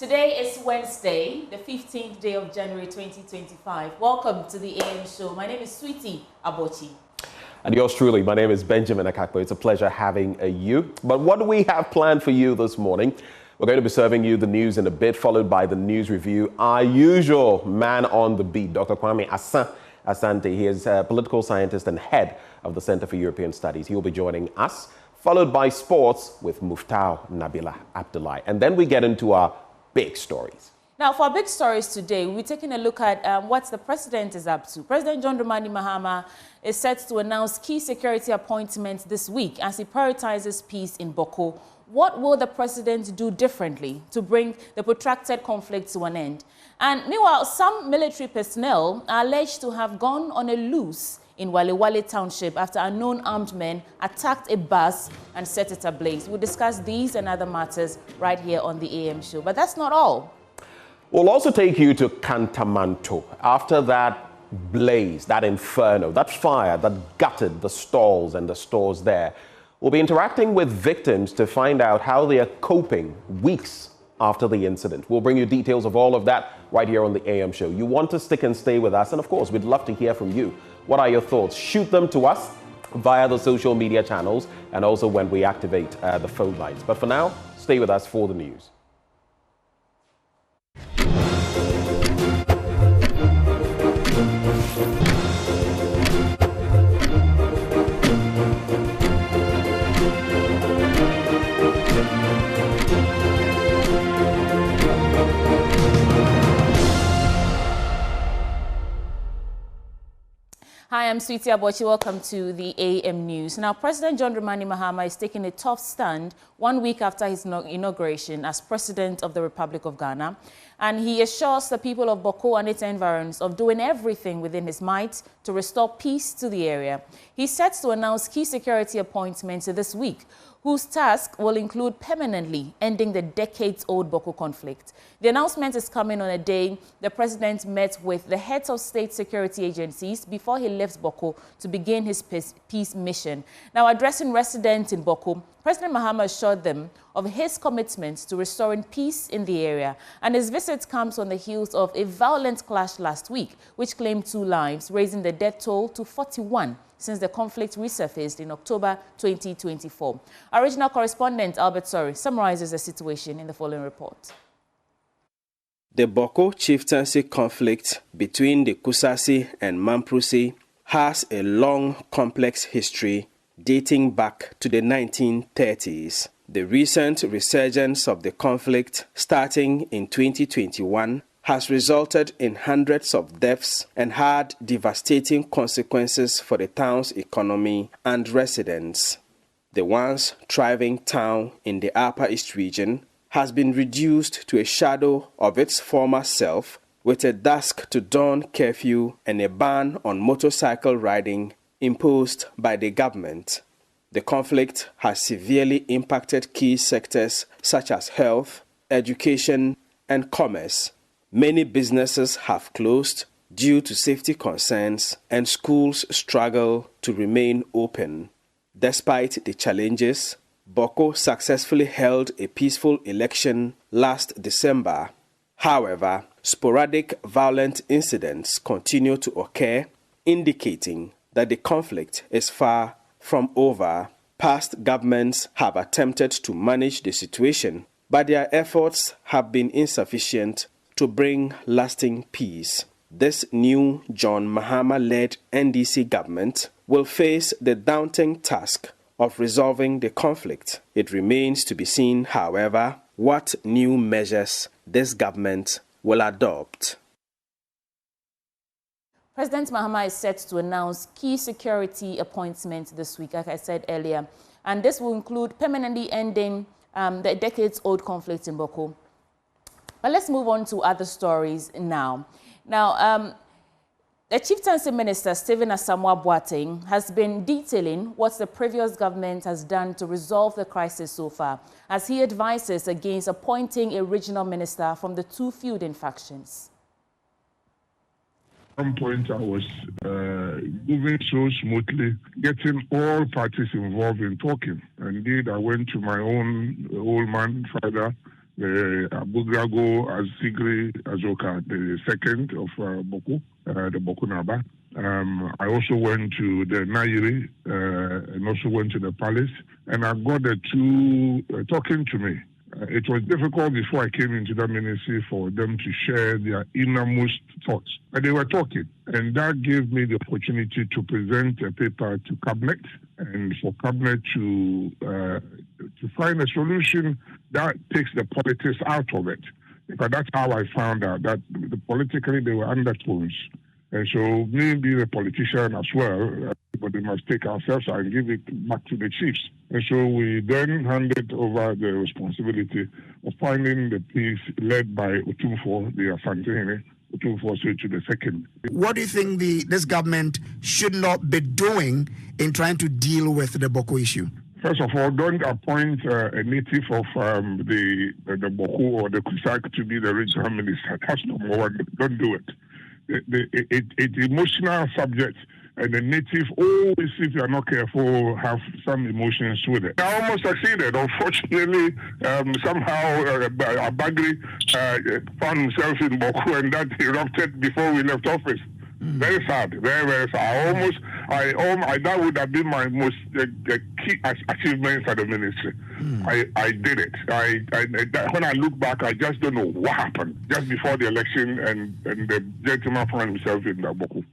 Today is Wednesday, the 15th day of January 2025. Welcome to the AM show. My name is Sweetie Abochi. And yours truly, my name is Benjamin Akakpo. It's a pleasure having you. But what do we have planned for you this morning? We're going to be serving you the news in a bit, followed by the news review. Our usual man on the beat, Dr. Kwame Asante. He is a political scientist and head of the Center for European Studies. He will be joining us, followed by sports with Muftau Nabila Abdullahi. And then we get into our big stories. Now, for our big stories today, we're taking a look at what the president is up to. President John Dramani Mahama is set to announce key security appointments this week as he prioritizes peace in Bawku. What will the president do differently to bring the protracted conflict to an end? And meanwhile, some military personnel are alleged to have gone on a loose in Walewale Township after unknown armed men attacked a bus and set it ablaze. We'll discuss these and other matters right here on the AM show. But that's not all. We'll also take you to Kantamanto after that blaze, that inferno, that fire that gutted the stalls and the stores there. We'll be interacting with victims to find out how they are coping weeks after the incident. We'll bring you details of all of that right here on the AM show. You want to stick and stay with us, and of course, we'd love to hear from you. What are your thoughts? Shoot them to us via the social media channels and also when we activate the phone lines. But for now, stay with us for the news. Hi, I'm Sweetie Abochi. Welcome to the AM News. Now, President John Dramani Mahama is taking a tough stand 1 week after his inauguration as President of the Republic of Ghana. And he assures the people of Bawku and its environs of doing everything within his might to restore peace to the area. He's set to announce key security appointments this week, whose task will include permanently ending the decades-old Bawku conflict. The announcement is coming on a day the president met with the heads of state security agencies before he left Bawku to begin his peace mission. Now, addressing residents in Bawku, President Mahama assured them of his commitment to restoring peace in the area. And his visit comes on the heels of a violent clash last week, which claimed 2 lives, raising the death toll to 41 since the conflict resurfaced in October 2024. Our regional correspondent, Albert Sori, summarizes the situation in the following report. The Bawku Chieftaincy conflict between the Kusasi and Mamprusi has a long, complex history dating back to the 1930s. The recent resurgence of the conflict, starting in 2021, has resulted in hundreds of deaths and had devastating consequences for the town's economy and residents. The once thriving town in the Upper East region has been reduced to a shadow of its former self, with a dusk to dawn curfew and a ban on motorcycle riding imposed by the government. The conflict has severely impacted key sectors such as health, education, and commerce. Many businesses have closed due to safety concerns, and schools struggle to remain open. Despite the challenges, Bawku successfully held a peaceful election last December. However, sporadic violent incidents continue to occur, indicating that the conflict is far from over. Past governments have attempted to manage the situation, but their efforts have been insufficient to bring lasting peace. This new John Mahama-led NDC government will face the daunting task of resolving the conflict. It remains to be seen, however, what new measures this government will adopt. President Mahama is set to announce key security appointments this week, like I said earlier, and this will include permanently ending the decades-old conflict in Bawku. But let's move on to other stories now. Now, the Chieftaincy Minister, Stephen Asamoah Boateng, has been detailing what the previous government has done to resolve the crisis so far, as he advises against appointing a regional minister from the 2 feuding factions. At one point, I was moving so smoothly, getting all parties involved in talking. Indeed, I went to my own old man father Abugrago Azigri Azoka, the second of Bawku, the Bawku Naba. I also went to the Nairi and also went to the palace, and I got the two talking to me. It was difficult before I came into the ministry for them to share their innermost thoughts. But they were talking, and that gave me the opportunity to present a paper to Cabinet, and for Cabinet to find a solution that takes the politics out of it. Because that's how I found out that politically there were undertones. And so me being a politician as well, but we must take ourselves and give it back to the chiefs. And so we then handed over the responsibility of finding the peace led by Otumfuo, the Asantehene, Otumfuo to the second. What do you think this government should not be doing in trying to deal with the Bawku issue? First of all, don't appoint a native of the Bawku or the Kusak to be the regional minister. That's number one. Don't do it. It's emotional subject, and the native always, if you are not careful, have some emotions with it. I almost succeeded. Unfortunately, somehow Abagri found himself in Bawku, and that erupted before we left office. Very sad, very, very sad. That would have been my most key achievements at the ministry. I did it. When I look back, I just don't know what happened just before the election, and the gentleman found himself in Bawku.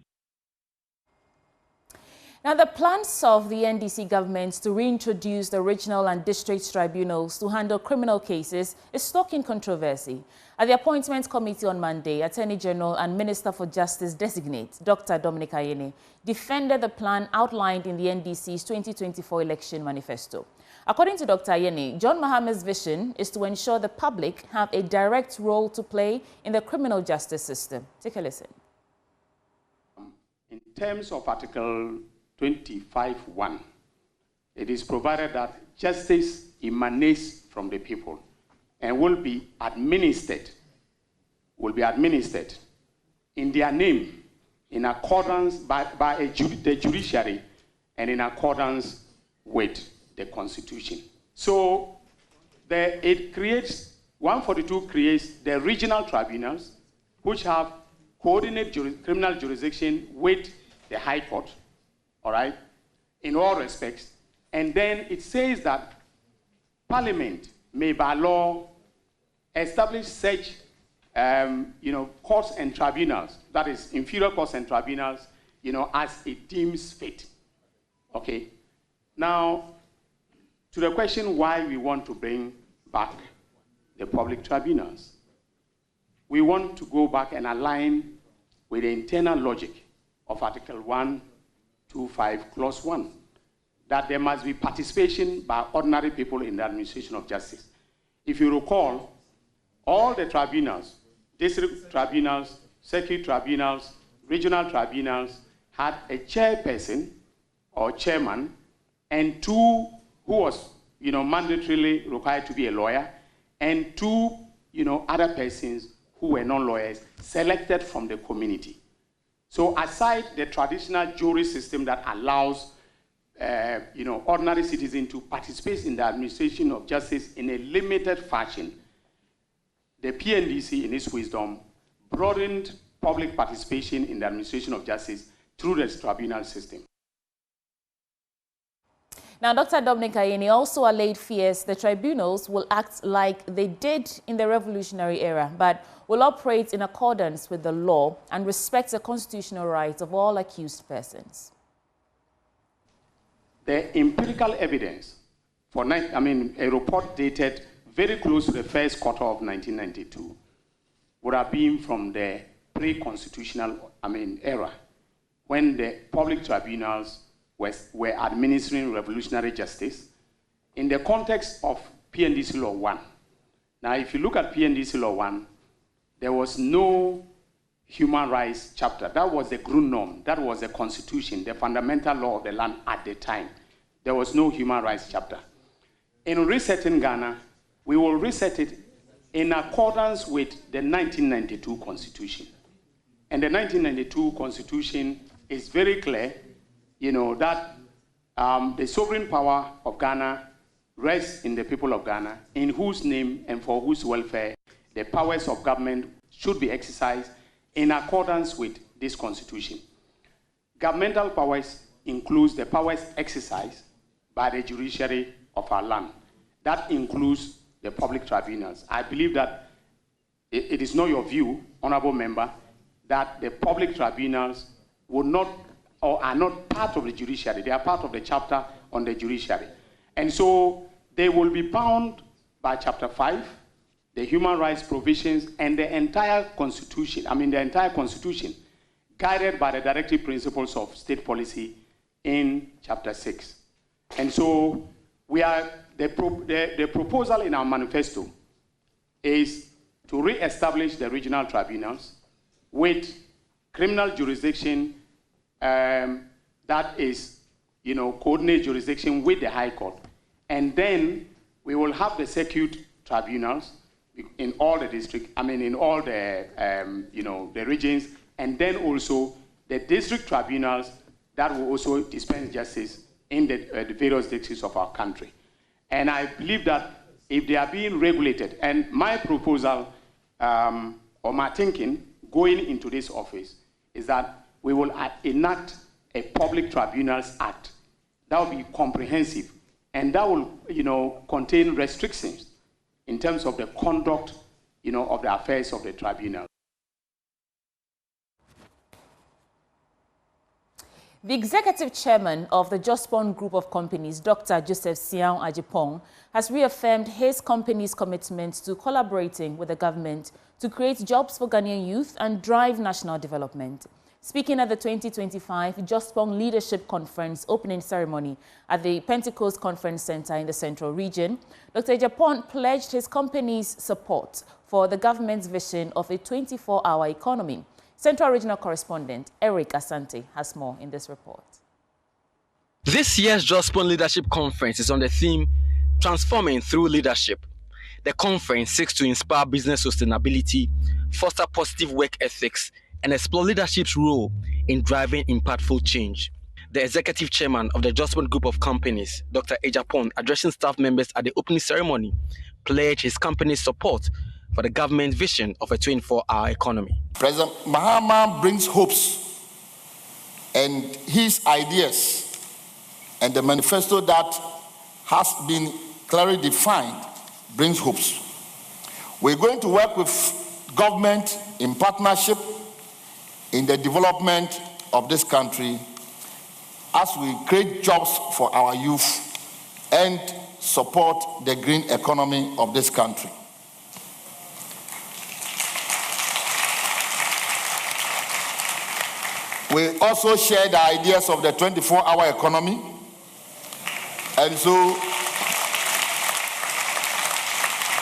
Now, the plans of the NDC government to reintroduce the regional and district tribunals to handle criminal cases is stoking controversy. At the Appointments Committee on Monday, Attorney General and Minister for Justice designate Dr. Dominic Ayeni defended the plan outlined in the NDC's 2024 election manifesto. According to Dr. Ayeni, John Mahama's vision is to ensure the public have a direct role to play in the criminal justice system. Take a listen. In terms of Article 25(1), it is provided that justice emanates from the people and will be administered in their name, in accordance by the judiciary and in accordance with the Constitution. So it creates, 142 creates the regional tribunals, which have coordinate criminal jurisdiction with the High Court, all right, in all respects. And then it says that Parliament may by law establish such courts and tribunals, that is inferior courts and tribunals, as it deems fit. Okay. Now, to the question why we want to bring back the public tribunals. We want to go back and align with the internal logic of Article 125, Clause 1, that there must be participation by ordinary people in the administration of justice. If you recall, all the tribunals, district tribunals, circuit tribunals, regional tribunals, had a chairperson or chairman and two who was, mandatorily required to be a lawyer, and two, other persons who were non-lawyers selected from the community. So aside the traditional jury system that allows, ordinary citizens to participate in the administration of justice in a limited fashion, the PNDC, in its wisdom, broadened public participation in the administration of justice through the tribunal system. Now, Dr. Dominic Ayeni also allayed fears the tribunals will act like they did in the revolutionary era, but will operate in accordance with the law and respect the constitutional rights of all accused persons. The empirical evidence for, a report dated very close to the first quarter of 1992 would have been from the pre-constitutional, era, when the public tribunals were administering revolutionary justice in the context of PNDC Law 1. Now, if you look at PNDC Law 1, there was no human rights chapter. That was the Grundnorm. That was the constitution, the fundamental law of the land at the time. There was no human rights chapter. In resetting Ghana, we will reset it in accordance with the 1992 Constitution. And the 1992 Constitution is very clear, that the sovereign power of Ghana rests in the people of Ghana, in whose name and for whose welfare the powers of government should be exercised in accordance with this Constitution. Governmental powers includes the powers exercised by the judiciary of our land. That includes the public tribunals. I believe that it is not your view, honorable member, that the public tribunals would not or are not part of the judiciary. They are part of the chapter on the judiciary. And so they will be bound by Chapter 5, the human rights provisions, and the entire Constitution, guided by the directive principles of state policy in Chapter 6. And so the proposal in our manifesto is to re-establish the regional tribunals with criminal jurisdiction that is, coordinate jurisdiction with the High Court. And then we will have the circuit tribunals in all the districts, in all the, the regions, and then also the district tribunals that will also dispense justice in the various districts of our country. And I believe that if they are being regulated, and my proposal or my thinking going into this office is that we will enact a Public Tribunals Act. That will be comprehensive, and that will, contain restrictions in terms of the conduct, of the affairs of the tribunal. The executive chairman of the Jospon Group of Companies, Dr. Joseph Sian Ajipong, has reaffirmed his company's commitment to collaborating with the government to create jobs for Ghanaian youth and drive national development. Speaking at the 2025 Jospon Leadership Conference opening ceremony at the Pentecost Conference Center in the Central Region, Dr. Ajipong pledged his company's support for the government's vision of a 24-hour economy. Central Regional Correspondent Eric Asante has more in this report. This year's Jospon Leadership Conference is on the theme, Transforming Through Leadership. The conference seeks to inspire business sustainability, foster positive work ethics, and explore leadership's role in driving impactful change. The executive chairman of the Jospon Group of Companies, Dr. Ajipong, addressing staff members at the opening ceremony, pledged his company's support for the government's vision of a 24-hour economy. President Mahama brings hopes, and his ideas and the manifesto that has been clearly defined brings hopes. We're going to work with government in partnership in the development of this country as we create jobs for our youth and support the green economy of this country. We also share the ideas of the 24-hour economy, and so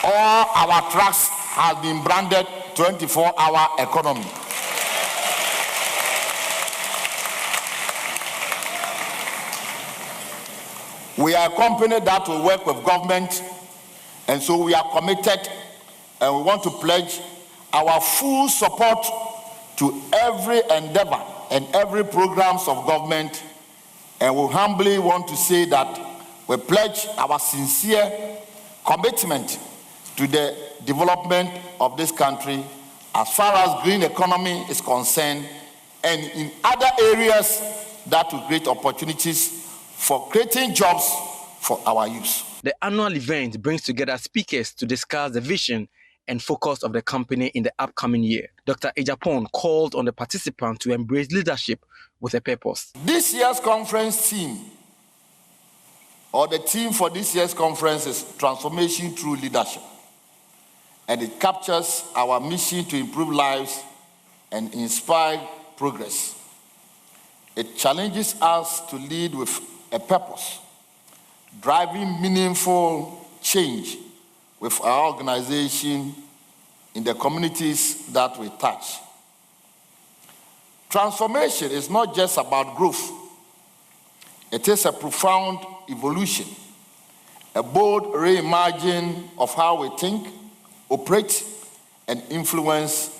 all our trucks have been branded 24-hour economy. We are a company that will work with government, and so we are committed, and we want to pledge our full support to every endeavor and every programs of government, and we humbly want to say that we pledge our sincere commitment to the development of this country as far as green economy is concerned, and in other areas that will create opportunities for creating jobs for our youth. The annual event brings together speakers to discuss the vision and focus of the company in the upcoming year. Dr. Ajipong called on the participants to embrace leadership with a purpose. This year's conference theme, or the theme for this year's conference, is Transformation Through Leadership. And it captures our mission to improve lives and inspire progress. It challenges us to lead with a purpose, driving meaningful change with our organization in the communities that we touch. Transformation is not just about growth. It is a profound evolution, a bold reimagining of how we think, operate, and influence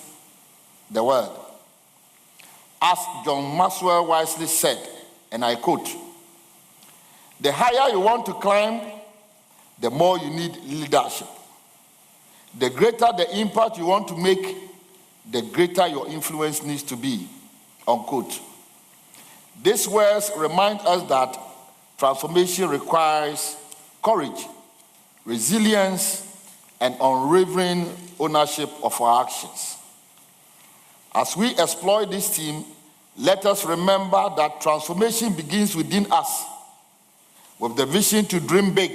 the world. As John Maxwell wisely said, and I quote, "The higher you want to climb, the more you need leadership. The greater the impact you want to make, the greater your influence needs to be, unquote. These words remind us that transformation requires courage, resilience, and unwavering ownership of our actions. As we exploit this theme, let us remember that transformation begins within us, with the vision to dream big,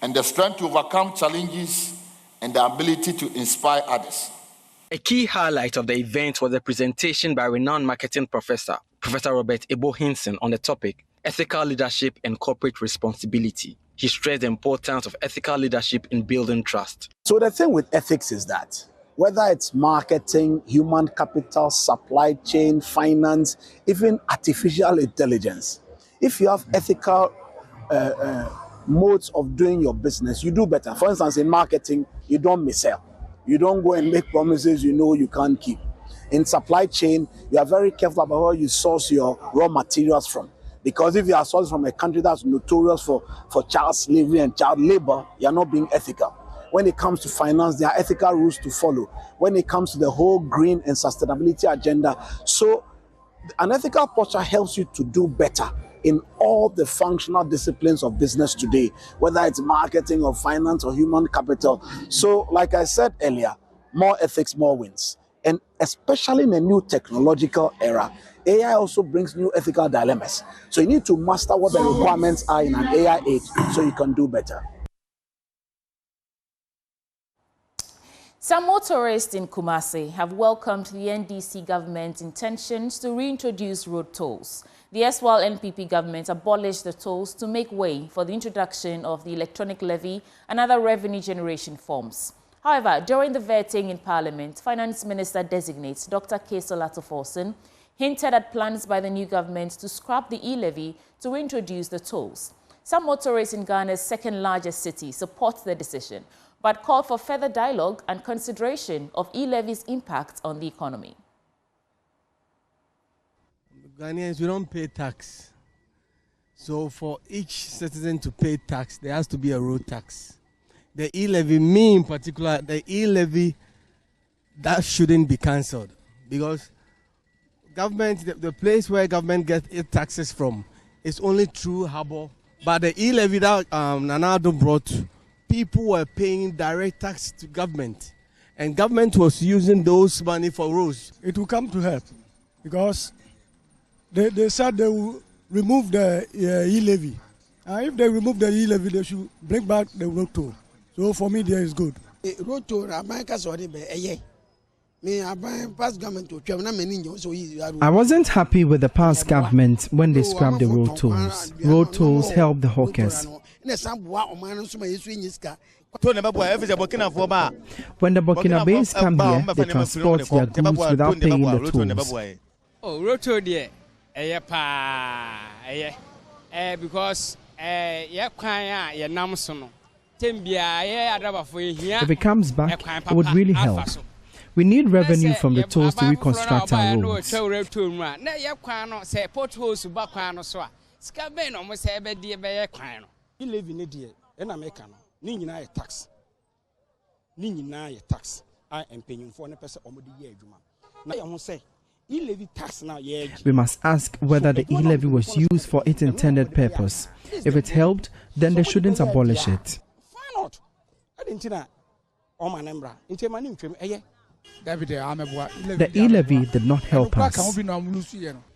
and the strength to overcome challenges, and the ability to inspire others. A key highlight of the event was a presentation by renowned marketing professor, Professor Robert Ebo Hinson, on the topic, Ethical Leadership and Corporate Responsibility. He stressed the importance of ethical leadership in building trust. So the thing with ethics is that whether it's marketing, human capital, supply chain, finance, even artificial intelligence, if you have ethical modes of doing your business, you do better. For instance, in marketing, you don't missell. You don't go and make promises you know you can't keep. In supply chain, you are very careful about where you source your raw materials from. Because if you are sourced from a country that's notorious for child slavery and child labor, you are not being ethical. When it comes to finance, there are ethical rules to follow. When it comes to the whole green and sustainability agenda, so an ethical posture helps you to do better in all the functional disciplines of business today, whether it's marketing or finance or human capital. So, like I said earlier, more ethics, more wins. And especially in a new technological era, AI also brings new ethical dilemmas. So you need to master what the requirements are in an AI age so you can do better. Some motorists in Kumasi have welcomed the NDC government's intentions to reintroduce road tolls. The erstwhile NPP government abolished the tolls to make way for the introduction of the electronic levy and other revenue generation forms. However, during the vetting in Parliament, Finance Minister-designate Dr. Kesola Toforson hinted at plans by the new government to scrap the e-levy to reintroduce the tolls. Some motorists in Ghana's second-largest city support the decision, but called for further dialogue and consideration of e-levy's impact on the economy. Ghanaians, we don't pay tax. So for each citizen to pay tax, there has to be a road tax. The e-levy, me in particular, the e-levy, that shouldn't be cancelled. Because government, the place where government gets its taxes from is only through harbour. But the e-levy that Nanado brought, people were paying direct tax to government. And government was using those money for roads. It will come to help because they said they will remove the e-levy. If they remove the e-levy, they should bring back the road toll. So for me, there is good. Road toll, I wasn't happy with the past government when they scrapped the road tolls. Road tolls help the hawkers. When the Burkinabés come here, they transport their goods without paying the tolls. Oh, road toll there, because if it comes back, it would really help. We need revenue from the tolls to reconstruct our roads. We must ask whether the e-levy was used for its intended purpose. If it helped, then they shouldn't abolish it. The e-levy did not help us.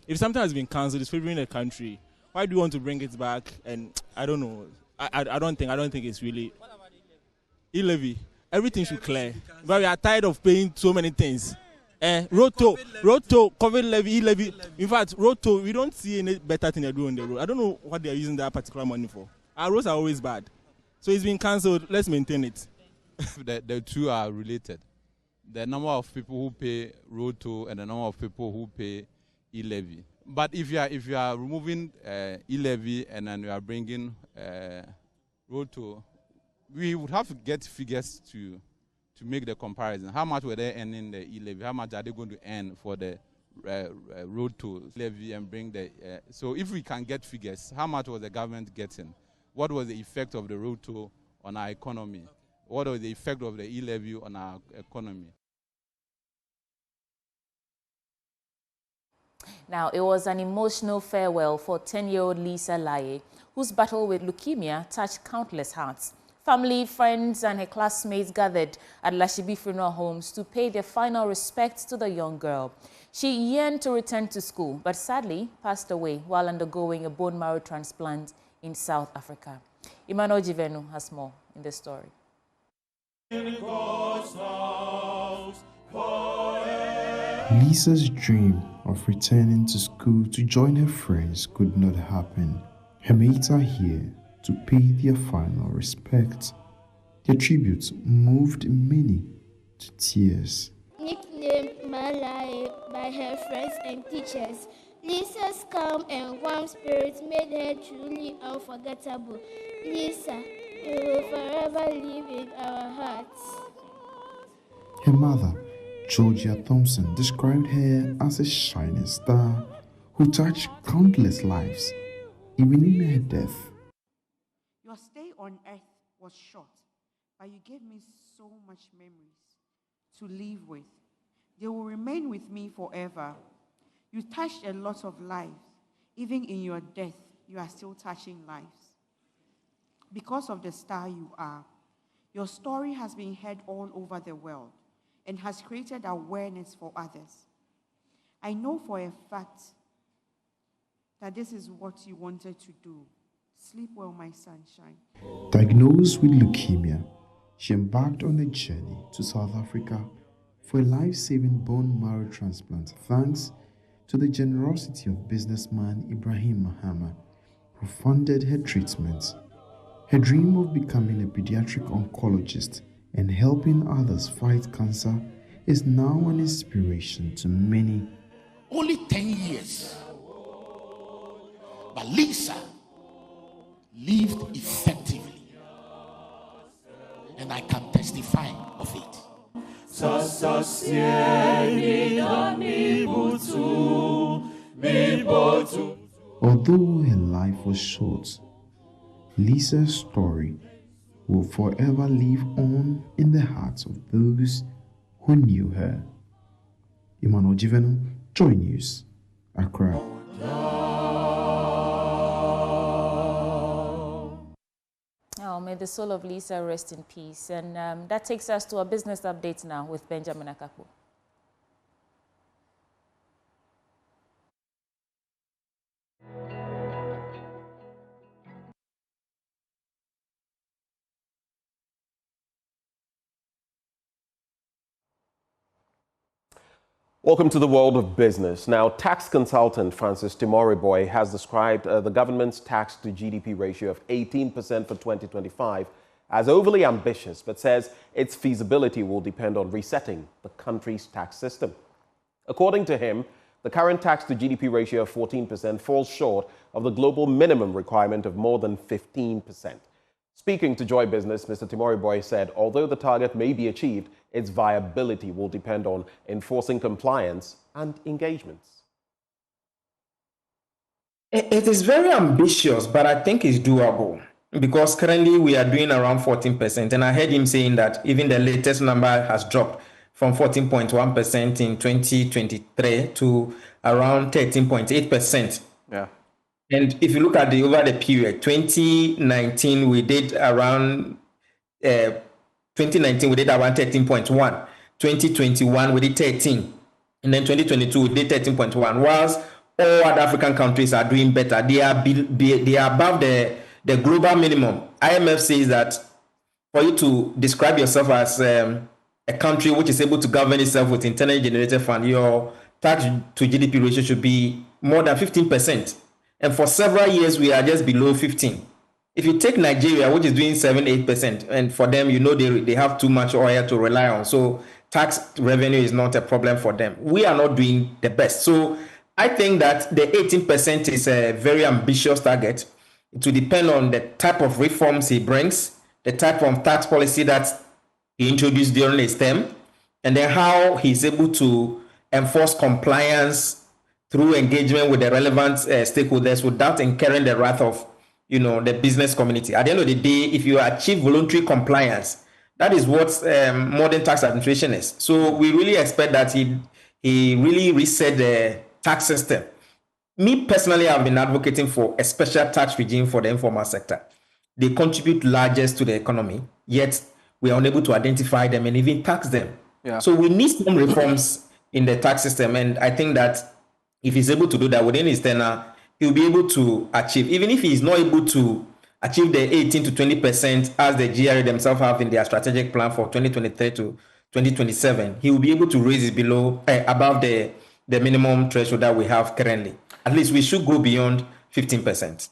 If something has been cancelled, it's favoring the country. Why do you want to bring it back? And I don't know. I don't think it's really e-levy. Everything should clear. But we are tired of paying so many things. Road toll, COVID levy, e-levy. In fact, road toll, we don't see any better thing they do on the road. I don't know what they are using that particular money for. Our roads are always bad. So it's been cancelled. Let's maintain it. The two are related. The number of people who pay road toll and the number of people who pay e-levy. But if you are removing e-levy and then you are bringing road toll, we would have to get figures to make the comparison. How much were they earning the e-levy? How much are they going to earn for the road toll levy and bring the... so if we can get figures, how much was the government getting what was the effect of the road toll on our economy? What was the effect of the e-levy on our economy? Now, it was an emotional farewell for 10-year-old Lisa Laryea, whose battle with leukemia touched countless hearts. Family, friends, and her classmates gathered at Lashibi Funeral Homes to pay their final respects to the young girl. She yearned to return to school, but sadly passed away while undergoing a bone marrow transplant in South Africa. Emmanuel Jivenu has more in this story. Lisa's dream of returning to school to join her friends could not happen. Her mates are here to pay their final respect. Their tributes moved many to tears. Nicknamed Malay by her friends and teachers, Lisa's calm and warm spirit made her truly unforgettable. Lisa, you will forever live in our hearts. Her mother, Georgia Thompson, described her as a shining star who touched countless lives, even in her death. Your stay on earth was short, but you gave me so much memories to live with. They will remain with me forever. You touched a lot of lives. Even in your death, you are still touching lives. Because of the star you are, your story has been heard all over the world and has created awareness for others. I know for a fact that this is what you wanted to do. Sleep well, my sunshine. Diagnosed with leukemia, she embarked on a journey to South Africa for a life-saving bone marrow transplant thanks to the generosity of businessman Ibrahim Mahama, who funded her treatment. Her dream of becoming a pediatric oncologist and helping others fight cancer is now an inspiration to many. Only 10 years. But Lisa lived effectively. And I can testify of it. Although her life was short, Lisa's story will forever live on in the hearts of those who knew her. Emmanuel Jivenu, Joy News, Accra. Oh, may the soul of Lisa rest in peace. And that takes us to our business updates now with Benjamin Akapo. Welcome to the world of business. Now, tax consultant Francis Timoriboy has described the government's tax to GDP ratio of 18% for 2025 as overly ambitious, but says its feasibility will depend on resetting the country's tax system. According to him, the current tax to GDP ratio of 14% falls short of the global minimum requirement of more than 15%. Speaking to Joy Business, Mr. Timoriboy said, although the target may be achieved, its viability will depend on enforcing compliance and engagements. It is very ambitious, but I think it's doable because currently we are doing around 14%. And I heard him saying that even the latest number has dropped from 14.1% in 2023 to around 13.8%. Yeah. And if you look at over the period, 2019 we did around 13.1. 2021 we did 13, and then 2022 we did 13.1. Whilst all other African countries are doing better, they are above the global minimum. IMF says that for you to describe yourself as a country which is able to govern itself with internally generated fund, your tax to GDP ratio should be more than 15%. And for several years, we are just below 15. If you take Nigeria, which is doing 7-8%, and for them, you know, they have too much oil to rely on. So tax revenue is not a problem for them. We are not doing the best. So I think that the 18% is a very ambitious target. It will depend on the type of reforms he brings, the type of tax policy that he introduced during his term, and then how he's able to enforce compliance through engagement with the relevant stakeholders without incurring the wrath of the business community. At the end of the day, if you achieve voluntary compliance, that is what modern tax administration is. So we really expect that he really reset the tax system. Me personally, I've been advocating for a special tax regime for the informal sector. They contribute largest to the economy, yet we are unable to identify them and even tax them. Yeah. So we need some reforms in the tax system, and I think that if he's able to do that within his tenure, he'll be able to achieve, even if he's not able to achieve the 18 to 20% as the GRA themselves have in their strategic plan for 2023 to 2027, he will be able to raise it above the minimum threshold that we have currently. At least we should go beyond 15%.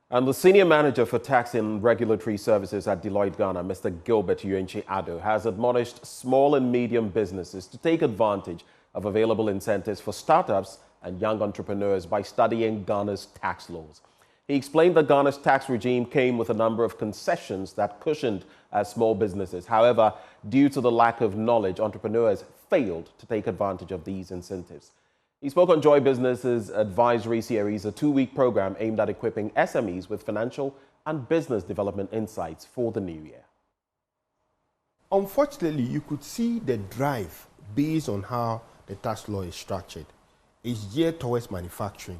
And the Senior Manager for Tax and Regulatory Services at Deloitte Ghana, Mr. Gilbert Uenchi Addo, has admonished small and medium businesses to take advantage of available incentives for startups and young entrepreneurs by studying Ghana's tax laws. He explained that Ghana's tax regime came with a number of concessions that cushioned small businesses. However, due to the lack of knowledge, entrepreneurs failed to take advantage of these incentives. He spoke on Joy Business's advisory series, a 2-week program aimed at equipping SMEs with financial and business development insights for the new year. Unfortunately, you could see the drive based on how the tax law is structured. It's geared towards manufacturing.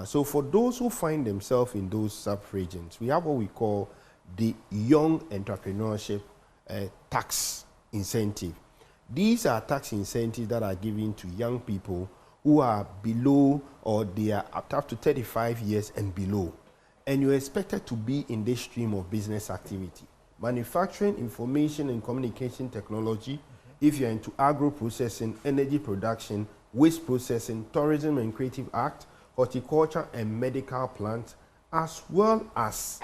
So for those who find themselves in those sub-regions, we have what we call the Young Entrepreneurship Tax Incentive. These are tax incentives that are given to young people who are below, or they are up to 35 years and below. And you're expected to be in this stream of business activity. Manufacturing, information and communication technology, if you're into agro-processing, energy production, waste processing, tourism and creative art, horticulture and medical plants, as well as,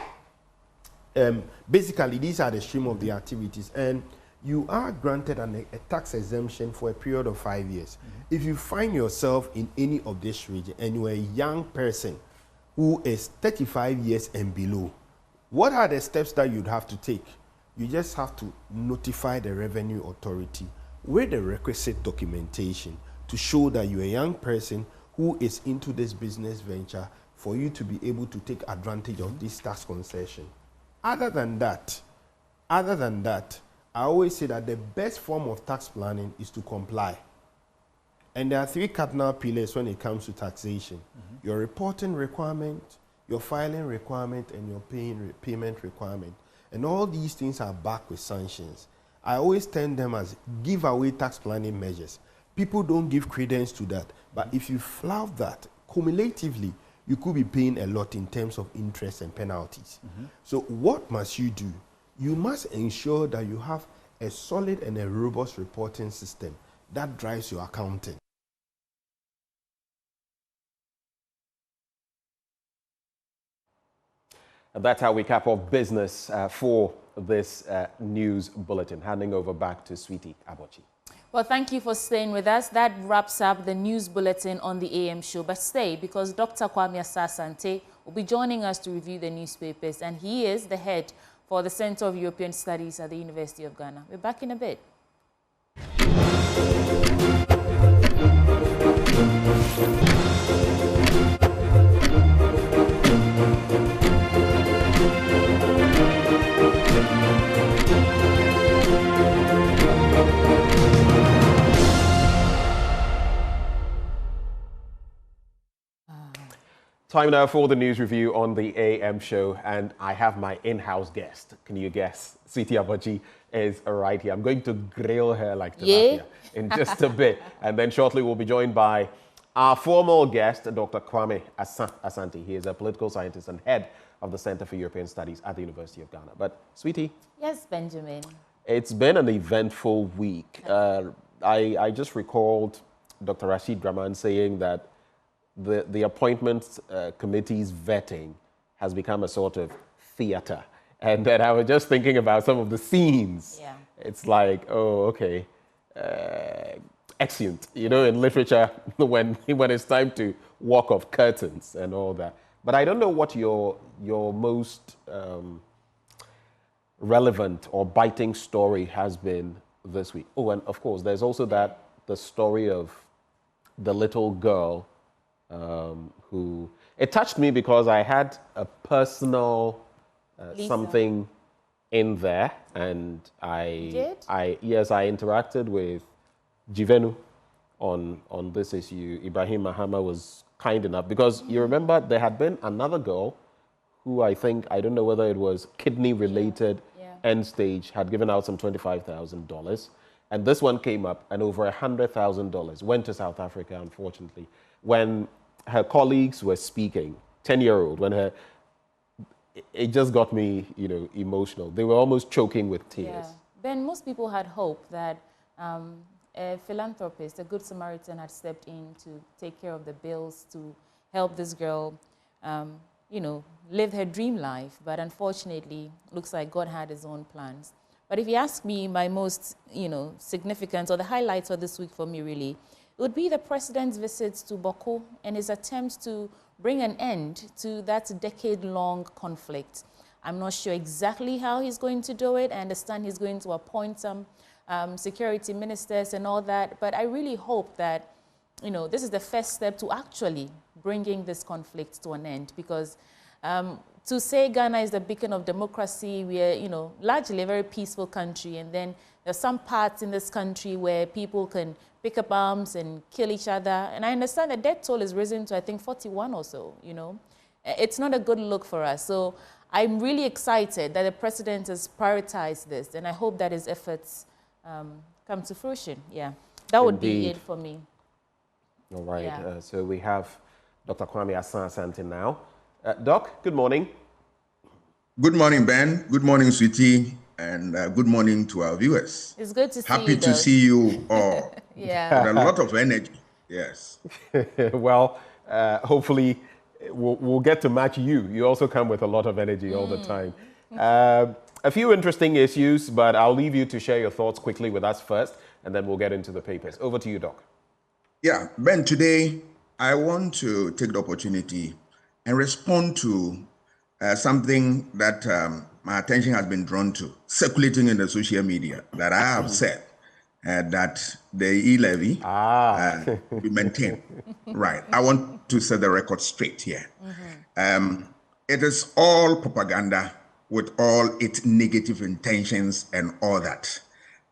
basically these are the stream of the activities. And you are granted a tax exemption for a period of 5 years. If you find yourself in any of this region and you're a young person who is 35 years and below, what are the steps that you'd have to take? You just have to notify the Revenue Authority with the requisite documentation to show that you're a young person who is into this business venture for you to be able to take advantage of this tax concession. Other than that, I always say that the best form of tax planning is to comply. And there are 3 cardinal pillars when it comes to taxation. Your reporting requirement, your filing requirement, and your payment requirement. And all these things are backed with sanctions. I always term them as giveaway tax planning measures. People don't give credence to that. But if you flout that, cumulatively, you could be paying a lot in terms of interest and penalties. So what must you do? You must ensure that you have a solid and a robust reporting system that drives your accounting. And that's how we cap off business for this news bulletin. Handing over back to Sweetie Abochi. Well, thank you for staying with us. That wraps up the news bulletin on the AM show. But stay, because Dr. Kwame Asante will be joining us to review the newspapers, and he is the head for the Center of European Studies at the University of Ghana. We're back in a bit. Time now for the news review on the AM show, and I have my in-house guest. Can you guess? Sweetie Abochi is right here. I'm going to grill her like tilapia in just a bit. And then shortly we'll be joined by our formal guest, Dr. Kwame Asante. He is a political scientist and head of the Center for European Studies at the University of Ghana. But Sweetie? Yes, Benjamin. It's been an eventful week. I just recalled Dr. Rashid Draman saying that the appointments committee's vetting has become a sort of theater. And then I was just thinking about some of the scenes. Yeah. It's like, oh, okay, excellent. You know, in literature, when it's time to walk off curtains and all that. But I don't know what your most relevant or biting story has been this week. Oh, and of course, there's also the story of the little girl who, it touched me because I had a personal something in there, and I interacted with Jivenu on this issue. Ibrahim Mahama was kind enough, because you remember there had been another girl who I don't know whether it was kidney related end stage, had given out some $25,000, and this one came up and over $100,000 went to South Africa, unfortunately, when her colleagues were speaking. 10-year-old, when it just got me, emotional. They were almost choking with tears. Yeah. Ben, most people had hope that a philanthropist, a good Samaritan, had stepped in to take care of the bills, to help this girl, live her dream life. But unfortunately, looks like God had his own plans. But if you ask me, my most, significant, or the highlights of this week for me, really, it would be the president's visits to Bawku and his attempts to bring an end to that decade-long conflict. I'm not sure exactly how he's going to do it. I understand he's going to appoint some security ministers and all that, but I really hope that, this is the first step to actually bringing this conflict to an end, because to say Ghana is the beacon of democracy, we are, largely a very peaceful country, and then there's some parts in this country where people can pick up arms and kill each other. And I understand the death toll has risen to, I think, 41 or so, It's not a good look for us. So I'm really excited that the president has prioritized this, and I hope that his efforts come to fruition. Yeah, that would be it for me. All right, so we have Dr. Kwame Asante now. Doc, good morning. Good morning, Ben. Good morning, Sweetie. And good morning to our viewers. It's good to see you. Happy to see you all. Yeah. With a lot of energy. Yes. Well, hopefully we'll get to match you. You also come with a lot of energy all the time. A few interesting issues, but I'll leave you to share your thoughts quickly with us first, and then we'll get into the papers. Over to you, Doc. Yeah, Ben, today I want to take the opportunity and respond to something that my attention has been drawn to, circulating in the social media, that I have said that the e-levy be maintained. Right. I want to set the record straight here. It is all propaganda with all its negative intentions and all that.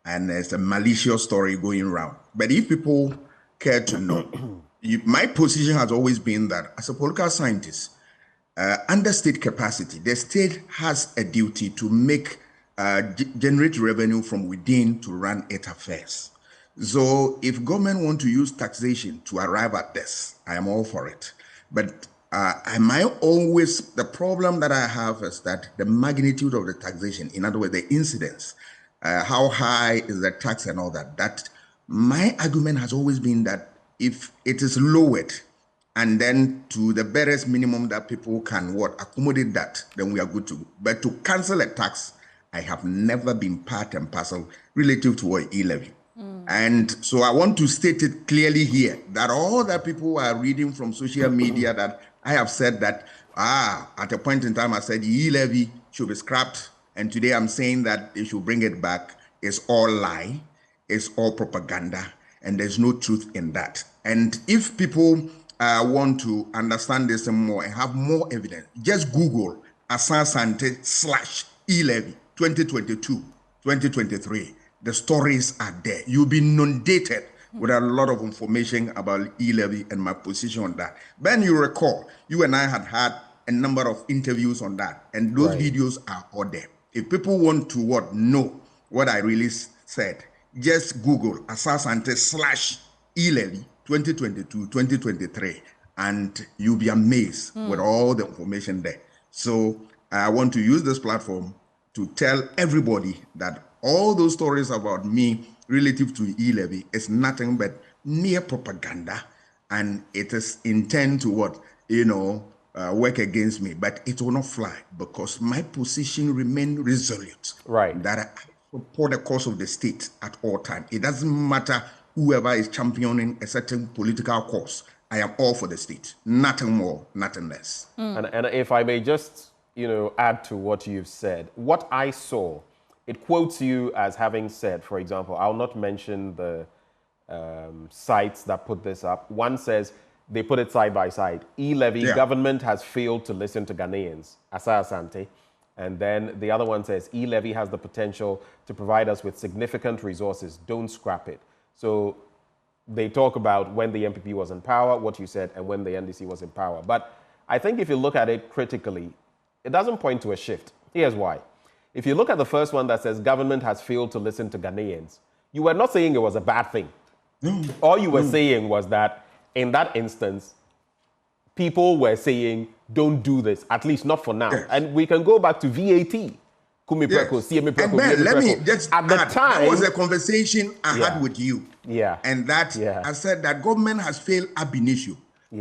And there's a malicious story going around. But if people care to know, my position has always been that as a political scientist, under state capacity, the state has a duty to generate revenue from within to run its affairs. So if government want to use taxation to arrive at this, I am all for it. But the problem that I have is that the magnitude of the taxation, in other words, the incidence, how high is the tax and all that, my argument has always been that if it is lowered, and then to the barest minimum that people can accommodate that, then we are good to go. But to cancel a tax, I have never been part and parcel relative to an e-levy. And so I want to state it clearly here that all that people are reading from social media that I have said that, at a point in time I said the e-levy should be scrapped, and today I'm saying that they should bring it back, is all lie, it's all propaganda, and there's no truth in that. And if people want to understand this more and have more evidence, just Google Asante /e-levy 2022-2023. The stories are there. You'll be inundated with a lot of information about e-levy and my position on that. Ben, you recall, you and I had a number of interviews on that, and those videos are all there. If people want to know what I really said, just Google Asante /e-levy 2022-2023, and you'll be amazed with all the information there. So I want to use this platform to tell everybody that all those stories about me relative to e-levy is nothing but mere propaganda, and it is intended to work against me, but it will not fly because my position remains resolute. Right. That I support the cause of the state at all times. It doesn't matter whoever is championing a certain political cause. I am all for the state. Nothing more, nothing less. And if I may just, add to what you've said, what I saw, it quotes you as having said, for example, I'll not mention the sites that put this up. One says, they put it side by side. E-levy, government has failed to listen to Ghanaians. Asa Asante. And then the other one says, e-levy has the potential to provide us with significant resources. Don't scrap it. So they talk about when the MPP was in power, what you said, and when the NDC was in power. But I think if you look at it critically, it doesn't point to a shift. Here's why. If you look at the first one that says government has failed to listen to Ghanaians, you were not saying it was a bad thing. All you were saying was that in that instance, people were saying, don't do this, at least not for now. Yes. And we can go back to VAT. Yes. And Ben, let me just at the add, time, that was a conversation I had with you. Yeah. And that I said that government has failed ab initio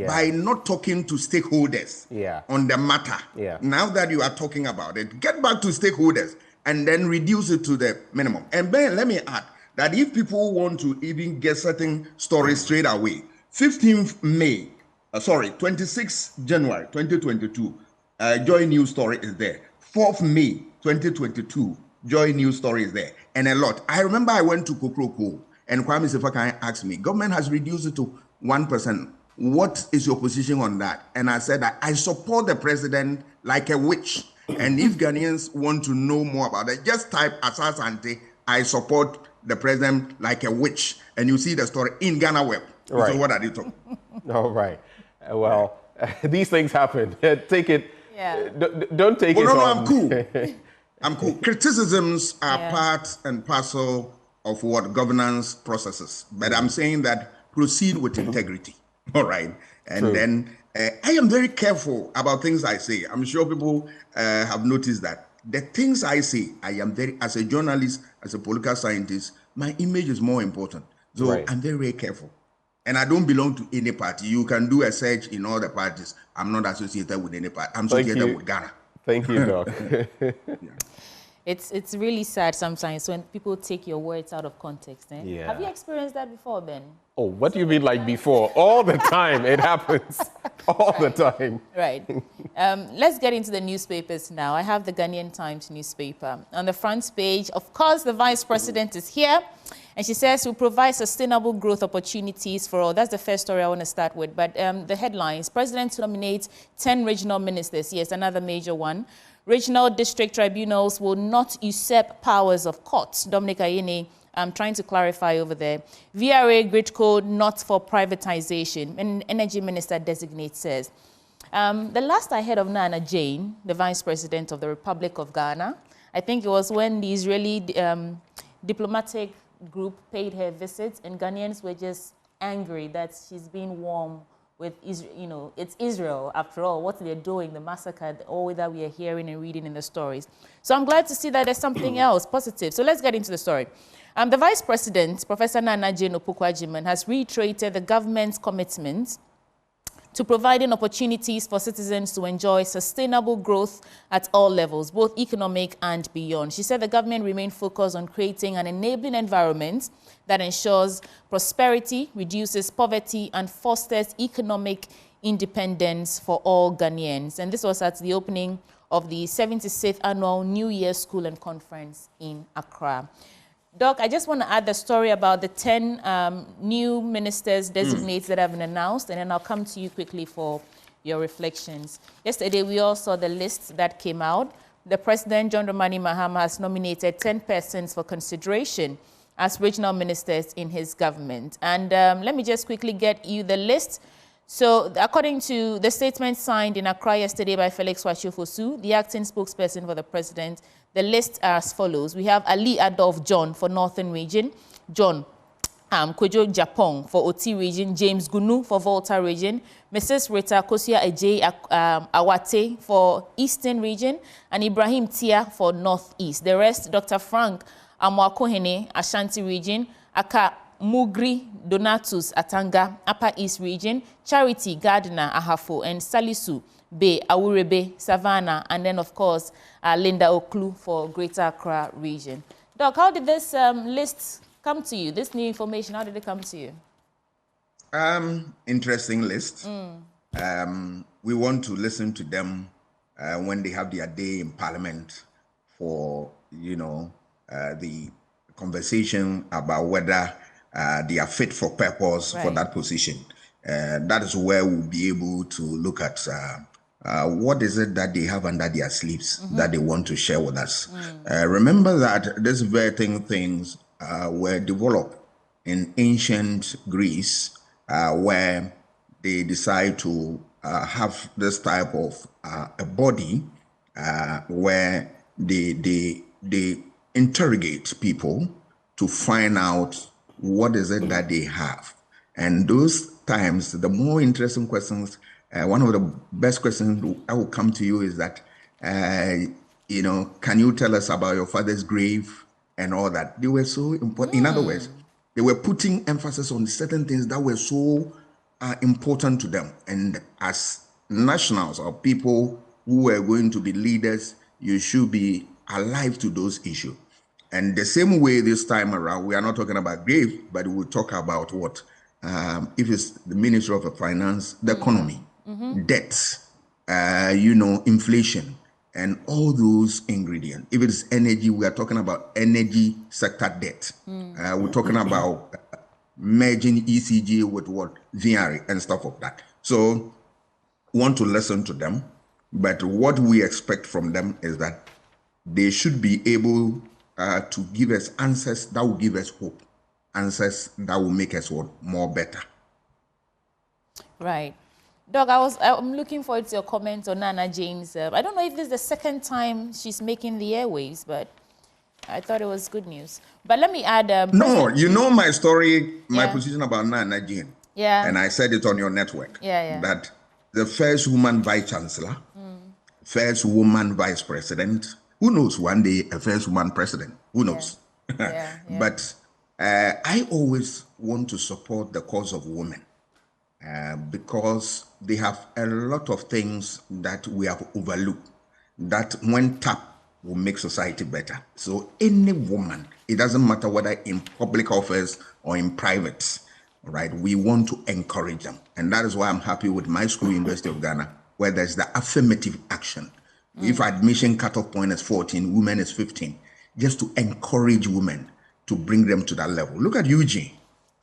by not talking to stakeholders on the matter. Now that you are talking about it, get back to stakeholders and then reduce it to the minimum. And Ben, let me add that if people want to even get certain stories straight away, 26 January 2022, Joy News story is there. 4th May 2022, Joy News story is there. And a lot. I remember I went to Kokroko and Kwame Sefakan asked me, government has reduced it to 1%. What is your position on that? And I said that I support the president like a witch. And if Ghanaians want to know more about it, just type Asa Asante, I support the president like a witch. And you see the story in Ghana Web. Right. So what are you talking? All right. Well, these things happen. Take it. Don't take it. No, I'm cool. I'm cool. Criticisms are part and parcel of what governance processes. But I'm saying that proceed with integrity. All right. And then I am very careful about things I say. I'm sure people have noticed that. The things I say, I am very, as a journalist, as a political scientist, my image is more important. So I'm very, very careful. And I don't belong to any party. You can do a search in all the parties. I'm not associated with any party. I'm associated with Ghana. Thank you, Doc. It's really sad sometimes when people take your words out of context. Eh? Have you experienced that before, Ben? Oh, what do you mean like before? All the time. It happens. All the time. Right. Let's get into the newspapers now. I have the Ghanaian Times newspaper. On the front page, of course, the Vice President is here. And she says we'll provide sustainable growth opportunities for all. That's the first story I want to start with. But the headlines, President nominates 10 regional ministers. Yes, another major one. Regional district tribunals will not usurp powers of courts. Dominic Ayeni, I'm trying to clarify over there. VRA grid code not for privatization. And Energy Minister designate says. The last I heard of Nana Jane, the Vice President of the Republic of Ghana, I think it was when the Israeli diplomatic group paid her visits, and Ghanaians were just angry that she's being warm with Israel. You know, it's Israel after all. What they're doing, the massacre, all that we are hearing and reading in the stories. So I'm glad to see that there's something else positive. So let's get into the story. The Vice President, Professor Nana Jane Opoku-Agyeman, has reiterated the government's commitment to providing opportunities for citizens to enjoy sustainable growth at all levels, both economic and beyond. She said the government remained focused on creating an enabling environment that ensures prosperity, reduces poverty, and fosters economic independence for all Ghanaians. And this was at the opening of the 76th Annual New Year School and Conference in Accra. Doc, I just want to add the story about the 10 new ministers designates that have been announced, and then I'll come to you quickly for your reflections. Yesterday, we all saw the list that came out. The President, John Dramani Mahama, has nominated 10 persons for consideration as regional ministers in his government. And let me just quickly get you the list. So, according to the statement signed in Accra yesterday by Felix Washiofosu, the acting spokesperson for the president, the list are as follows. We have Ali Adolf John for Northern Region, John Kwejo Japong for Oti Region, James Gunu for Volta Region, Mrs. Rita Kosia Ajay Awate for Eastern Region, and Ibrahim Tia for Northeast. The rest, Dr. Frank Amwakohene, Ashanti Region, Aka Mugri Donatus Atanga, Upper East Region, Charity Gardner Ahafo, and Salisu Bay, Awurebe, Savannah, and then, of course, Linda Oklu for Greater Accra region. Doc, how did this list come to you? This new information, how did it come to you? Interesting list. We want to listen to them when they have their day in Parliament for, the conversation about whether they are fit for purpose for that position. that is where we'll be able to look at what is it that they have under their sleeves that they want to share with us. Remember that these very things were developed in ancient Greece, where they decide to have this type of a body where they interrogate people to find out what is it that they have. And those times, the more interesting questions, one of the best questions I will come to you is that, you know, can you tell us about your father's grave and all that? They were so important. In other words, they were putting emphasis on certain things that were so important to them. And as nationals or people who were going to be leaders, you should be alive to those issues. And the same way this time around, we are not talking about grave, but we will talk about what? If it's the Ministry of Finance, the economy, debts, you know, inflation, and all those ingredients. If it's energy, we are talking about energy sector debt. We're talking about merging ECG with what? VRA and stuff like that. So we want to listen to them, but what we expect from them is that they should be able to give us answers that will give us hope, answers that will make us more better. Right. Doug, I'm looking forward to your comments on Nana James. I don't know if this is the second time she's making the airwaves, but I thought it was good news. But let me add... no, you know my story, my position about Nana James. Yeah. And I said it on your network. Yeah. That the first woman vice-chancellor, first woman vice president, who knows, one day a first woman president, who knows? Yeah. But I always want to support the cause of women. Because they have a lot of things that we have overlooked that when tapped will make society better. So any woman, it doesn't matter whether in public office or in private, right? We want to encourage them. And that is why I'm happy with my school, University of Ghana, where there's the affirmative action. If admission cutoff point is 14, women is 15, just to encourage women to bring them to that level. Look at Eugene.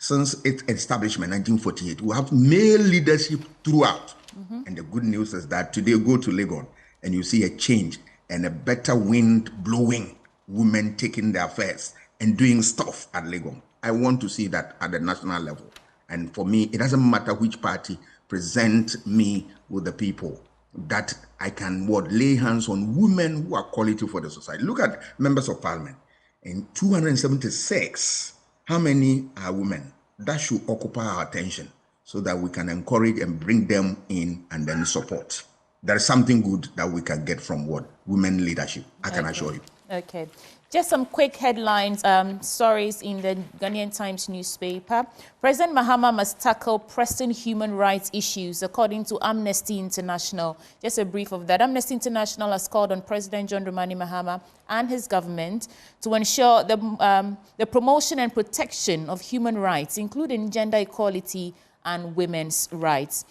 Since its establishment, 1948, we have male leadership throughout. And the good news is that today, go to Legon and you see a change and a better wind blowing, women taking their affairs and doing stuff at Legon. I want to see that at the national level. And for me, it doesn't matter which party present me with the people, that I can lay hands on women who are quality for the society. Look at members of parliament. In 276, how many are women? That should occupy our attention so that we can encourage and bring them in and then support. There is something good that we can get from women leadership, I can assure you. Okay. Just some quick headlines, stories in the Ghanaian Times newspaper. President Mahama must tackle pressing human rights issues, according to Amnesty International. Just a brief of that. Amnesty International has called on President John Dramani Mahama and his government to ensure the promotion and protection of human rights, including gender equality and women's rights.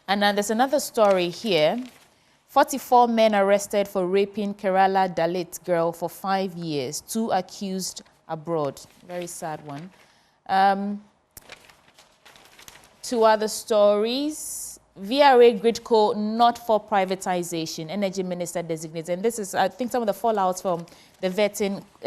And there's another story here. 44 men arrested for raping Kerala Dalit girl for 5 years. 2 accused abroad. Very sad one. 2 other stories. VRA Gridco not for privatization. Energy Minister designates. And this is, I think, some of the fallouts from the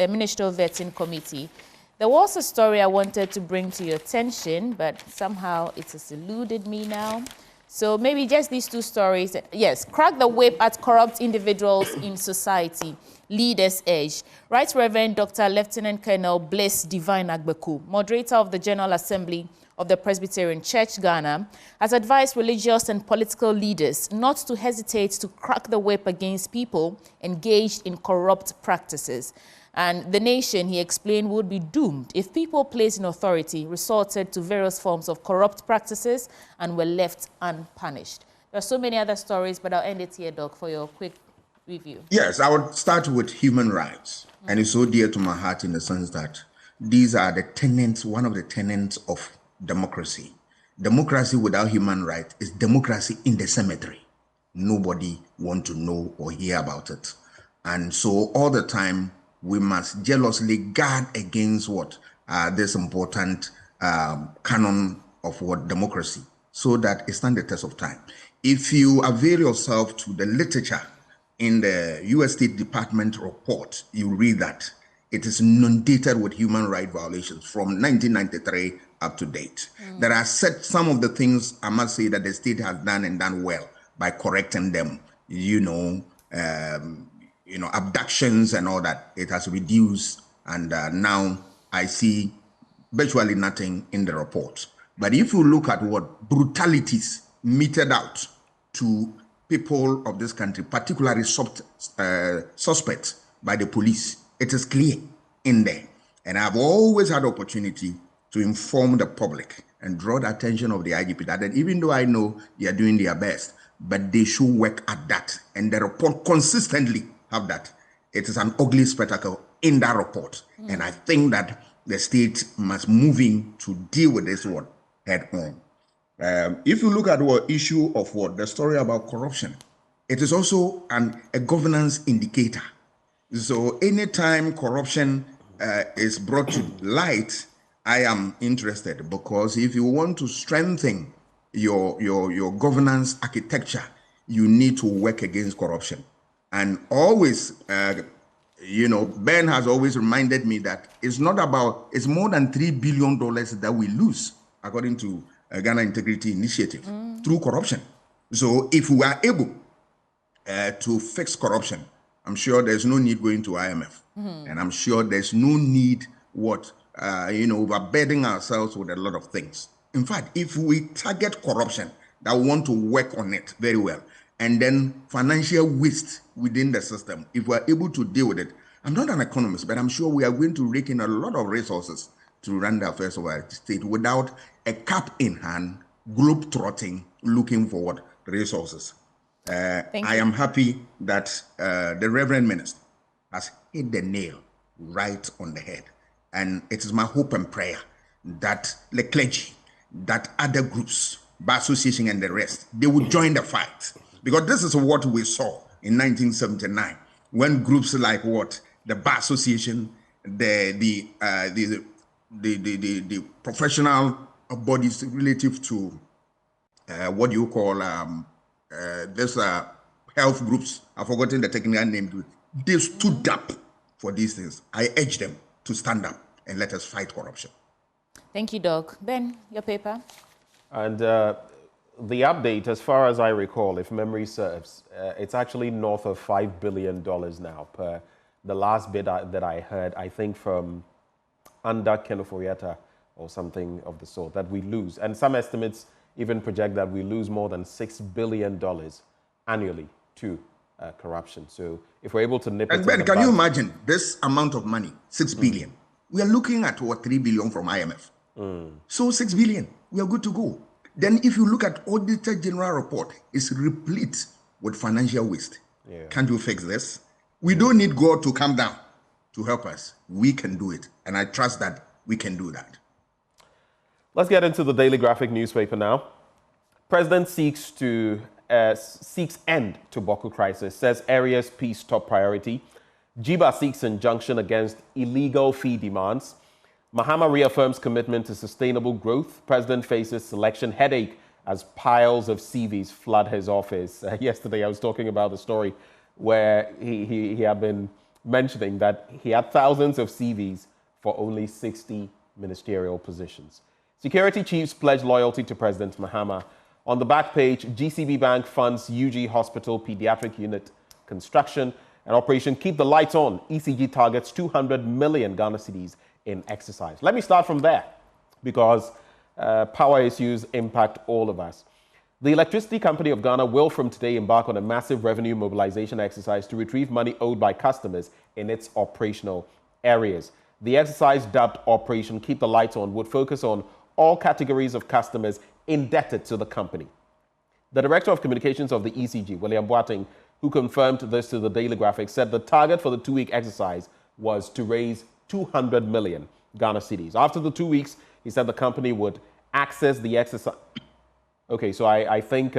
Ministerial Vetting Committee. There was a story I wanted to bring to your attention, but somehow it has eluded me now. So maybe just these 2 stories. Yes, crack the whip at corrupt individuals in society. Leaders Edge. Right Reverend Dr. Lieutenant Colonel Bliss Divine Agbeku, moderator of the General Assembly of the Presbyterian Church, Ghana, has advised religious and political leaders not to hesitate to crack the whip against people engaged in corrupt practices. And the nation, he explained, would be doomed if people placed in authority resorted to various forms of corrupt practices and were left unpunished. There are so many other stories, but I'll end it here, Doc, for your quick review. Yes, I would start with human rights. And it's so dear to my heart in the sense that these are the tenets, one of the tenets of democracy. Democracy without human rights is democracy in the cemetery. Nobody wants to know or hear about it. And so all the time, we must jealously guard against this important canon of what democracy, so that it stands the test of time. If you avail yourself to the literature in the U.S. State Department report, you read that it is inundated with human rights violations from 1993 up to date. There are some of the things I must say that the state has done and done well by correcting them. Abductions and all that, it has reduced, and now I see virtually nothing in the report. But if you look at what brutalities meted out to people of this country, particularly suspects by the police, it is clear in there. And I've always had opportunity to inform the public and draw the attention of the IGP that even though I know they are doing their best, but they should work at that. And the report consistently have that. It is an ugly spectacle in that report. And I think that the state must move in to deal with this one head on. If you look at the issue of the story about corruption, it is also a governance indicator. So anytime corruption is brought to light, I am interested, because if you want to strengthen your governance architecture, you need to work against corruption. And always, Ben has always reminded me that it's more than $3 billion that we lose, according to Ghana Integrity Initiative, through corruption. So if we are able to fix corruption, I'm sure there's no need going to IMF. And I'm sure there's no need overburdening ourselves with a lot of things. In fact, if we target corruption, that we want to work on it very well, and then financial waste within the system, if we're able to deal with it, I'm not an economist, but I'm sure we are going to rake in a lot of resources to run the affairs of our state without a cap in hand, globe-trotting, looking for what resources. I am happy that the Reverend Minister has hit the nail right on the head. And it is my hope and prayer that the clergy, that other groups, bar association and the rest, they will join the fight. Because this is what we saw in 1979, when groups like the bar association, the professional bodies relative to health groups, I've forgotten the technical name, they stood up for these things. I urge them to stand up and let us fight corruption. Thank you, Doc. Ben, your paper. And the update, as far as I recall, if memory serves, it's actually north of $5 billion now per the last bit that I heard, I think from under Kenoforieta or something of the sort, that we lose. And some estimates even project that we lose more than $6 billion annually to corruption. So if we're able to nip it... And Ben, can you imagine this amount of money, $6 billion? We are looking at $3 billion from IMF. So $6 billion, we are good to go. Then if you look at Auditor General report, it's replete with financial waste. Can't you fix this? We don't need God to come down to help us. We can do it. And I trust that we can do that. Let's get into the Daily Graphic newspaper now. President seeks end to Bawku crisis, says area's peace top priority. Jiba seeks injunction against illegal fee demands. Mahama reaffirms commitment to sustainable growth. President faces selection headache as piles of CVs flood his office. Yesterday, I was talking about the story where he had been mentioning that he had thousands of CVs for only 60 ministerial positions. Security chiefs pledge loyalty to President Mahama. On the back page, GCB Bank funds UG Hospital Pediatric Unit construction and Operation Keep the Lights On. ECG targets 200 million Ghana cedis in exercise. Let me start from there because power issues impact all of us. The Electricity Company of Ghana will from today embark on a massive revenue mobilization exercise to retrieve money owed by customers in its operational areas. The exercise, dubbed Operation Keep the Lights On, would focus on all categories of customers indebted to the company. The Director of Communications of the ECG, William Boateng, who confirmed this to the Daily Graphic, said the target for the two-week exercise was to raise 200 million Ghana cedis. After the 2 weeks, he said the company would access the exercise. Okay, so I think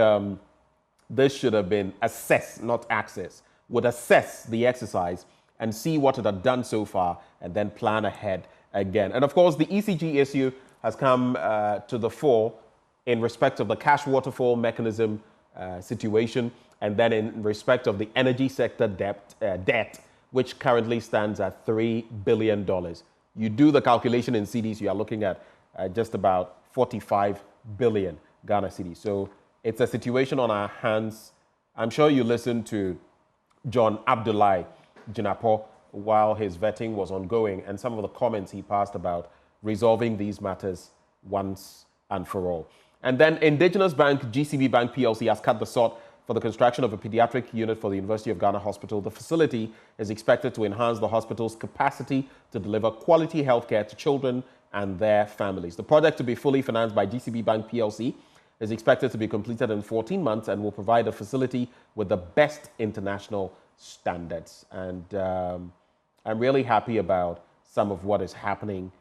this should have been assess, not access. Would assess the exercise and see what it had done so far and then plan ahead again. And of course, the ECG issue has come to the fore in respect of the cash waterfall mechanism situation, and then in respect of the energy sector debt, which currently stands at $3 billion. You do the calculation in cedis, you are looking at just about 45 billion Ghana cedis. So it's a situation on our hands. I'm sure you listened to John Abdullahi Jinapo while his vetting was ongoing, and some of the comments he passed about resolving these matters once and for all. And then Indigenous Bank, GCB Bank PLC, has cut the sod for the construction of a pediatric unit for the University of Ghana Hospital. The facility is expected to enhance the hospital's capacity to deliver quality healthcare to children and their families. The project, to be fully financed by GCB Bank PLC, is expected to be completed in 14 months and will provide a facility with the best international standards. And I'm really happy about some of what is happening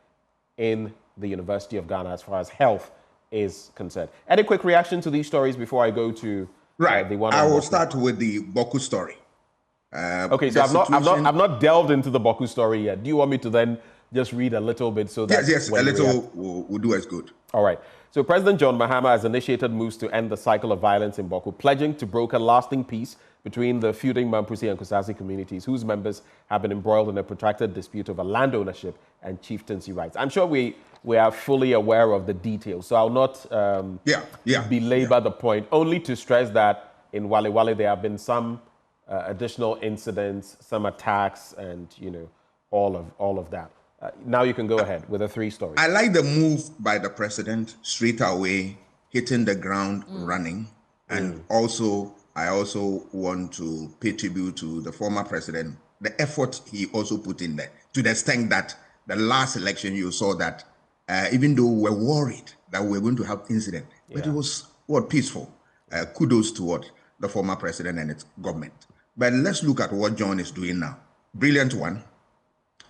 in the University of Ghana as far as health is concerned. Any quick reaction to these stories before I go to the one? I will start with the Bawku story. Okay, so I've not delved into the Bawku story yet. Do you want me to then just read a little bit so that yes, a little will do as good. All right. So President John Mahama has initiated moves to end the cycle of violence in Bawku, pledging to broker lasting peace between the feuding Mampusi and Kusasi communities, whose members have been embroiled in a protracted dispute over land ownership and chieftaincy rights. I'm sure we are fully aware of the details, so I'll not belabor the point, only to stress that in Wale Wale there have been some additional incidents, some attacks, and all of that. Now you can go ahead with the three stories. I like the move by the president, straight away hitting the ground running, and I also want to pay tribute to the former president, the effort he also put in there, to the extent that the last election you saw that even though we were worried that we were going to have incident, but it was peaceful. Kudos to the former president and its government. But let's look at what John is doing now. Brilliant one.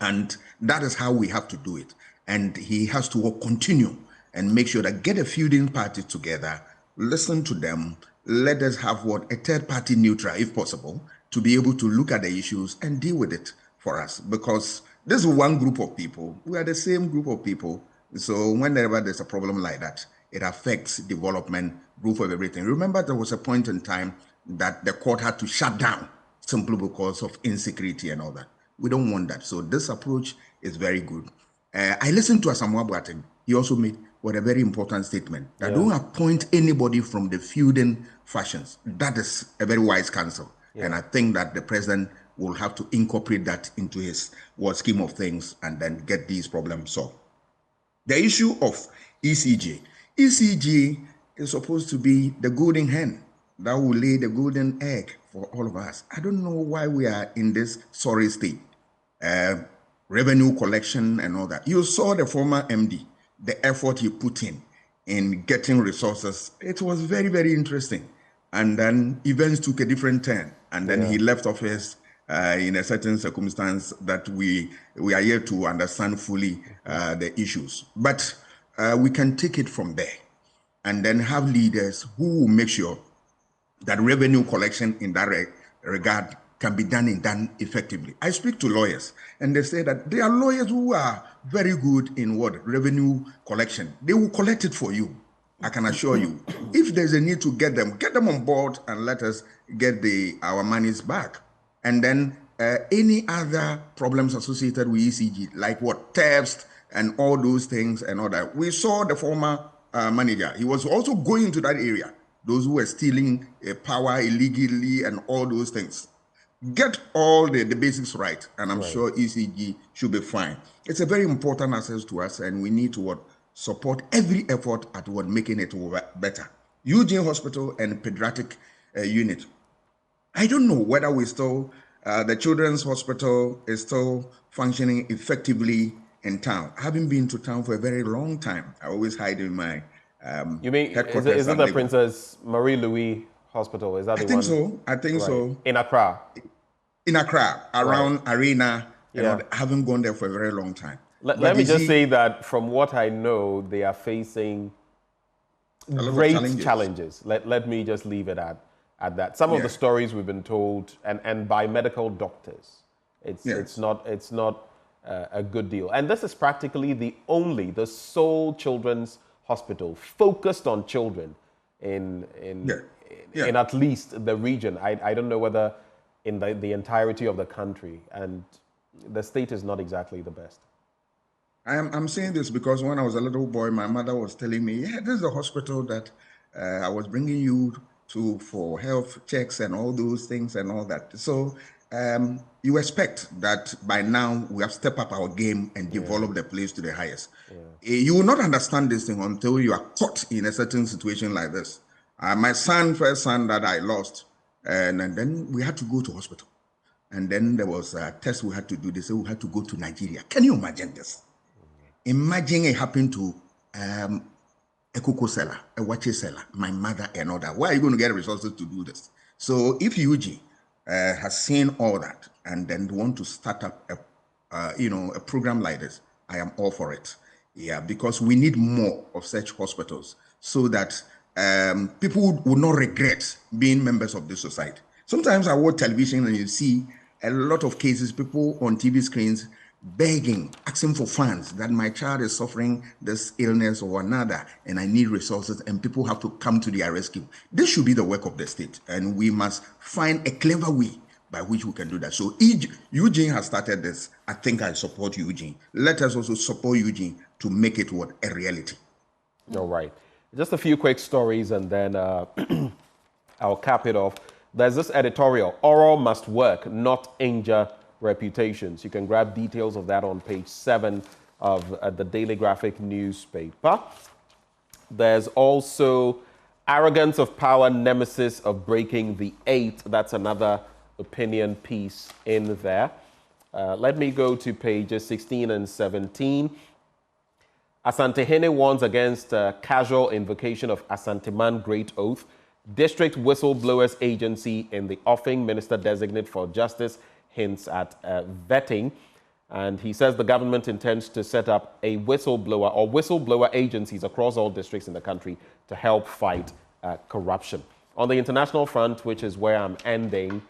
And that is how we have to do it. And he has to continue and make sure that get a feuding party together, listen to them, let us have a third party neutral, if possible, to be able to look at the issues and deal with it for us. Because this is one group of people. We are the same group of people. So whenever there's a problem like that, it affects development, growth of everything. Remember, there was a point in time that the court had to shut down simply because of insecurity and all that. We don't want that. So this approach is very good. I listened to Asamoah Boateng. He also made a very important statement that don't appoint anybody from the feuding factions. That is a very wise counsel. And I think that the president will have to incorporate that into his scheme of things and then get these problems solved. The issue of ECJ. ECJ is supposed to be the golden hen that will lay the golden egg for all of us. I don't know why we are in this sorry state. Revenue collection and all that. You saw the former MD, the effort he put in getting resources. It was very, very interesting. And then events took a different turn. And then he left office in a certain circumstance that we are yet to understand fully the issues. But we can take it from there and then have leaders who will make sure that revenue collection in that regard can be done effectively. I speak to lawyers, and they say that there are lawyers who are very good in revenue collection. They will collect it for you. I can assure you. If there's a need to get them on board and let us get our monies back. And then any other problems associated with ECG, like thefts and all those things and all that. We saw the former manager. He was also going into that area. Those who were stealing power illegally and all those things. Get all the basics right, and I'm sure ECG should be fine. It's a very important access to us, and we need to support every effort at making it better. Eugene Hospital and Pediatric Unit. I don't know whether we still, the Children's Hospital is still functioning effectively in town. I haven't been to town for a very long time. I always hide in my You mean, is it the Princess Marie Louis Hospital? Is that the one? I think so. In Accra? In Accra, around Arena. I haven't gone there for a very long time. Let me just say that from what I know, they are facing great challenges. Let me just leave it at that. Some of the stories we've been told, and by medical doctors, it's not a good deal. And this is practically the sole children's hospital focused on children in at least the region. I don't know whether in the entirety of the country, and the state is not exactly the best. I'm saying this because when I was a little boy, my mother was telling me, yeah, this is the hospital that I was bringing you to for health checks and all those things and all that. So you expect that by now we have stepped up our game and developed the place to the highest. You will not understand this thing until you are caught in a certain situation like this. My first son that I lost, and then we had to go to hospital. And then there was a test we had to do. They said we had to go to Nigeria. Can you imagine this? Imagine it happened to a cocoa seller, a watch seller, my mother and all that. Where are you going to get resources to do this? So if UG has seen all that and then want to start up a program like this, I am all for it. Yeah, because we need more of such hospitals so that people would not regret being members of this society. Sometimes I watch television and you see a lot of cases, people on TV screens begging, asking for funds that my child is suffering this illness or another, and I need resources, and people have to come to their rescue. This should be the work of the state, and we must find a clever way by which we can do that. So Eugene has started this. I think I support Eugene. Let us also support Eugene to make it what a reality. All right. Just a few quick stories, and then I'll cap it off. There's this editorial, Oral Must Work, Not Injure Reputations. You can grab details of that on page 7 of the Daily Graphic newspaper. There's also Arrogance of Power, Nemesis of Breaking the Eight. That's another opinion piece in there. Let me go to pages 16 and 17. Asante-Hene warns against casual invocation of Asante-Man Great Oath. District Whistleblowers Agency in the offing. Minister Designate for Justice hints at vetting. And he says the government intends to set up a whistleblower or whistleblower agencies across all districts in the country to help fight corruption. On the international front, which is where I'm ending,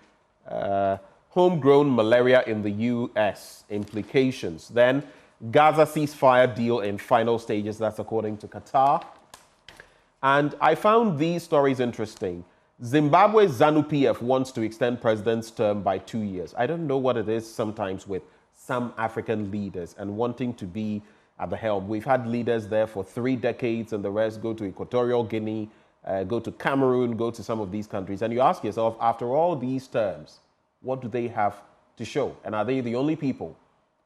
homegrown malaria in the U.S. implications. Then Gaza ceasefire deal in final stages. That's according to Qatar. And I found these stories interesting. Zimbabwe's ZANU-PF wants to extend president's term by 2 years. I don't know what it is sometimes with some African leaders and wanting to be at the helm. We've had leaders there for 3 decades and the rest go to Equatorial Guinea, go to Cameroon, go to some of these countries. And you ask yourself, after all these terms, what do they have to show? And are they the only people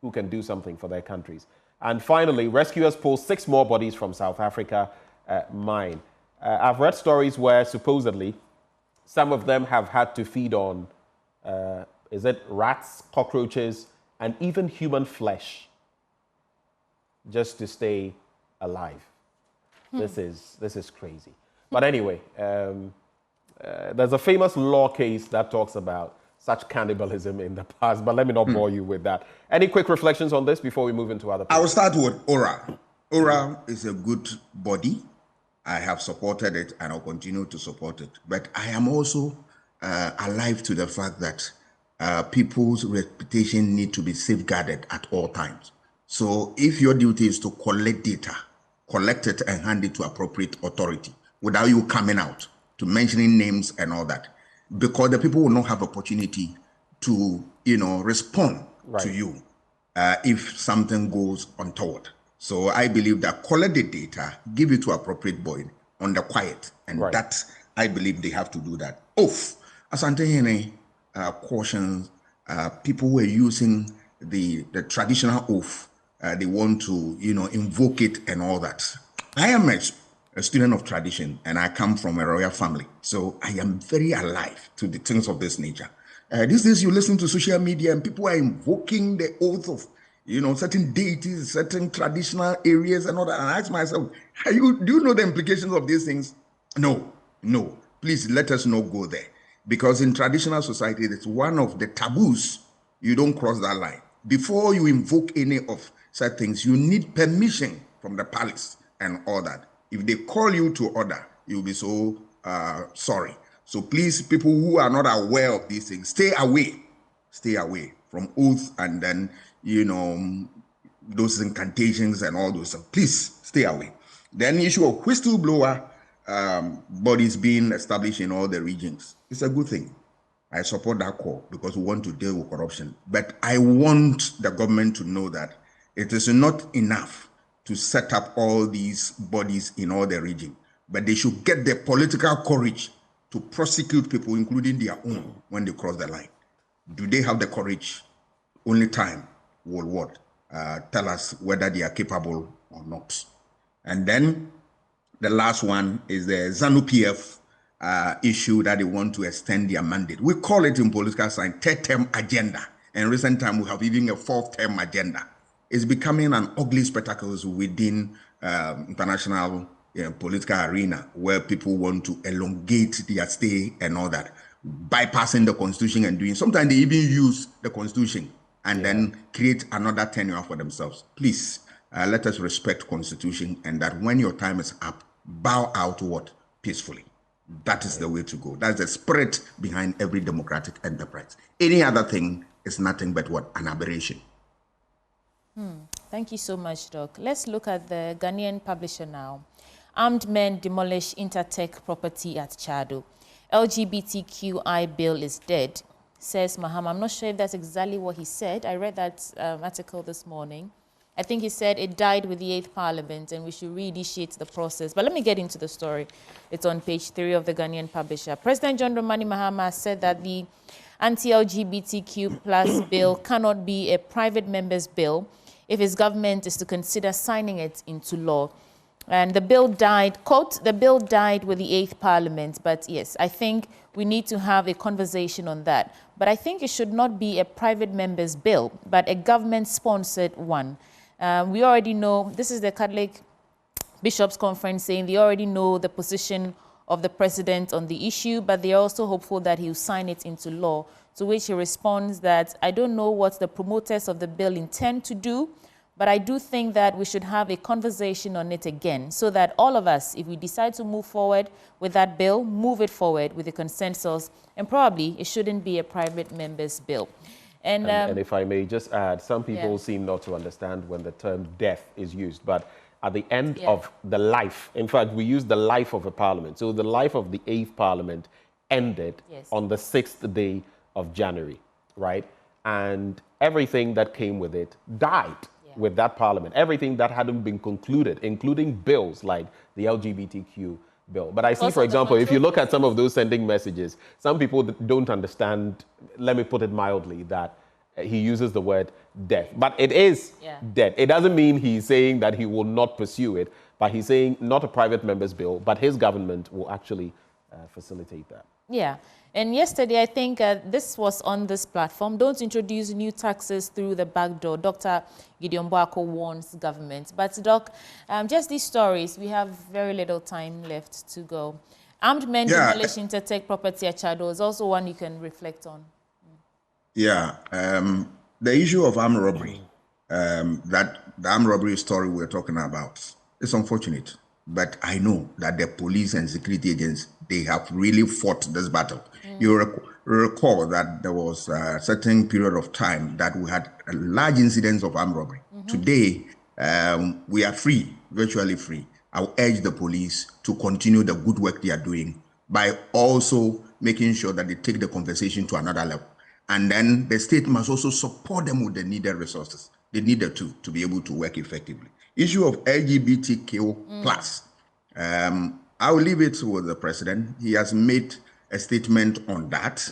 who can do something for their countries? And finally, rescuers pull 6 more bodies from South Africa mine. I've read stories where supposedly some of them have had to feed on, is it rats, cockroaches, and even human flesh just to stay alive. This is crazy. But anyway, there's a famous law case that talks about such cannibalism in the past, but let me not bore you with that. Any quick reflections on this before we move into other I will start with ORA. ORA is a good body. I have supported it and I'll continue to support it. But I am also alive to the fact that people's reputation need to be safeguarded at all times. So if your duty is to collect data, collect it and hand it to appropriate authority without you coming out to mentioning names and all that, because the people will not have opportunity to, respond to you if something goes untoward. So I believe that collect the data, give it to appropriate body on the quiet. And that, I believe they have to do that. Asante-Hene cautions people who are using the traditional oath. They want to, invoke it and all that. I am a student of tradition and I come from a royal family. So I am very alive to the things of this nature. These days you listen to social media and people are invoking the oath of certain deities, certain traditional areas and all that. And I ask myself, do you know the implications of these things? No. Please let us not go there. Because in traditional society, it's one of the taboos. You don't cross that line. Before you invoke any of such things, you need permission from the palace and all that. If they call you to order, you'll be so sorry. So please, people who are not aware of these things, stay away from oath and then, those incantations and all those stuff. Please stay away. Then the issue of whistleblower bodies being established in all the regions. It's a good thing. I support that call because we want to deal with corruption. But I want the government to know that it is not enough to set up all these bodies in all the region, but they should get the political courage to prosecute people, including their own, when they cross the line. Do they have the courage? Only time will tell us whether they are capable or not. And then the last one is the ZANU-PF issue that they want to extend their mandate. We call it in political science third-term agenda. In recent time, we have even a fourth-term agenda. It's becoming an ugly spectacle within international political arena where people want to elongate their stay and all that, bypassing the constitution and doing. Sometimes they even use the constitution and then create another tenure for themselves. Please, let us respect constitution, and that when your time is up, bow out peacefully. That is the way to go. That's the spirit behind every democratic enterprise. Any other thing is nothing but an aberration. Thank you so much, Doc. Let's look at the Ghanaian publisher now. Armed men demolish Intertech property at Chado. LGBTQI bill is dead, says Mahama. I'm not sure if that's exactly what he said. I read that article this morning. I think he said it died with the 8th Parliament and we should reinitiate the process. But let me get into the story. It's on page 3 of the Ghanaian publisher. President John Dramani Mahama said that the Anti-LGBTQ bill cannot be a private member's bill if his government is to consider signing it into law. And the bill died, quote, the bill died with the 8th Parliament. But yes, I think we need to have a conversation on that. But I think it should not be a private member's bill, but a government-sponsored one. We already know, this is the Catholic Bishops' Conference saying they already know the position of the president on the issue, but they are also hopeful that he will sign it into law, to which he responds that, I don't know what the promoters of the bill intend to do, but I do think that we should have a conversation on it again, so that all of us, if we decide to move forward with that bill, move it forward with a consensus, and probably it shouldn't be a private member's bill. And if I may just add, some people seem not to understand when the term death is used, but at the end of the life, in fact, we use the life of a parliament. So the life of the 8th Parliament ended on the 6th day of January, right? And everything that came with it died with that parliament. Everything that hadn't been concluded, including bills like the LGBTQ bill. But I see, for example, if you look at some of those sending messages, some people don't understand, let me put it mildly, that he uses the word death. But it is dead. It doesn't mean he's saying that he will not pursue it, but he's saying not a private member's bill, but his government will actually facilitate that. Yeah. And yesterday, I think this was on this platform. Don't introduce new taxes through the back door. Dr. Gideon Bawku warns government. But, Doc, just these stories, we have very little time left to go. Armed men demolish Intertech property at Chado is also one you can reflect on. Yeah. The issue of armed robbery, the armed robbery story we're talking about, is unfortunate. But I know that the police and security agents, they have really fought this battle. You recall that there was a certain period of time that we had a large incidents of armed robbery. Today, we are free, virtually free. I'll urge the police to continue the good work they are doing by also making sure that they take the conversation to another level. And then the state must also support them with the needed resources. They need to be able to work effectively. Issue of LGBTQ plus. I will leave it with the president. He has made a statement on that,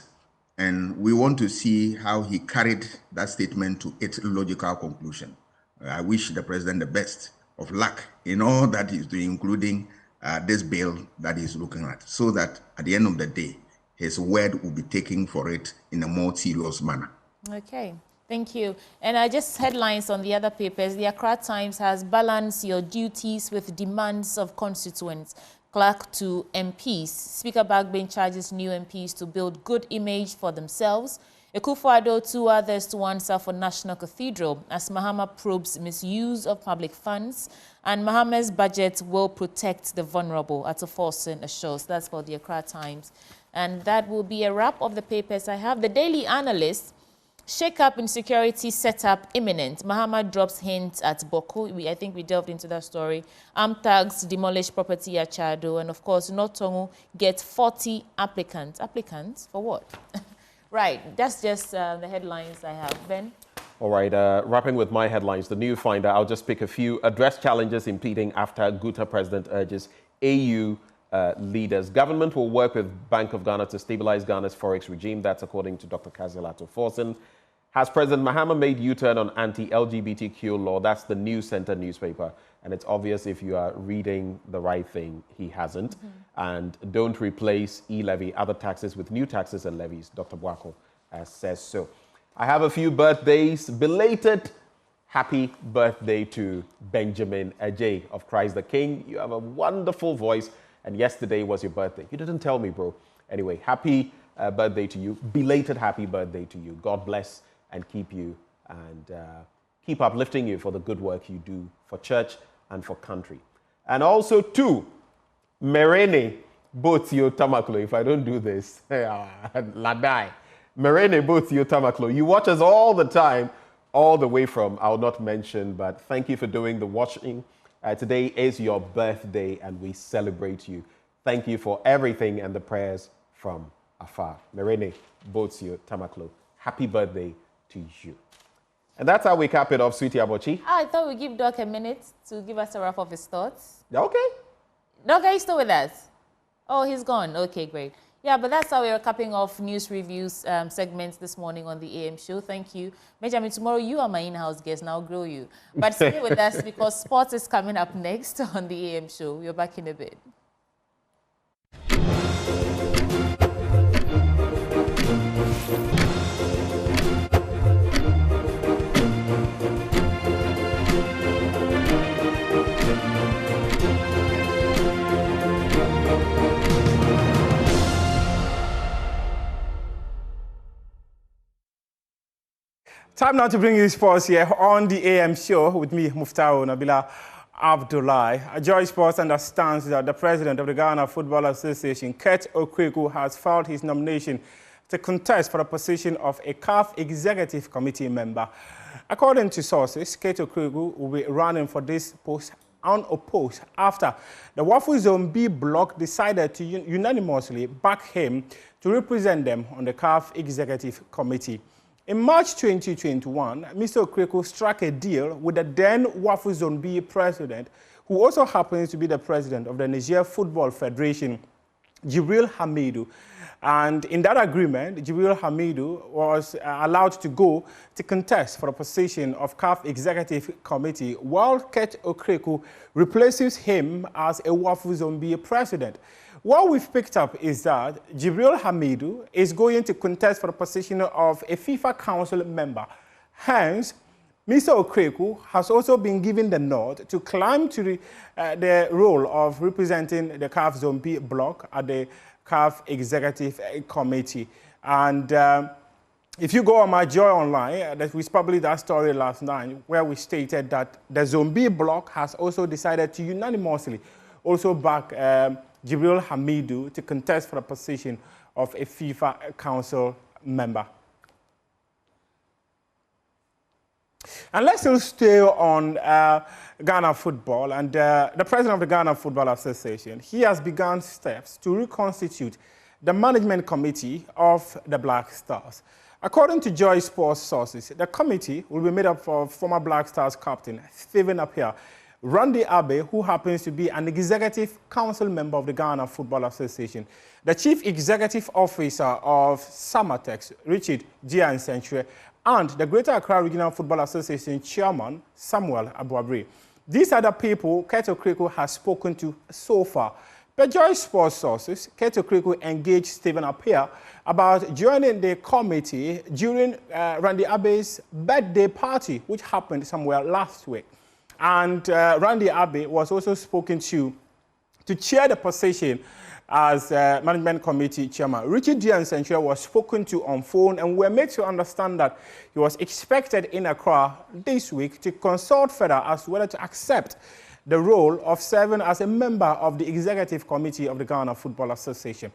and we want to see how he carried that statement to its logical conclusion. I wish the president the best of luck in all that he's doing, including this bill that he's looking at, so that at the end of the day, his word will be taken for it in a more serious manner. Okay. Thank you. And just headlines on the other papers. The Accra Times has balanced your duties with demands of constituents. Clerk to MPs. Speaker Bagbin charges new MPs to build good image for themselves. Akufo-Addo, 2 others to answer for National Cathedral as Mahama probes misuse of public funds. And Mahama's budget will protect the vulnerable, Attoforsen assures. That's for the Accra Times. And that will be a wrap of the papers I have. The Daily Analyst Shake-up in security setup imminent. Mahama drops hints at Bawku. I think we delved into that story. Armed thugs demolish property at Chado. And of course, Notongu gets 40 applicants. Applicants for what? Right, that's just the headlines I have. Ben? All right, wrapping with my headlines, the new finder, I'll just pick a few. Address challenges impeding after Guta president urges AU leaders. Government will work with Bank of Ghana to stabilize Ghana's forex regime. That's according to Dr. Kazilato Forsen. Has President Mahama made U-turn on anti-LGBTQ law? That's the News Center newspaper. And it's obvious if you are reading the right thing, he hasn't. And don't replace e-levy, other taxes with new taxes and levies. Dr. Bawku says so. I have a few birthdays. Belated happy birthday to Benjamin Ajay of Christ the King. You have a wonderful voice. And yesterday was your birthday. You didn't tell me, bro. Anyway, happy birthday to you. Belated happy birthday to you. God bless and keep you and keep uplifting you for the good work you do for church and for country. And also to Merene Botio Tamaklo, if I don't do this, Ladai. Merene Botio Tamaklo, you watch us all the time, all the way from, I'll not mention, but thank you for doing the watching. Today is your birthday and we celebrate you. Thank you for everything and the prayers from afar. Merene Botio Tamaklo, happy birthday to you. And that's how we cap it off, Sweetie Abochi. I thought we'd give Doc a minute to give us a wrap of his thoughts. Okay. Doc, are you still with us? Oh, he's gone. Okay, great. Yeah, but that's how we're capping off news reviews segments this morning on the AM show. Thank you. Benjamin, tomorrow you are my in-house guest, and I'll grill you. But stay with us because sports is coming up next on the AM show. We're back in a bit. Time now to bring you sports here on the AM show with me, Muftao Nabila Abdullahi. Joy Sports understands that the president of the Ghana Football Association, Kurt Okweku, has filed his nomination to contest for the position of a CAF Executive Committee member. According to sources, Kurt Okweku will be running for this post unopposed after the Wafu Zone B bloc decided to unanimously back him to represent them on the CAF Executive Committee. In March 2021, Mr. Okweku struck a deal with the then Wafu Zone B president, who also happens to be the president of the Niger Football Federation, Jibril Hamidou. And in that agreement, Jibril Hamidou was allowed to go to contest for the position of CAF Executive Committee, while Kurt Okweku replaces him as a Wafu Zone B president. What we've picked up is that Jibril Hamidou is going to contest for the position of a FIFA Council member. Hence, Mr. Okweku has also been given the nod to climb to the role of representing the CAF Zone B bloc at the CAF Executive Committee. And if you go on my Joy Online, that we published that story last night, where we stated that the Zone B bloc has also decided to unanimously also back Jibril Hamidou to contest for the position of a FIFA Council member. And let's still stay on Ghana football. And the president of the Ghana Football Association, he has begun steps to reconstitute the management committee of the Black Stars. According to Joy Sports sources, the committee will be made up of former Black Stars captain Stephen Appiah, Randy Abe, who happens to be an executive council member of the Ghana Football Association, the chief executive officer of Samatex, Richard Giansentre, and the Greater Accra Regional Football Association chairman, Samuel Abuabri. These are the people Kurt Okweku has spoken to so far. Per Joy Sports sources, Kurt Okweku engaged Stephen Appiah about joining the committee during Randy Abe's birthday party, which happened somewhere last week. And Randy Abe was also spoken to chair the position as management committee chairman. Richard Giansentre was spoken to on phone, and we were made to understand that he was expected in Accra this week to consult further as to whether to accept the role of serving as a member of the executive committee of the Ghana Football Association.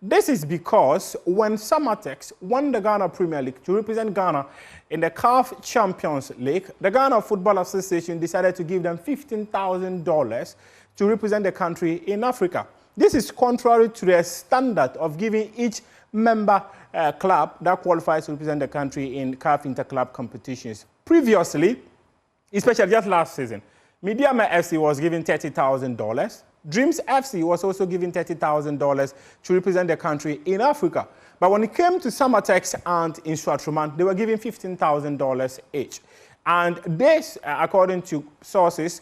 This is because when Samatex won the Ghana Premier League to represent Ghana in the CAF Champions League, the Ghana Football Association decided to give them $15,000 to represent the country in Africa. This is contrary to their standard of giving each member club that qualifies to represent the country in CAF interclub competitions. Previously, especially just last season, Mediama FC was given $30,000. Dreams FC was also given $30,000 to represent the country in Africa. But when it came to Samatex and Instruatruman, they were given $15,000 each. And this, according to sources,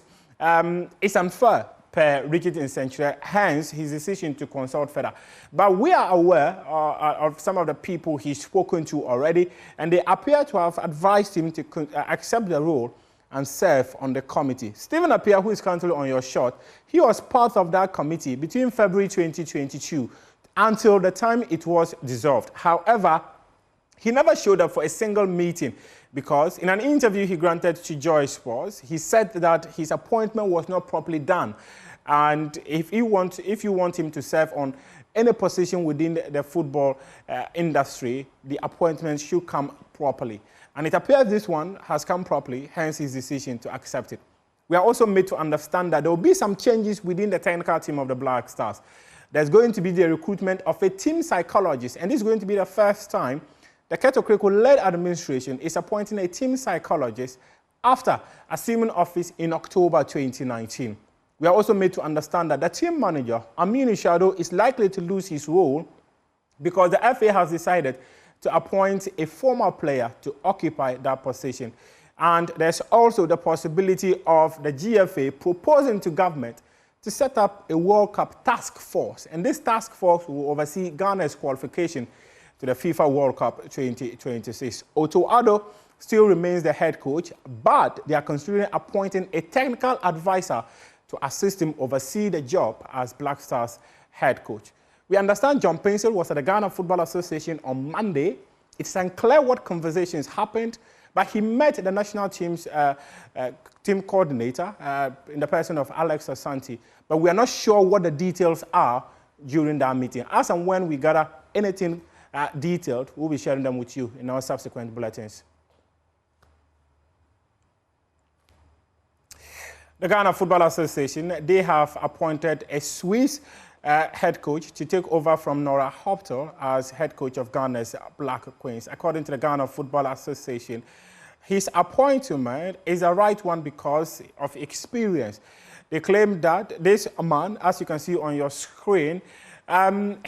is unfair per Richard Insenture, hence his decision to consult further. But we are aware of some of the people he's spoken to already, and they appear to have advised him to accept the role and serve on the committee. Stephen Appiah, who is currently on your shot, he was part of that committee between February 2022 until the time it was dissolved. However, he never showed up for a single meeting because in an interview he granted to Joy Sports, he said that his appointment was not properly done. And if you want him to serve on any position within the football industry, the appointment should come properly. And it appears this one has come properly, hence his decision to accept it. We are also made to understand that there will be some changes within the technical team of the Black Stars. There's going to be the recruitment of a team psychologist, and this is going to be the first time the Keto Kreko-led administration is appointing a team psychologist after assuming office in October 2019. We are also made to understand that the team manager, Aminu Shado, is likely to lose his role because the FA has decided to appoint a former player to occupy that position. And there's also the possibility of the GFA proposing to government to set up a World Cup task force. And this task force will oversee Ghana's qualification to the FIFA World Cup 2026. Otto Addo still remains the head coach, but they are considering appointing a technical advisor to assist him oversee the job as Black Stars head coach. We understand John Pencil was at the Ghana Football Association on Monday. It's unclear what conversations happened, but he met the national team's team coordinator in the person of Alex Asante. But we are not sure what the details are during that meeting. As and when we gather anything detailed, we'll be sharing them with you in our subsequent bulletins. The Ghana Football Association, they have appointed a Swiss head coach to take over from Nora Hoptel as head coach of Ghana's Black Queens. According to the Ghana Football Association, his appointment is the right one because of experience. They claim that this man, as you can see on your screen,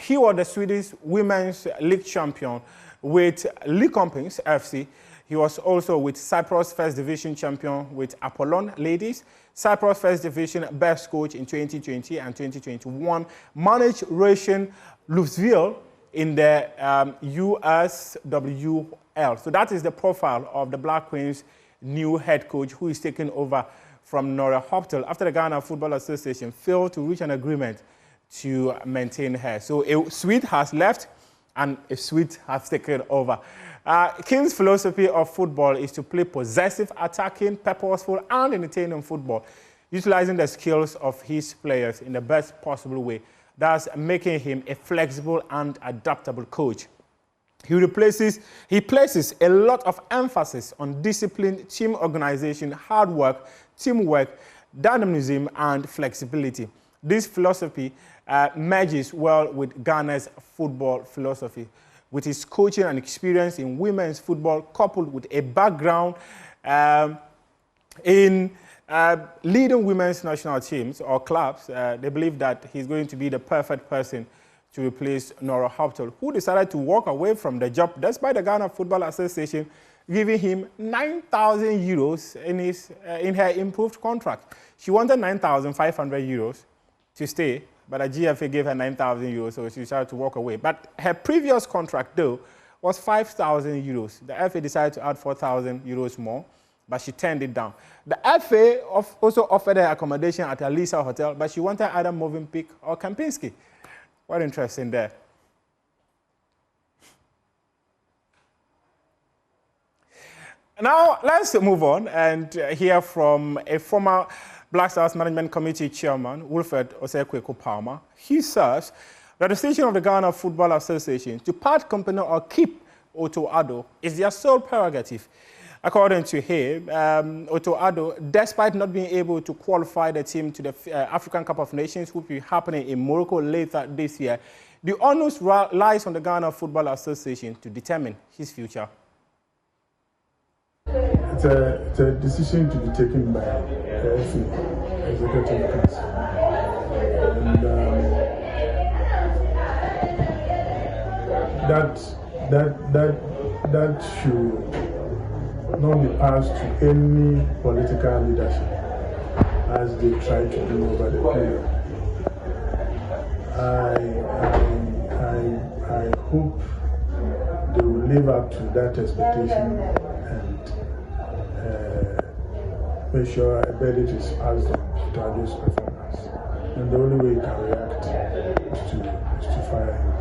he was the Swedish Women's League champion with Lyköpings FC. He was also with Cyprus First Division champion with Apollon Ladies, Cyprus First Division best coach in 2020 and 2021, managed Russian Louisville in the USWL. So that is the profile of the Black Queens' new head coach who is taking over from Nora Hoptel after the Ghana Football Association failed to reach an agreement to maintain her. So a Swede has left and a Swede has taken over. King's philosophy of football is to play possessive, attacking, purposeful, and entertaining football, utilizing the skills of his players in the best possible way, thus making him a flexible and adaptable coach. He places a lot of emphasis on discipline, team organization, hard work, teamwork, dynamism, and flexibility. This philosophy merges well with Ghana's football philosophy. With his coaching and experience in women's football, coupled with a background in leading women's national teams or clubs, they believe that he's going to be the perfect person to replace Nora Hoptel, who decided to walk away from the job despite the Ghana Football Association giving him 9,000 euros in her improved contract. She wanted 9,500 euros to stay, but the GFA gave her 9,000 euros, so she decided to walk away. But her previous contract, though, was 5,000 euros. The FA decided to add 4,000 euros more, but she turned it down. The FA also offered her accommodation at Alisa Hotel, but she wanted either Movenpick or Kempinski. What interesting there. Now, let's move on and hear from a former Black Stars Management Committee Chairman, Wilfred Osekweko Palmer. He serves The decision of the Ghana Football Association to part company or keep Otto Addo is their sole prerogative. According to him, Otto Addo, despite not being able to qualify the team to the African Cup of Nations, which will be happening in Morocco later this year, the onus lies on the Ghana Football Association to determine his future. It's a decision to be taken by the FA, Executive Council. And that should not be passed to any political leadership as they try to do over the period. I hope they will live up to that expectation and make sure a verdict is passed on Tado's performance. And the only way he can react is to fire him.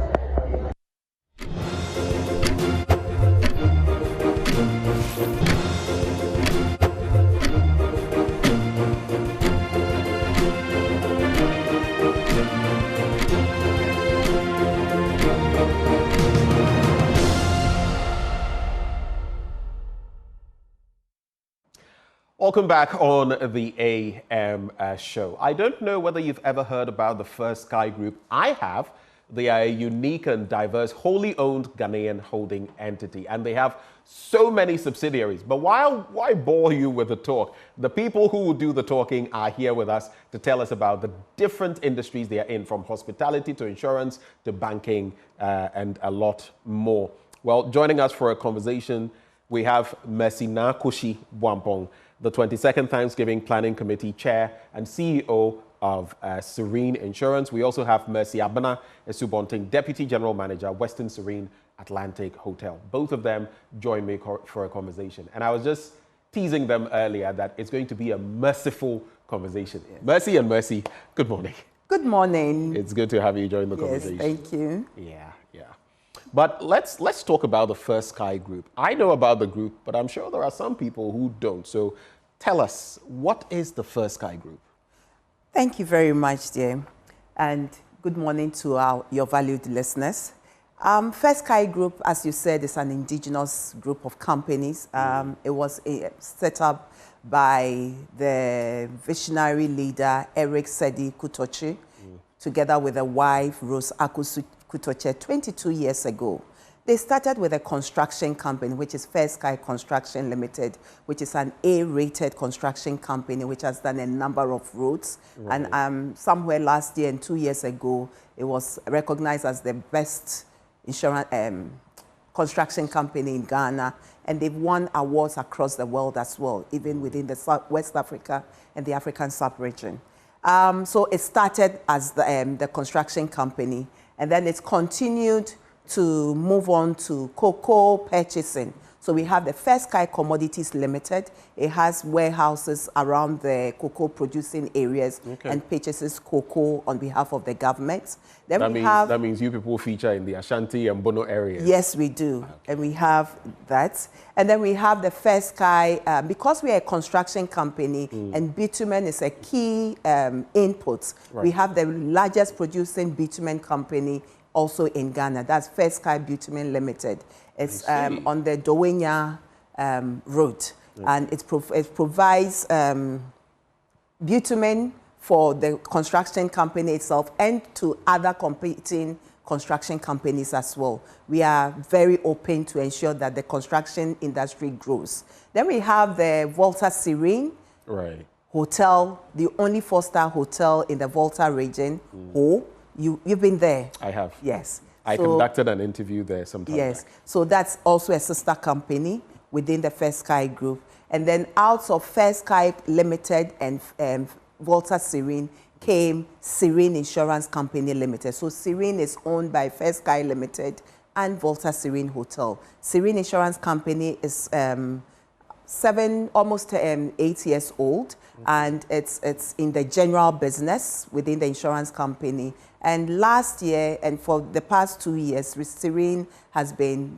Welcome back on the AM show. I don't know whether you've ever heard about the First Sky Group. I have. They are a unique and diverse, wholly owned Ghanaian holding entity, and they have so many subsidiaries. But why bore you with the talk? The people who will do the talking are here with us to tell us about the different industries they are in, from hospitality to insurance to banking and a lot more. Well, joining us for a conversation, we have Mersina Kushi Bwampong, the 22nd Thanksgiving Planning Committee Chair and CEO of Serene Insurance. We also have Mercy Abana Esubonting, Deputy General Manager, Western Serene Atlantic Hotel. Both of them join me for a conversation. And I was just teasing them earlier that it's going to be a merciful conversation. Yes. Mercy and Mercy, good morning. Good morning. It's good to have you join the conversation. Yes, thank you. Yeah. But let's talk about the First Sky Group. I know about the group, but I'm sure there are some people who don't. So tell us, what is the First Sky Group? Thank you very much, dear. And good morning to your valued listeners. First Sky Group, as you said, is an indigenous group of companies. It was set up by the visionary leader, Eric Sedi Kutochi, together with a wife, Rose Akusu Kutoche, 22 years ago. They started with a construction company, which is First Sky Construction Limited, which is an A-rated construction company, which has done a number of roads. Right. And somewhere last year and 2 years ago, it was recognized as the best insurance construction company in Ghana. And they've won awards across the world as well, even within the West Africa and the African sub-region. So it started as the construction company, and then it's continued to move on to cocoa purchasing. So we have the First Sky Commodities Limited. It has warehouses around the cocoa producing areas and purchases cocoa on behalf of the government. Then that means you people feature in the Ashanti and Bono areas. Yes, we do. Okay. And we have that. And then we have the First Sky, because we are a construction company and bitumen is a key input, we have the largest producing bitumen company also in Ghana. That's First Sky Bitumen Limited. It's on the Dowenya road, and it provides bitumen for the construction company itself and to other competing construction companies as well. We are very open to ensure that the construction industry grows. Then we have the Volta Serene Hotel, the only 4-star hotel in the Volta region. You've been there? I have. Yes. I conducted an interview there sometime back. So that's also a sister company within the First Sky Group. And then out of First Sky Limited and Volta Serene came Serene Insurance Company Limited. So Serene is owned by First Sky Limited and Volta Serene Hotel. Serene Insurance Company is almost 8 years old, and it's in the general business within the insurance company. And last year, and for the past 2 years, Serene has been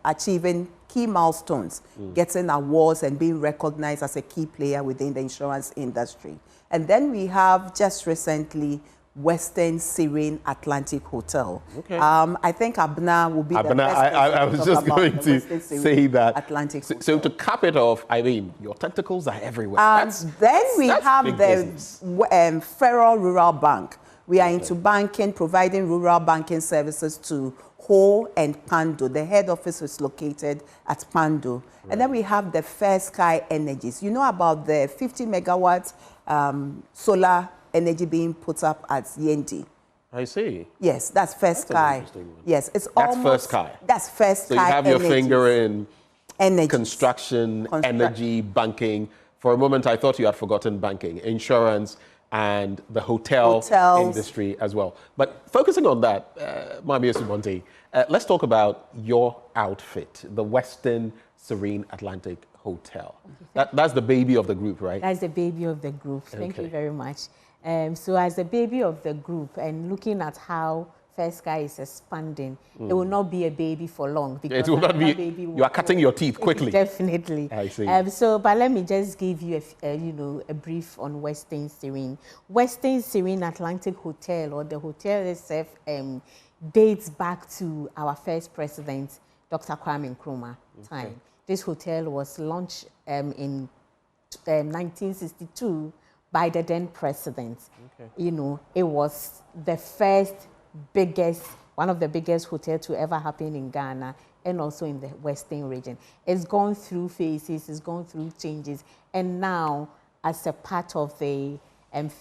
achieving key milestones, getting awards and being recognized as a key player within the insurance industry. And then we have just recently Western Serene Atlantic Hotel. Okay. I think Abna will be the best I was just going to say that. Atlantic so to cap it off, I mean, your tentacles are everywhere. Then we have the Federal Rural Bank. We are into banking, providing rural banking services to Ho and Pando. The head office is located at Pando. Right. And then we have the Fair Sky Energies. You know about the 50 megawatt solar energy being put up at Yendi. I see. Yes, that's Fair Sky. Yes, it's that's Fair Sky. That's Fair Sky. So you have your Energies. Finger in Energies. Construction, energy, banking. For a moment, I thought you had forgotten banking, insurance, and the hotels industry as well. But focusing on that, Mami Subonte, let's talk about your outfit, the Western Serene Atlantic Hotel. That's the baby of the group, right? That's the baby of the group. Thank you very much. So as the baby of the group and looking at how Fair Sky is expanding, it will not be a baby for long. Because it will not be. You are cutting your teeth quickly. Definitely. I see. But let me just give you a brief on Western Serene. Western Serene Atlantic Hotel, or the hotel itself, dates back to our first president, Dr. Kwame Nkrumah time. This hotel was launched in 1962 by the then president. You know, it was the first one of the biggest hotels to ever happen in Ghana and also in the Western region. It's gone through phases, it's gone through changes, and now as a part of the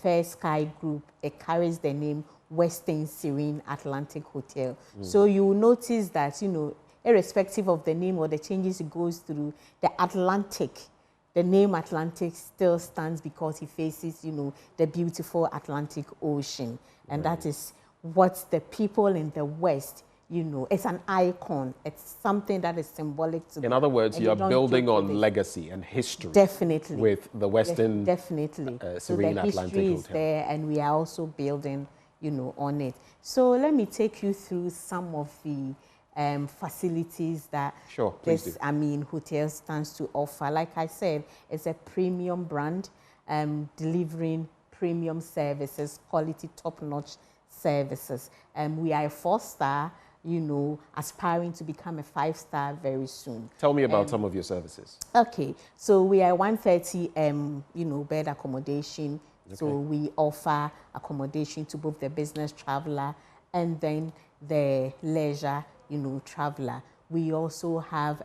Fair Sky Group, it carries the name Western Serene Atlantic Hotel. So you will notice that, you know, irrespective of the name or the changes it goes through, the name Atlantic still stands because it faces, you know, the beautiful Atlantic Ocean. And that is what the people in the West, you know, it's an icon. It's something that is symbolic to them. In other words, you're building on legacy and history. Definitely. With the Western Serene so the Atlantic history Hotel. Is there, and we are also building, you know, on it. So let me take you through some of the facilities that this, hotel stands to offer. Like I said, it's a premium brand, delivering premium services, quality, top-notch services. We are a 4-star, you know, aspiring to become a 5-star very soon. Tell me about some of your services. Okay, so we are 130, you know, bed accommodation. So we offer accommodation to both the business traveler and then the leisure, you know, traveler. We also have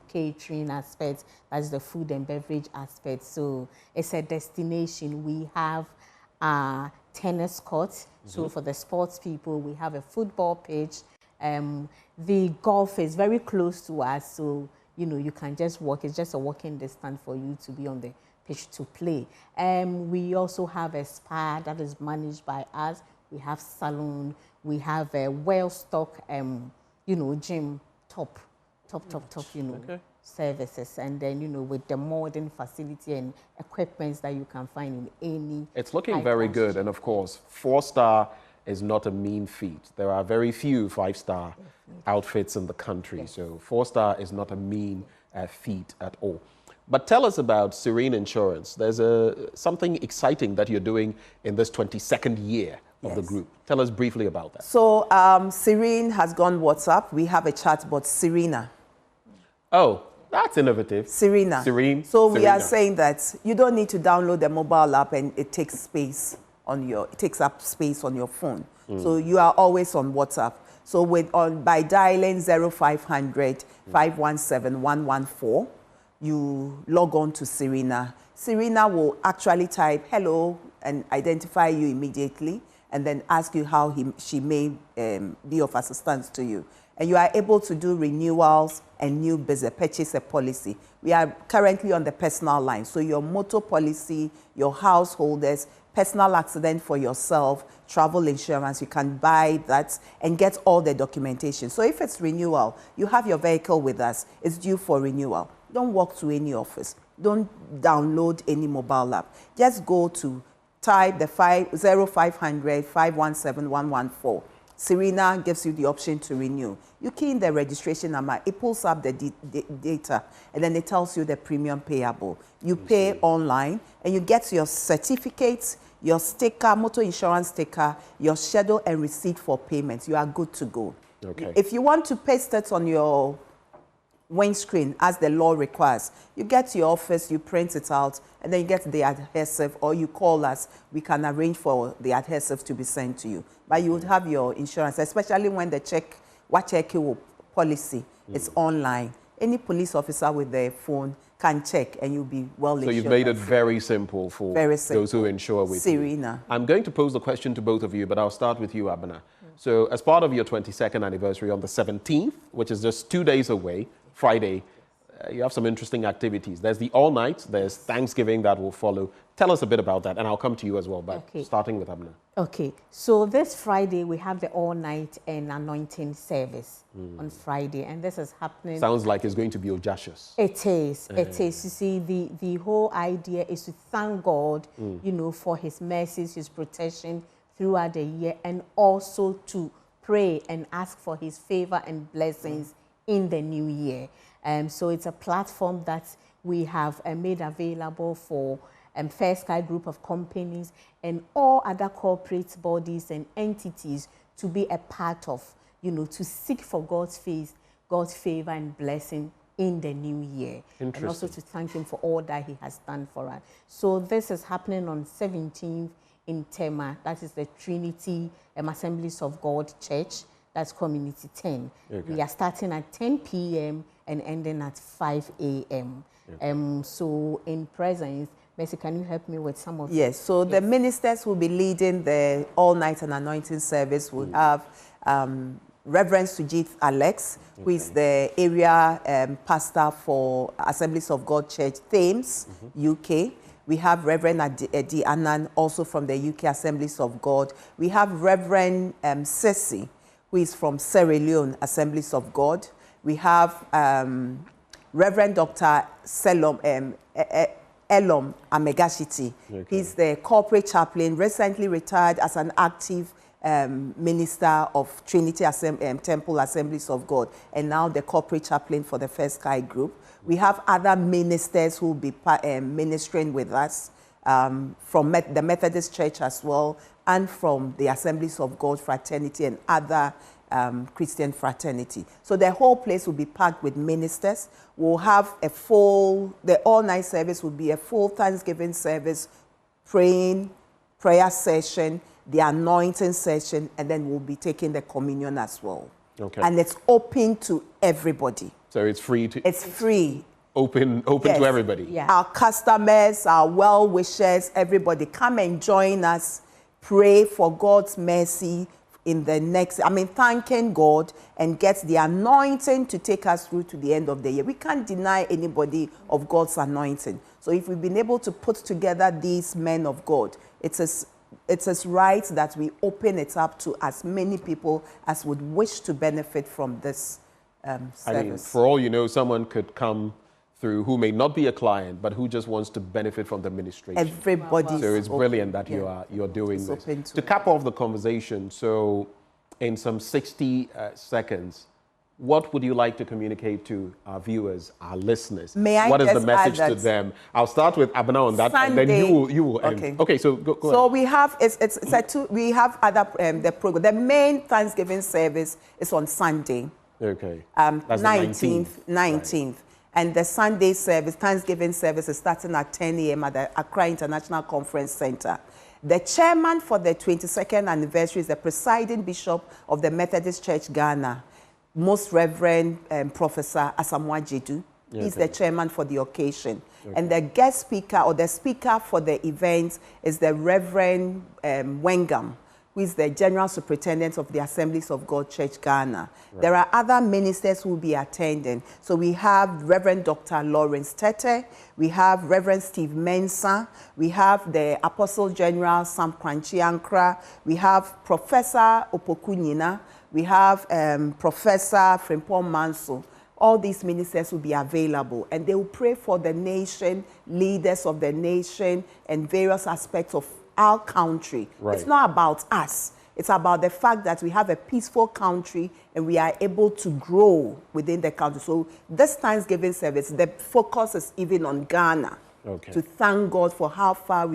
catering aspects, that's the food and beverage aspect. So it's a destination. We have tennis courts. So for the sports people, we have a football pitch. The golf is very close to us, so you know you can just walk. It's just a walking distance for you to be on the pitch to play. We also have a spa that is managed by us. We have salon. We have a well-stocked, you know, gym, top, you know, services, and then, you know, with the modern facility and equipments that you can find in any. It's looking very good, and of course, 4-star is not a mean feat. There are very few 5-star outfits in the country, so 4-star is not a mean feat at all. But tell us about Serene Insurance. There's something exciting that you're doing in this 22nd year of the group. Tell us briefly about that. So Serene has gone WhatsApp. We have a chatbot, Serena. Oh, that's innovative. Serena. Serene. So we are saying that you don't need to download the mobile app and it takes space on your, it takes up space on your phone. So you are always on WhatsApp. So by dialing 0500 517 114, you log on to Serena. Serena will actually type hello and identify you immediately, and then ask you how she may be of assistance to you. And you are able to do renewals and new business, purchase a policy. We are currently on the personal line. So your motor policy, your householders, personal accident for yourself, travel insurance, you can buy that and get all the documentation. So if it's renewal, you have your vehicle with us, it's due for renewal. Don't walk to any office. Don't download any mobile app. Just go to type the 0500 517 114. Serena gives you the option to renew. You key in the registration number, it pulls up the data, and then it tells you the premium payable. You pay online, and you get your certificates, your sticker, motor insurance sticker, your schedule and receipt for payment. You are good to go. Okay. If you want to paste it on your windscreen as the law requires, you get to your office, you print it out, and then you get the adhesive, or you call us. We can arrange for the adhesive to be sent to you. But you would have your insurance, especially when the policy is online. Any police officer with their phone can check, and you'll be well insured. So you've made it very simple for those who insure with Serena. you. I'm going to pose the question to both of you, but I'll start with you, Abena. So as part of your 22nd anniversary on the 17th, which is just 2 days away, Friday, you have some interesting activities. There's the all-night, there's Thanksgiving that will follow. Tell us a bit about that, and I'll come to you as well, but starting with Abena. Okay, so this Friday we have the all-night and anointing service on Friday, and this is happening. Sounds like it's going to be audacious. It is. It is. You see, the whole idea is to thank God, you know, for His mercies, His protection throughout the year, and also to pray and ask for His favor and blessings in the new year. So it's a platform that we have made available for Fair Sky Group of companies and all other corporate bodies and entities to be a part of, you know, to seek for God's face, God's favor and blessing in the new year. And also to thank Him for all that He has done for us. So this is happening on 17th in Tema. That is the Trinity Assemblies of God Church. That's Community 10. Okay. We are starting at 10 p.m. and ending at 5 a.m. Okay. So in presence, Mercy, can you help me with some of Yes, so the ministers will be leading the all-night and anointing service. We'll have Reverend Sujit Alex, who is the area pastor for Assemblies of God Church, Thames, UK. We have Reverend Adi Anand, also from the UK Assemblies of God. We have Reverend Sesi, who is from Sierra Leone Assemblies of God. We have Reverend Dr. Elom Amegashiti. Okay. He's the corporate chaplain, recently retired as an active minister of Trinity Temple Assemblies of God, and now the corporate chaplain for the First Sky Group. We have other ministers who will be ministering with us from the Methodist Church as well, and from the Assemblies of God Fraternity and other Christian fraternity. So the whole place will be packed with ministers. We'll have the all-night service will be a full Thanksgiving service, prayer session, the anointing session, and then we'll be taking the communion as well. Okay. And it's open to everybody. So it's free to... It's free. Open to everybody. Yeah. Our customers, our well-wishers, everybody, come and join us. Pray for God's mercy in the next, thanking God and get the anointing to take us through to the end of the year. We can't deny anybody of God's anointing. So if we've been able to put together these men of God, it's as right that we open it up to as many people as would wish to benefit from this service. For all you know, someone could come through who may not be a client, but who just wants to benefit from the ministration. Everybody. So it's brilliant that you're doing this. To cap off the conversation, so in some 60 seconds, what would you like to communicate to our viewers, our listeners? What is the message to them? I'll start with Abena on that, Sunday, and then you will end. Okay, so go So ahead. we have we have other the program. The main Thanksgiving service is on Sunday. Okay. That's 19th. Right. And the Sunday service, Thanksgiving service, is starting at 10 a.m. at the Accra International Conference Center. The chairman for the 22nd anniversary is the presiding bishop of the Methodist Church Ghana, Most Reverend Professor Asamoah Jedu. Okay. He's the chairman for the occasion. Okay. And the guest speaker, or the speaker for the event, is the Reverend Wengam, who is the General Superintendent of the Assemblies of God Church Ghana. Right. There are other ministers who will be attending. So we have Reverend Dr. Lawrence Tete, we have Reverend Steve Mensah, we have the Apostle General Sam Kwanchi-Ankra, we have Professor Opoku Nina, we have Professor Frimpong Manso. All these ministers will be available, and they will pray for the nation, leaders of the nation, and various aspects of our country. Right. It's not about us. It's about the fact that we have a peaceful country and we are able to grow within the country. So this Thanksgiving service, the focus is even on Ghana. to thank God for how far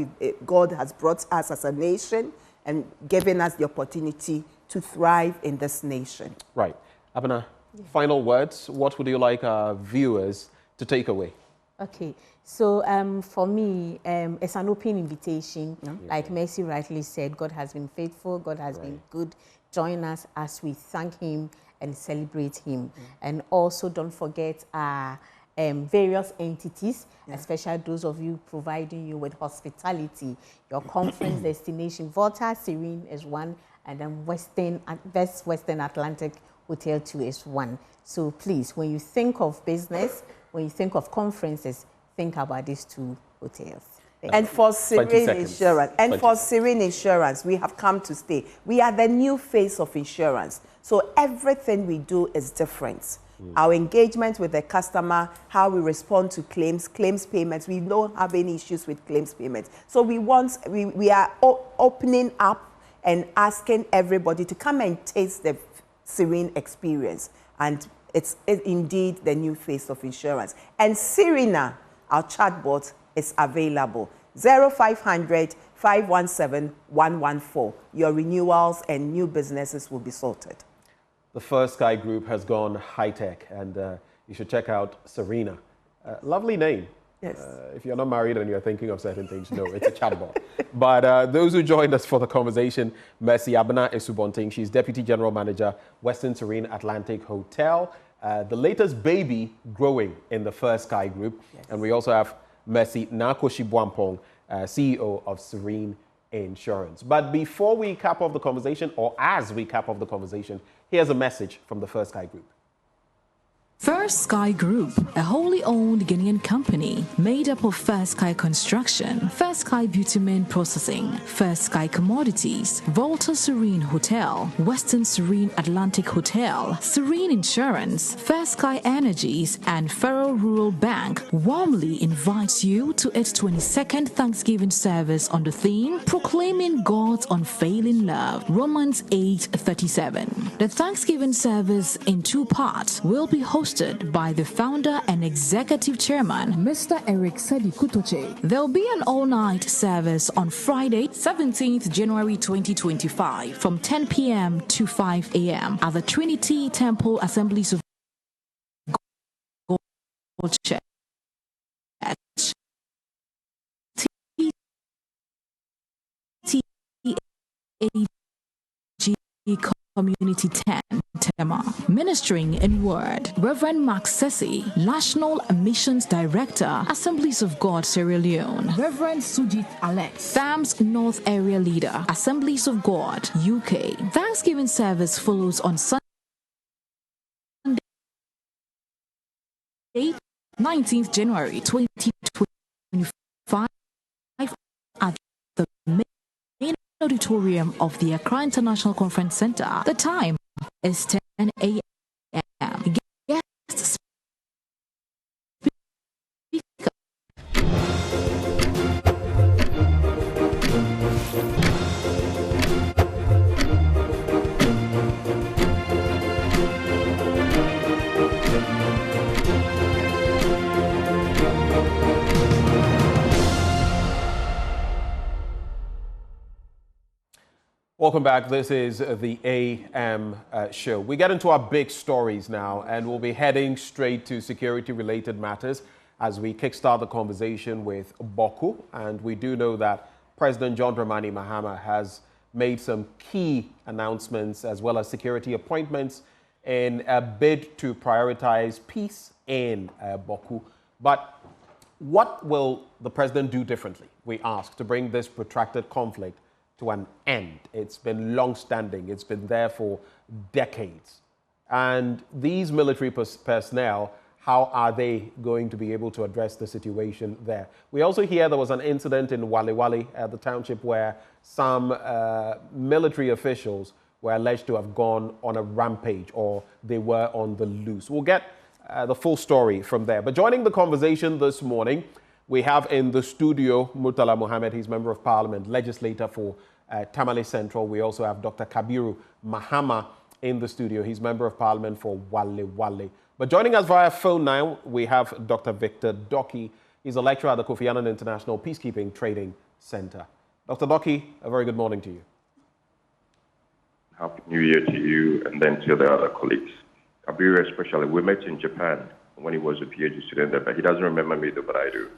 God has brought us as a nation and given us the opportunity to thrive in this nation. Right. Abena, final words. What would you like our viewers to take away? Okay. So for me, it's an open invitation. Like Mercy rightly said, God has been faithful. God has been good. Join us as we thank him and celebrate him. And also don't forget our various entities, especially those of you providing you with hospitality. Your conference destination, Volta Serene is one, and then Best Western Atlantic Hotel 2 is one. So please, when you think of business, when you think of conferences, think about these two hotels. And for Serene Insurance, we have come to stay. We are the new face of insurance. So everything we do is different. Our engagement with the customer, how we respond to claims payments. We don't have any issues with claims payments. So we are opening up and asking everybody to come and taste the Serene experience. And it's indeed the new face of insurance. And Serena, our chatbot, is available. 0500 517 114. Your renewals and new businesses will be sorted. The First Sky Group has gone high-tech, and you should check out Serena. Lovely name. Yes. If you're not married and you're thinking of certain things, no, it's a chatbot. But those who joined us for the conversation, Mercy Abena Esubonting, she's Deputy General Manager, Western Serene Atlantic Hotel, the latest baby growing in the First Sky Group. Yes. And we also have Mercy Nakoshi Bwampong, CEO of Serene Insurance. But before we cap off the conversation, or as we cap off the conversation, here's a message from the First Sky Group. First Sky Group, a wholly owned Guinean company made up of First Sky Construction, First Sky Bitumen Processing, First Sky Commodities, Volta Serene Hotel, Western Serene Atlantic Hotel, Serene Insurance, First Sky Energies, and Federal Rural Bank warmly invites you to its 22nd Thanksgiving service on the theme Proclaiming God's Unfailing Love, Romans 8:37. The Thanksgiving service in two parts will be hosted by the founder and executive chairman, Mr. Eric Sedi Kutoche. There'll be an all-night service on Friday, 17th January 2025 from 10 p.m. to 5 a.m. at the Trinity Temple Assemblies of God Church. Community 10, Tema. Ministering in Word, Reverend Mark Sessi, National Missions Director, Assemblies of God, Sierra Leone. Reverend Sujit Alex, THAMS North Area Leader, Assemblies of God, UK. Thanksgiving service follows on Sunday, 19th January 2025 at the main auditorium of the Accra International Conference Center. The time is 10 a.m. Guest speaker. Welcome back. This is the AM show. We get into our big stories now, and we'll be heading straight to security-related matters as we kickstart the conversation with Bawku. And we do know that President John Dramani Mahama has made some key announcements as well as security appointments in a bid to prioritize peace in Bawku. But what will the president do differently, we ask, to bring this protracted conflict to an end? It's been long-standing. It's been there for decades. And these military personnel, how are they going to be able to address the situation there? We also hear there was an incident in Wale Wale, the township, where some military officials were alleged to have gone on a rampage, or they were on the loose. We'll get the full story from there. But joining the conversation this morning, we have in the studio Murtala Mohammed. He's Member of Parliament, legislator for Tamale Central. We also have Dr. Kabiru Mahama in the studio. He's Member of Parliament for Wale Wale. But joining us via phone now, we have Dr. Victor Doki. He's a lecturer at the Kofi Annan International Peacekeeping Training Center. Dr. Doki, a very good morning to you. Happy New Year to you and then to the other colleagues. Kabiru especially, we met in Japan when he was a PhD student there, but he doesn't remember me though, but I do.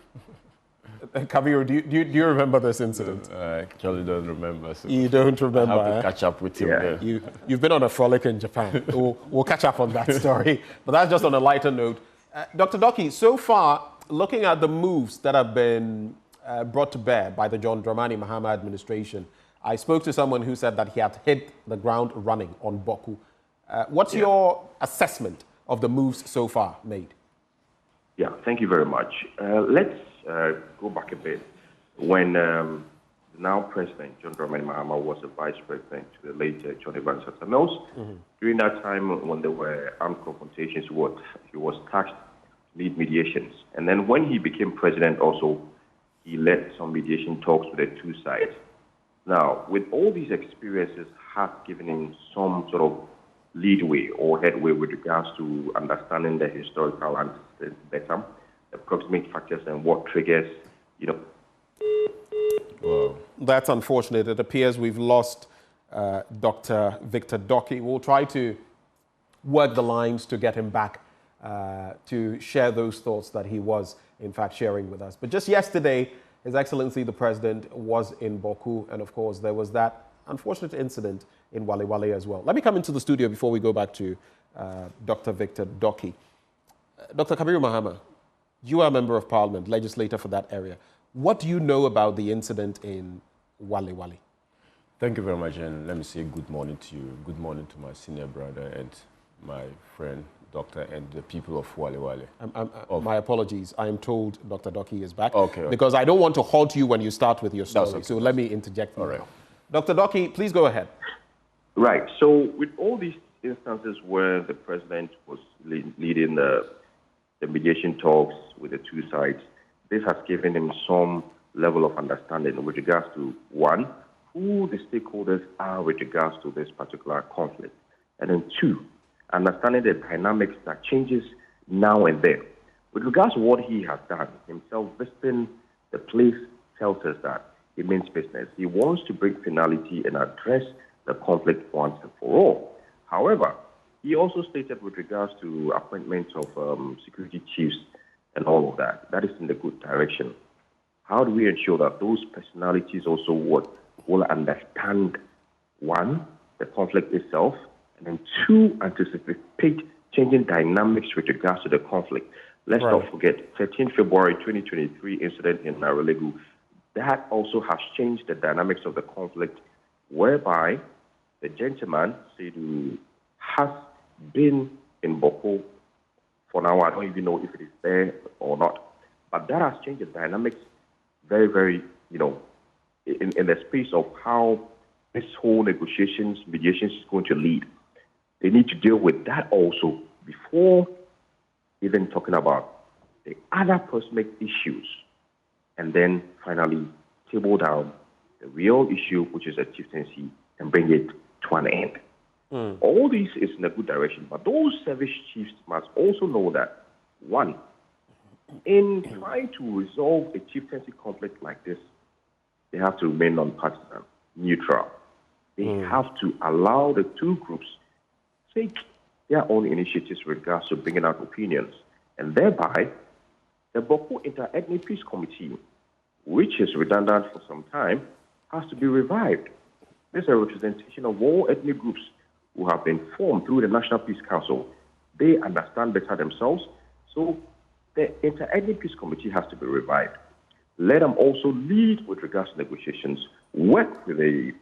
Kabiru, do you remember this incident? I actually don't remember. So you don't remember? I have to catch up with him there. You've been on a frolic in Japan. We'll catch up on that story. But that's just on a lighter note. Dr. Doki, so far, looking at the moves that have been brought to bear by the John Dramani Mahama administration, I spoke to someone who said that he had hit the ground running on Bawku. What's your assessment of the moves so far made? Yeah, thank you very much. Let's go back a bit. When the now President, John Dramani Mahama, was a vice president to the late John Evans Mills, during that time when there were armed confrontations, he was tasked to lead mediations. And then when he became president also, he led some mediation talks with the two sides. Now, with all these experiences, has given him some sort of leadway or headway with regards to understanding the historical antecedents better, the proximate factors and what triggers, Wow. That's unfortunate. It appears we've lost Dr. Victor Doki. We'll try to work the lines to get him back to share those thoughts that he was, in fact, sharing with us. But just yesterday, His Excellency the President was in Bawku, and of course, there was that unfortunate incident in Wale Wale as well. Let me come into the studio before we go back to Dr. Victor Doki. Dr. Kabiru Mahama, you are a member of Parliament, legislator for that area. What do you know about the incident in Wale Wale? Thank you very much, and let me say good morning to you. Good morning to my senior brother and my friend, Doctor, and the people of Wale Wale. My apologies. I am told Dr. Doki is back. Okay. Because I don't want to halt you when you start with your story. Okay. So let me interject. All right. Dr. Doki, please go ahead. Right. So with all these instances where the president was leading the mediation talks with the two sides, this has given him some level of understanding with regards to, one, who the stakeholders are with regards to this particular conflict. And then two, understanding the dynamics that changes now and then. With regards to what he has done, himself visiting the place tells us that he means business. He wants to bring finality and address the conflict once and for all. However, he also stated with regards to appointments of security chiefs and all of that, that is in the good direction. How do we ensure that those personalities also will understand, one, the conflict itself, and then two, anticipate changing dynamics with regards to the conflict? Let's not forget, 13 February 2023 incident in Laryea, that also has changed the dynamics of the conflict, whereby the gentleman, Seydou, has been in Bawku for now. I don't even know if it is there or not. But that has changed the dynamics very, very, in the space of how this whole mediations is going to lead. They need to deal with that also before even talking about the other proximate issues. And then finally table down the real issue, which is a chieftaincy, and bring it to an end. All this is in a good direction, but those service chiefs must also know that, one, in trying to resolve a chieftaincy conflict like this, they have to remain non-partisan, neutral. They have to allow the two groups take their own initiatives with regards to bringing out opinions, and thereby the Bawku Inter-Ethnic Peace Committee, which is redundant for some time, has to be revived. There's a representation of all ethnic groups who have been formed through the National Peace Council. They understand better themselves, so the Inter-Ethnic Peace Committee has to be revived. Let them also lead with regards to negotiations, work with the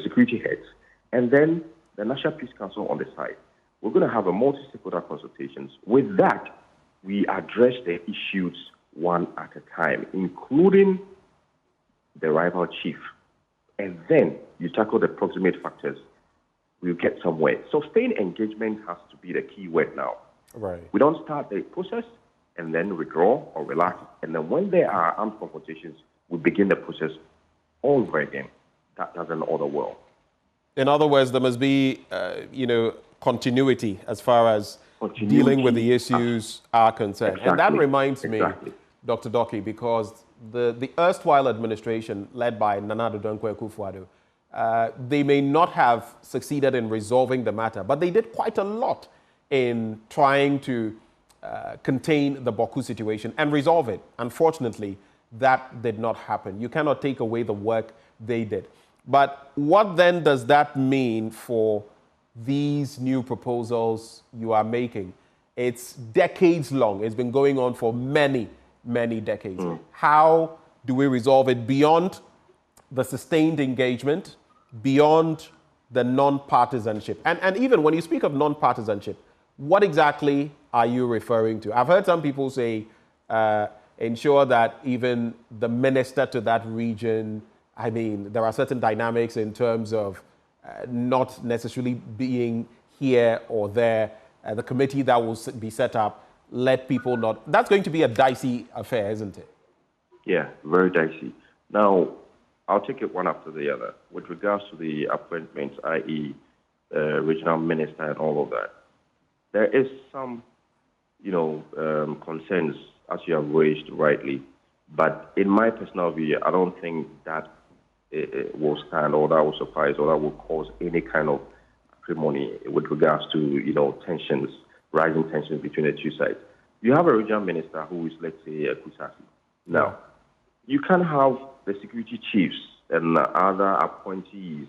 security heads, and then the National Peace Council on the side. We're going to have a multi-stakeholder consultations. With that, we address the issues one at a time, including the rival chief. And then you tackle the proximate factors. We'll get somewhere. Sustained engagement has to be the key word now. Right. We don't start the process and then withdraw or relax. And then when there are armed confrontations, we begin the process all over again. That doesn't order well. In other words, there must be, continuity as far as dealing with the issues are concerned. Exactly. And that reminds me, Dr. Doki, because the erstwhile administration led by Nana Addo Dankwa Akufo-Addo, they may not have succeeded in resolving the matter, but they did quite a lot in trying to contain the Bawku situation and resolve it. Unfortunately, that did not happen. You cannot take away the work they did. But what then does that mean for these new proposals you are making? It's decades long. It's been going on for many, many decades. How do we resolve it beyond the sustained engagement, beyond the non-partisanship? And even when you speak of non-partisanship, what exactly are you referring to? I've heard some people say ensure that even the minister to that region, I mean, there are certain dynamics in terms of not necessarily being here or there. The committee that will be set up, let people not. That's going to be a dicey affair, isn't it? Yeah, very dicey. Now, I'll take it one after the other. With regards to the appointments, i.e., regional minister and all of that, there is some, concerns, as you have raised rightly. But in my personal view, I don't think that it will stand or that will suffice or that will cause any kind of acrimony with regards to, tensions, rising tensions between the two sides. You have a regional minister who is, let's say, a Kusasi. Now, you can have the security chiefs and other appointees,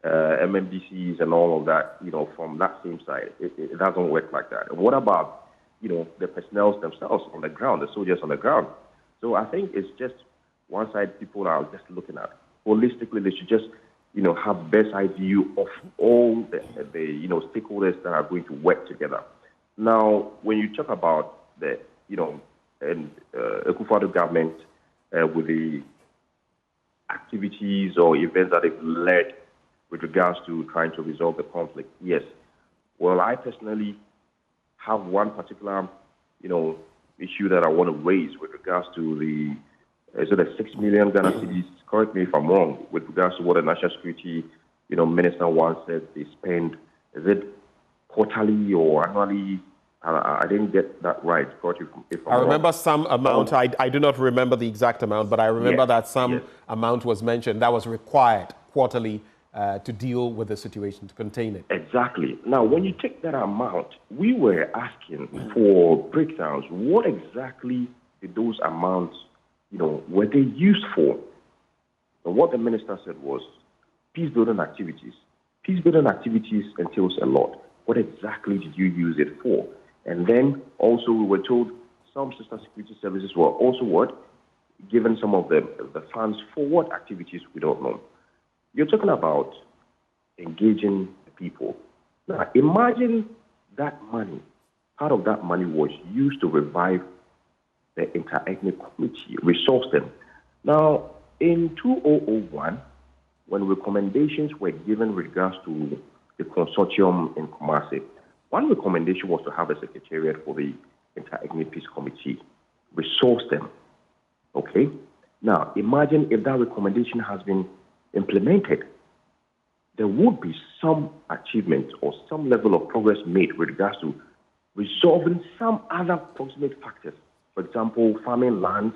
MMDCs and all of that, from that same side. It doesn't work like that. And what about, the personnel themselves on the ground, the soldiers on the ground? So I think it's just one side people are just looking at. Holistically, they should just, have best eye view of all the stakeholders that are going to work together. Now, when you talk about the, Akufo-Addo government with the activities or events that they've led with regards to trying to resolve the conflict, yes. Well, I personally have one particular, issue that I want to raise with regards to the 6 million Ghana cedis. Correct me if I'm wrong, with regards to what the national security, minister once said they spend. Is it quarterly or annually? I didn't get that right. If I remember some amount. I do not remember the exact amount, but I remember that some amount was mentioned that was required quarterly to deal with the situation, to contain it. Exactly. Now, when you take that amount, we were asking for breakdowns. What exactly did those amounts, were they used for? And what the minister said was peace-building activities. Peace-building activities entails a lot. What exactly did you use it for? And then also we were told some sister security services were also given some of the funds for what activities we don't know. You're talking about engaging people. Now, imagine that money, part of that money was used to revive the inter-ethnic community, resource them. Now, in 2001, when recommendations were given with regards to the consortium in Kumasi, one recommendation was to have a secretariat for the inter-ethnic peace committee, resource them. Okay? Now, imagine if that recommendation has been implemented, there would be some achievement or some level of progress made with regards to resolving some other proximate factors. For example, farming lands,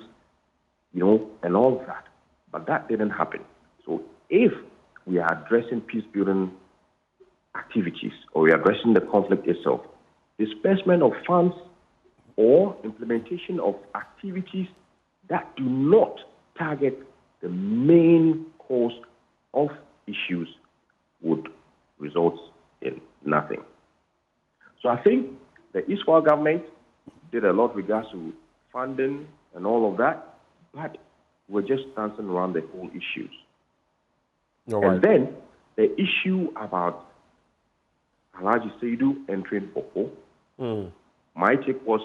and all of that. But that didn't happen. So if we are addressing peace-building activities or we are addressing the conflict itself, disbursement of funds or implementation of activities that do not target the main cause of issues would result in nothing. So I think the Israel government did a lot with regards to funding and all of that, but we're just dancing around the whole issues. And then the issue about Alhaji Seidu entering Bawku, my take was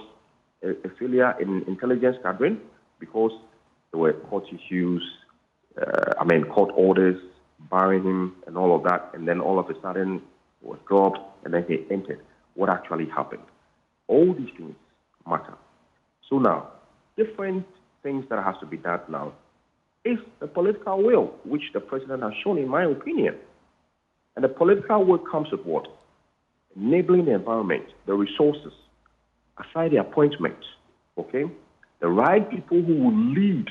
a failure in intelligence gathering because there were court issues, court orders barring him and all of that, and then all of a sudden it was dropped and then he entered. What actually happened? All these things matter. So now, different things that has to be done now is the political will, which the president has shown, in my opinion. And the political will comes with what? Enabling the environment, the resources, aside the appointments, okay? the right people who will lead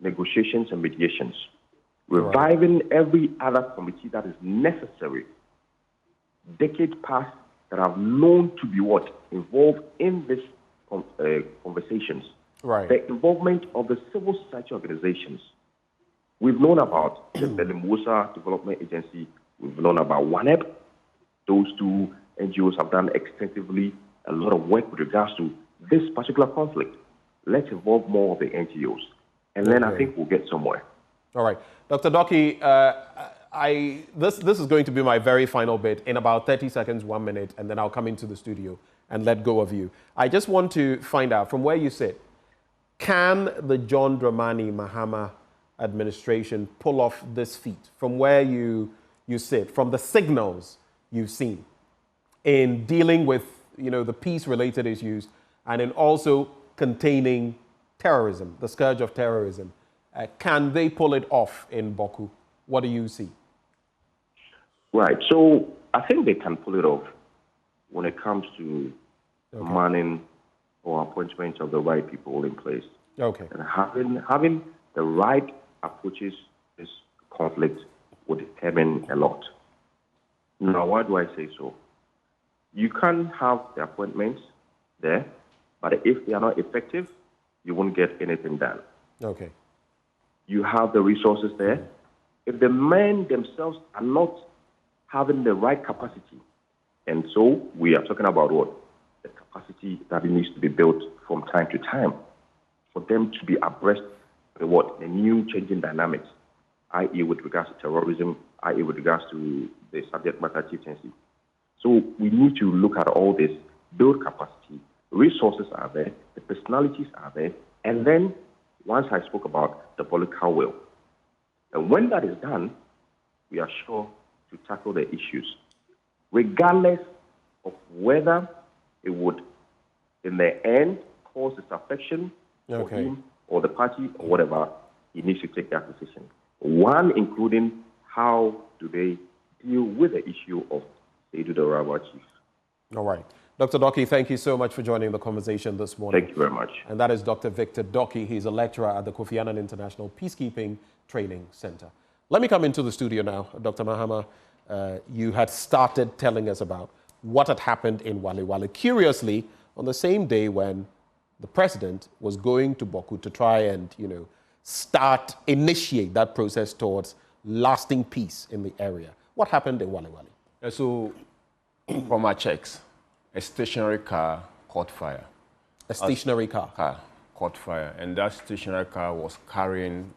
negotiations and mediations, reviving every other committee that is necessary, decades past, that have known to be involved in these conversations. Right. The involvement of the civil society organizations. We've known about the Limusa Development Agency. We've known about WANEP. Those two NGOs have done extensively a lot of work with regards to this particular conflict. Let's involve more of the NGOs. And then I think we'll get somewhere. All right. Dr. Doki, this is going to be my very final bit in about 30 seconds, 1 minute, and then I'll come into the studio and let go of you. I just want to find out, from where you sit, can the John Dramani Mahama administration pull off this feat from where you sit, from the signals you've seen in dealing with the peace-related issues and in also containing terrorism, the scourge of terrorism? Can they pull it off in Bawku? What do you see? Right. So I think they can pull it off when it comes to manning or appointment of the right people in place. Okay. And having the right approaches to this conflict will determine a lot. Now, why do I say so? You can have the appointments there, but if they are not effective, you won't get anything done. Okay. You have the resources there. If the men themselves are not having the right capacity, and so we are talking about the capacity that needs to be built from time to time for them to be abreast with the new changing dynamics, i.e. with regards to terrorism, i.e. with regards to the subject matter chieftaincy. So we need to look at all this, build capacity, resources are there, the personalities are there, and then once I spoke about the political will. And when that is done, we are sure to tackle the issues, regardless of whether it would, in the end, cause disaffection for him or the party or whatever. He needs to take that decision. One, including how do they deal with the issue of Seydou Daurawa Chief. All right. Dr. Doki, thank you so much for joining the conversation this morning. Thank you very much. And that is Dr. Victor Doki. He's a lecturer at the Kofi Annan International Peacekeeping Training Center. Let me come into the studio now. Dr. Mahama, you had started telling us about what had happened in Wale Wale. Curiously, on the same day when the president was going to Bawku to try and, initiate that process towards lasting peace in the area. What happened in Wale Wale? So, from our checks, a stationary car caught fire. A stationary car caught fire, and that stationary car was carrying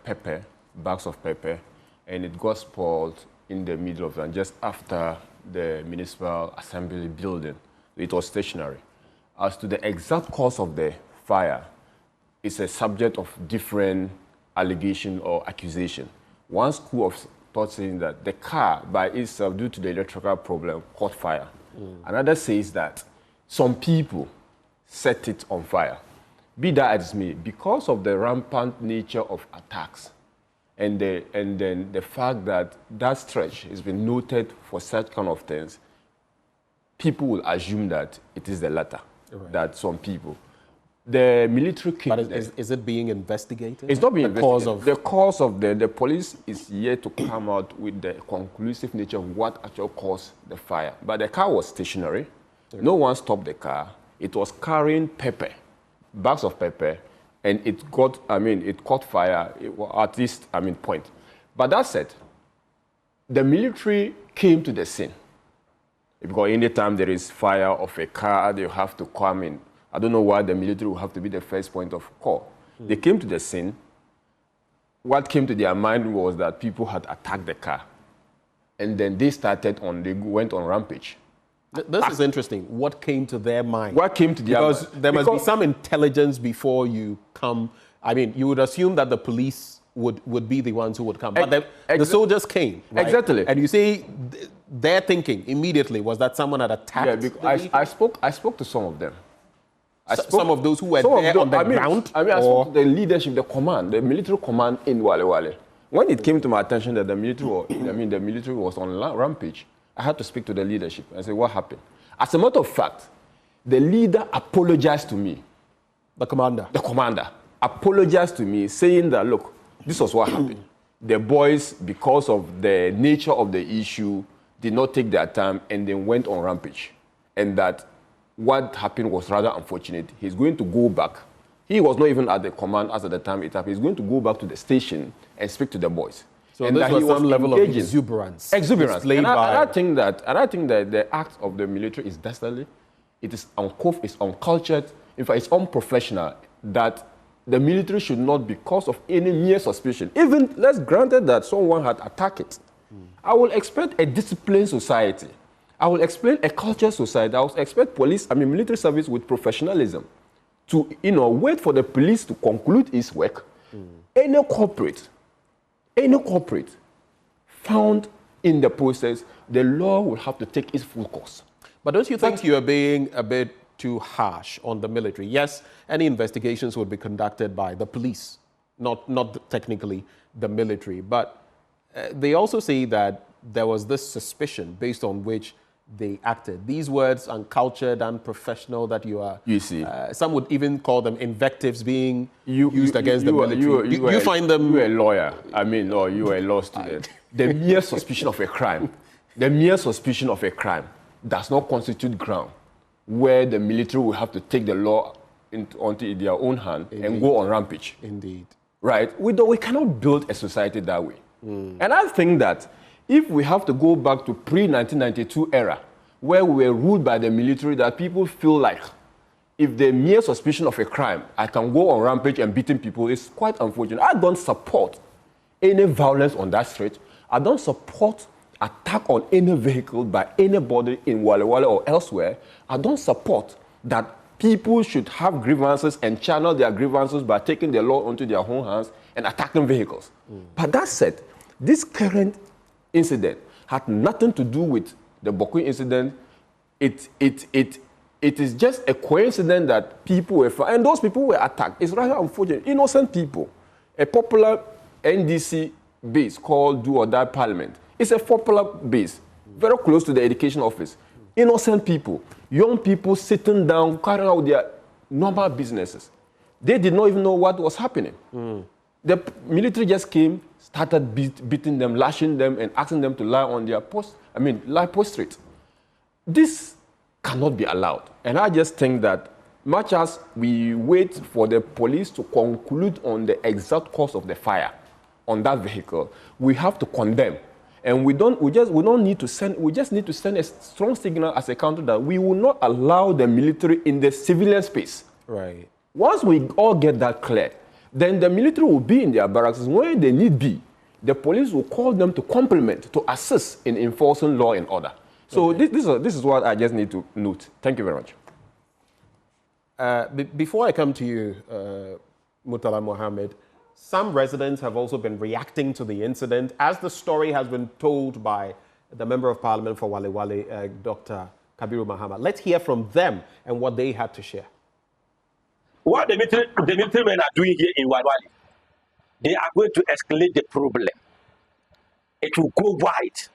pepper, bags of pepper, and it got spoiled in the middle of it, just after the Municipal Assembly building. It was stationary. As to the exact cause of the fire, it's a subject of different allegation or accusation. One school of thought saying that the car by itself, due to the electrical problem, caught fire. Another says that some people set it on fire. Be that as may, because of the rampant nature of attacks, and then the fact that that stretch has been noted for such kind of things, people will assume that it is the latter, that some people. The military came. But is it being investigated? It's not being investigated. The cause of the police is yet to come out with the conclusive nature of what actually caused the fire. But the car was stationary. No one stopped the car. It was carrying pepper, bags of pepper, and it caught fire at this point. But that said, the military came to the scene. Because anytime there is fire of a car, they have to come in. I don't know why the military will have to be the first point of call. They came to the scene. What came to their mind was that people had attacked the car. And then they went on rampage. This is interesting. What came to their mind? What came to their mind? Because there must be some intelligence before you come. I mean, you would assume that the police would be the ones who would come. But the soldiers came, right? Exactly. And you say their thinking immediately was that someone had attacked. Yeah, because I spoke to some of them. Some of those who were there on the ground? I spoke to the leadership, the command, the military command in Wale Wale. When it came to my attention that the military was on rampage, I had to speak to the leadership and say, what happened? As a matter of fact, the leader apologized to me The commander. The commander apologized to me, saying that, look, this was what happened. The boys, because of the nature of the issue, did not take their time and then went on rampage. And that what happened was rather unfortunate. He's going to go back. He was not even at the command as at the time it happened. He's going to go back to the station and speak to the boys. So and this that was he some level of engaging. exuberance. Exuberance. And I think that the act of the military is dastardly. It is uncouth, it's uncultured. In fact, it's unprofessional that the military should not, because of any mere suspicion, even let's granted that someone had attacked it. I will expect a disciplined society. I will explain a cultured society. I will expect military service with professionalism to, wait for the police to conclude its work. Any corporate found in the process, the law will have to take its full course. But don't you think you are being a bit too harsh on the military? Yes, any investigations would be conducted by the police, not technically the military. But they also say that there was this suspicion based on which they acted. These words, uncultured, unprofessional, that you see. Some would even call them invectives being used against the military. You find them... You're a lawyer. Or you're a law student. The mere suspicion of a crime, does not constitute ground where the military will have to take the law onto their own hand and go on rampage. Indeed. Right? We cannot build a society that way. And I think that if we have to go back to pre-1992 era, where we were ruled by the military, that people feel like if the mere suspicion of a crime, I can go on rampage and beating people, is quite unfortunate. I don't support any violence on that street. I don't support attack on any vehicle by anybody in Wale Wale or elsewhere. I don't support that people should have grievances and channel their grievances by taking the law into their own hands and attacking vehicles. But that said, this current incident had nothing to do with the Bawku incident. It is just a coincidence that people were, and those people were attacked. It's rather unfortunate. Innocent people. A popular NDC base called Do or Die Parliament. It's a popular base, very close to the education office. Innocent people, young people sitting down, carrying out their normal businesses. They did not even know what was happening. The military just came, started beating them, lashing them, and asking them to lie on their lie prostrate. This cannot be allowed. And I just think that much as we wait for the police to conclude on the exact cause of the fire on that vehicle, we have to condemn. And we just need to send a strong signal as a country that we will not allow the military in the civilian space. Right. Once we all get that clear, then the military will be in their barracks where they need be. The police will call them to complement, to assist in enforcing law and order. So this is what I just need to note. Thank you very much. Before I come to you, Murtala Mohammed, some residents have also been reacting to the incident, as the story has been told by the Member of Parliament for Wale Wale, Dr. Kabiru Mahama. Let's hear from them and what they had to share. What the military men are doing here in Wale Wale, they are going to escalate the problem. It will go wide.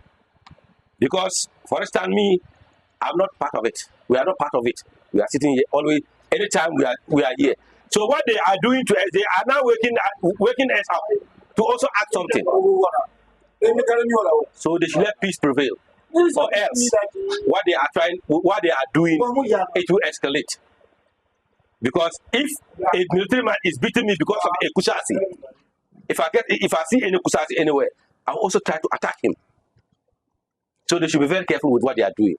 Because, for instance, me, I'm not part of it. We are not part of it. We are sitting here always, anytime we are here. So what they are doing to us, they are now waking us up to also act something. So they should let peace prevail. Or else, what they are doing, it will escalate. Because if a military man is beating me because of a kusasi, if I see any kusasi anywhere, I'll also try to attack him. So they should be very careful with what they are doing.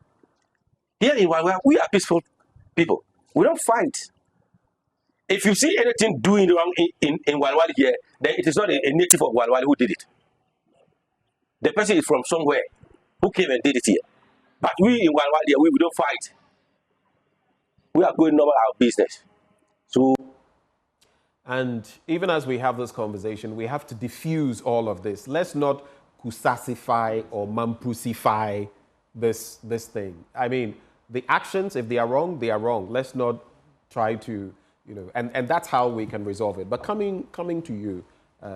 Here in Wale, we are peaceful people. We don't fight. If you see anything doing wrong in Wale Wale here, then it is not a native of Wale Wale who did it. The person is from somewhere who came and did it here. But we in Wale Wale here, we don't fight. We are going normal our business. So, and even as we have this conversation, we have to diffuse all of this. Let's not kusasify or mampusify this thing. I mean, the actions, if they are wrong, they are wrong. Let's not try to, and that's how we can resolve it. But coming to you,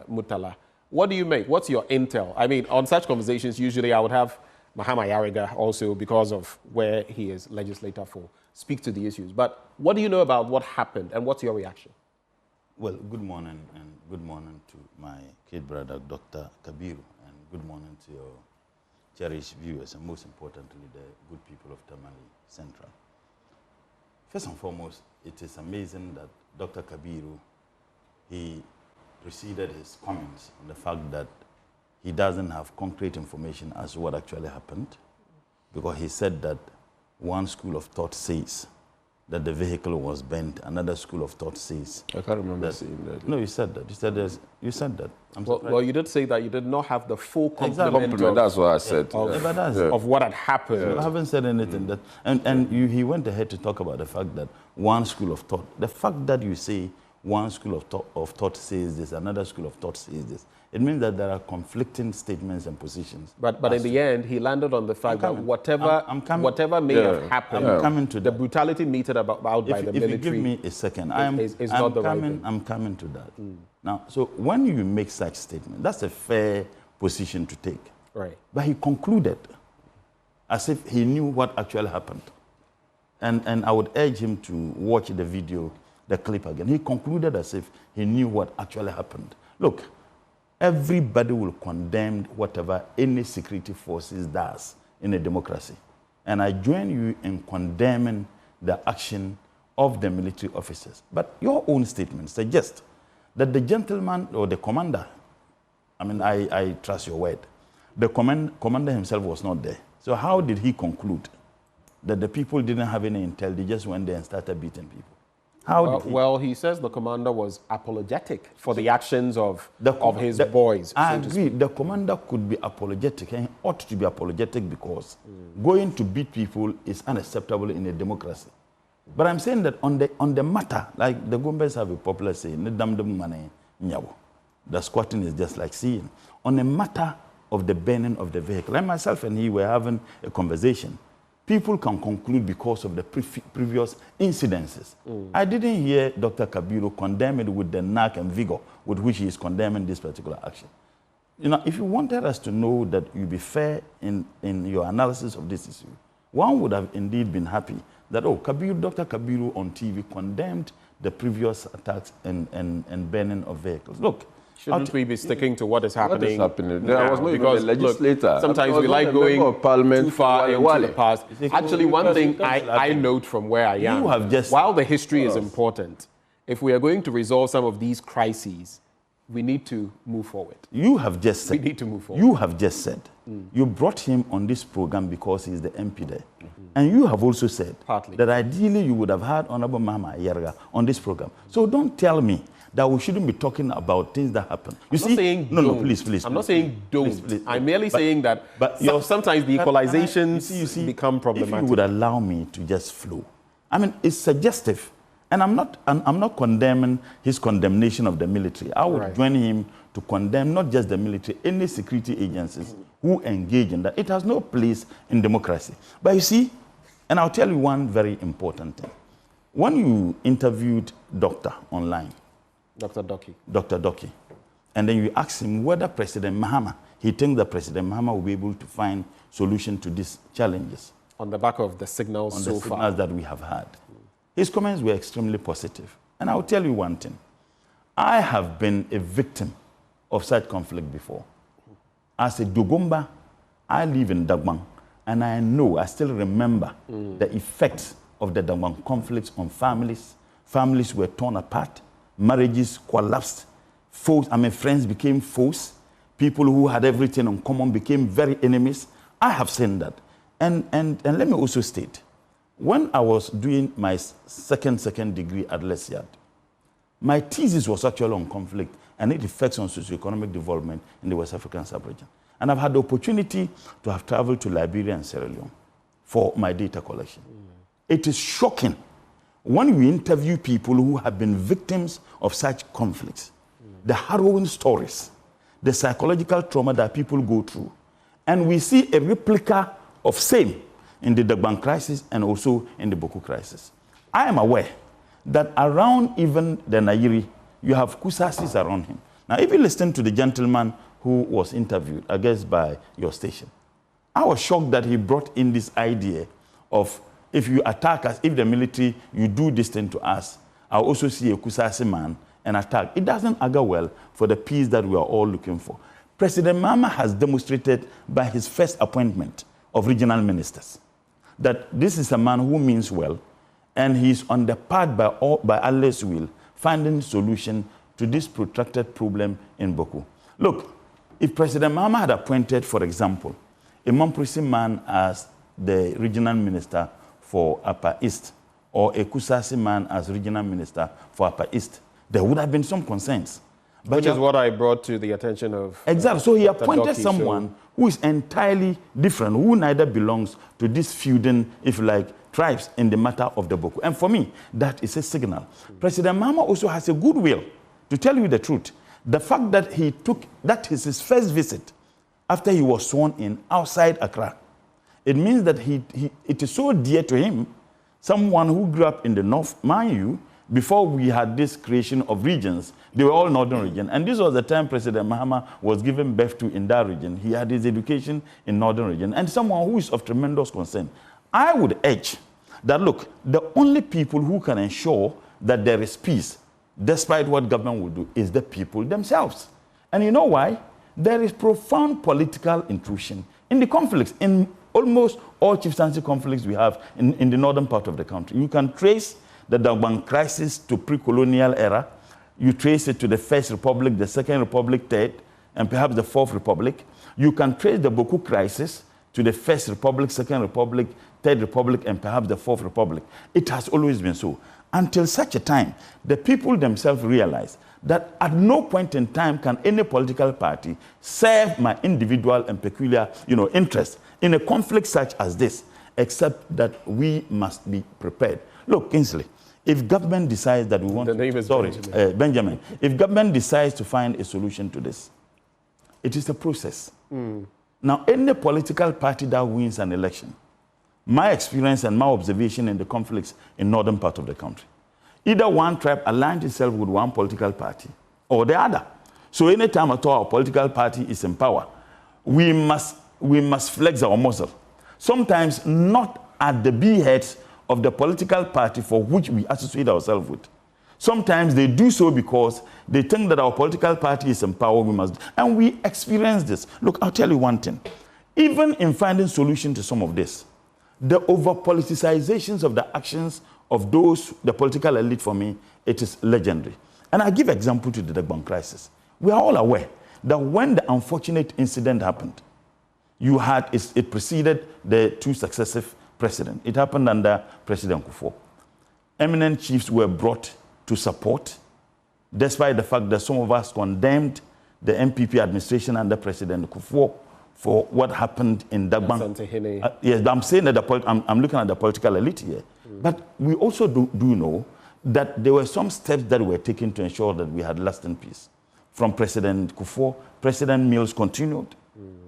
Murtala, what do you make? What's your intel? I mean, on such conversations, usually I would have Mahama Laryea also because of where he is legislator for, speak to the issues. But what do you know about what happened and what's your reaction? Well, good morning, and good morning to my kid brother, Dr. Kabiru, and good morning to your cherished viewers, and most importantly, the good people of Tamale Central. First and foremost, it is amazing that Dr. Kabiru, he preceded his comments on the fact that he doesn't have concrete information as to what actually happened, because he said that one school of thought says that the vehicle was bent. Another school of thought says... I can't remember seeing that. No, you said that. You said that. Well, you did say that you did not have the full complement. Exactly. That's what I said. Of what had happened. I haven't said anything. That, he went ahead to talk about the fact that one school of thought, the fact that you say one school of thought says this, another school of thought says this, it means that there are conflicting statements and positions. But in the end, he landed on the fact that whatever may have happened, I'm coming to the brutality meted about by the military. If you give me a second, I'm coming to that. Now, so when you make such statement, that's a fair position to take. Right. But he concluded as if he knew what actually happened. And I would urge him to watch the video, the clip again. He concluded as if he knew what actually happened. Look, everybody will condemn whatever any security forces does in a democracy. And I join you in condemning the action of the military officers. But your own statement suggests that the gentleman or the commander, I mean, I trust your word, the commander himself was not there. So how did he conclude that the people didn't have any intel, they just went there and started beating people? Well, he says the commander was apologetic for the actions of his boys. I agree. The commander could be apologetic, and he ought to be apologetic because going to beat people is unacceptable in a democracy. But I'm saying that on the matter, like the Gombes have a popular saying, the squatting is just like seeing. On the matter of the burning of the vehicle, and myself and he were having a conversation. People can conclude because of the previous incidences. I didn't hear Dr. Kabiru condemn it with the knack and vigor with which he is condemning this particular action. You know, if you wanted us to know that you be fair in your analysis of this issue, one would have indeed been happy that, Dr. Kabiru on TV condemned the previous attacks and burning of vehicles. Look, shouldn't we be sticking to what is happening? What is happening? There was no even a legislator. Look, sometimes we like going too far into the past. Actually, one thing I note from where I am, while the history is important, if we are going to resolve some of these crises, we need to move forward. You have just said. We need to move forward. You have just said. You brought him on this program because he's the MP there. And you have also said that ideally you would have had Honorable Mahama Laryea on this program. So don't tell me that we shouldn't be talking about things that happen. I'm not saying please. I'm not saying don't. Please. I'm merely saying that sometimes the equalizations become problematic. If you would allow me to just flow. I mean, it's suggestive. And I'm not condemning his condemnation of the military. I would join him to condemn not just the military, any security agencies who engage in that. It has no place in democracy. But you see, and I'll tell you one very important thing. When you interviewed Doctor online, Dr. Doki, and then you asked him whether President Mahama, he thinks that President Mahama will be able to find solution to these challenges. On the back of the signals so far. Signals that we have had. His comments were extremely positive. And I'll tell you one thing. I have been a victim of such conflict before. As a Dogomba, I live in Dagbang, and I still remember the effects of the Dagbang conflicts on families. Families were torn apart. Marriages collapsed. Friends became foes. People who had everything in common became very enemies. I have seen that. And let me also state, when I was doing my second degree at Laryea, my thesis was actually on conflict and its effects on socioeconomic development in the West African sub-region. And I've had the opportunity to have traveled to Liberia and Sierra Leone for my data collection. It is shocking when we interview people who have been victims of such conflicts, the harrowing stories, the psychological trauma that people go through. And we see a replica of same in the Dagbang crisis and also in the Bawku crisis. I am aware that around even the Nairi, you have Kusasis around him. Now, if you listen to the gentleman who was interviewed, I guess by your station, I was shocked that he brought in this idea of if you attack us, if the military, you do this thing to us, I'll also see a Kusasi man and attack. It doesn't augur well for the peace that we are all looking for. President Mahama has demonstrated by his first appointment of regional ministers that this is a man who means well, and he's on the path by Allah's will, finding solution to this protracted problem in Bawku. Look, if President Mahama had appointed, for example, a Mamprisi man as the regional minister for Upper East, or a Kusasi man as regional minister for Upper East, there would have been some concerns. But which is what I brought to the attention of... Exactly. So he appointed someone who is entirely different, who neither belongs to this feuding, if you like, tribes in the matter of the Bawku. And for me, that is a signal. President Mahama also has a goodwill, to tell you the truth. The fact that that is his first visit after he was sworn in outside Accra. It means that it is so dear to him, someone who grew up in the north, mind you, before we had this creation of regions, they were all northern region. And this was the time President Mahama was given birth to in that region. He had his education in northern region, and someone who is of tremendous concern. I would urge that, look, the only people who can ensure that there is peace, despite what government will do, is the people themselves. And you know why? There is profound political intrusion in the conflicts, in almost all chieftaincy conflicts we have in the northern part of the country. You can trace the Dagbang crisis to pre-colonial era. You trace it to the First Republic, the Second Republic, Third, and perhaps the Fourth Republic. You can trace the Bawku crisis to the First Republic, Second Republic, Third Republic, and perhaps the Fourth Republic. It has always been so. Until such a time, the people themselves realize that at no point in time can any political party serve my individual and peculiar, interest in a conflict such as this, except that we must be prepared. Look, Kingsley, if government decides that we want Benjamin. If government decides to find a solution to this, it is a process. Now, any political party that wins an election, my experience and my observation in the conflicts in northern part of the country, either one tribe aligns itself with one political party or the other. So anytime at all our political party is in power, we must flex our muscle. Sometimes not at the beheads of the political party for which we associate ourselves with. Sometimes they do so because they think that our political party is in power, and we experience this. Look, I'll tell you one thing. Even in finding solution to some of this, the over-politicization of the actions of the political elite, for me, it is legendary. And I give example to the Dagbang crisis. We are all aware that when the unfortunate incident happened, it preceded the two successive presidents. It happened under President Kufuor. Eminent chiefs were brought to support, despite the fact that some of us condemned the MPP administration under President Kufuor for what happened in Dagbang. Yes, I'm saying that I'm looking at the political elite here. But we also do know that there were some steps that were taken to ensure that we had lasting peace. From President Kufuor, President Mills continued,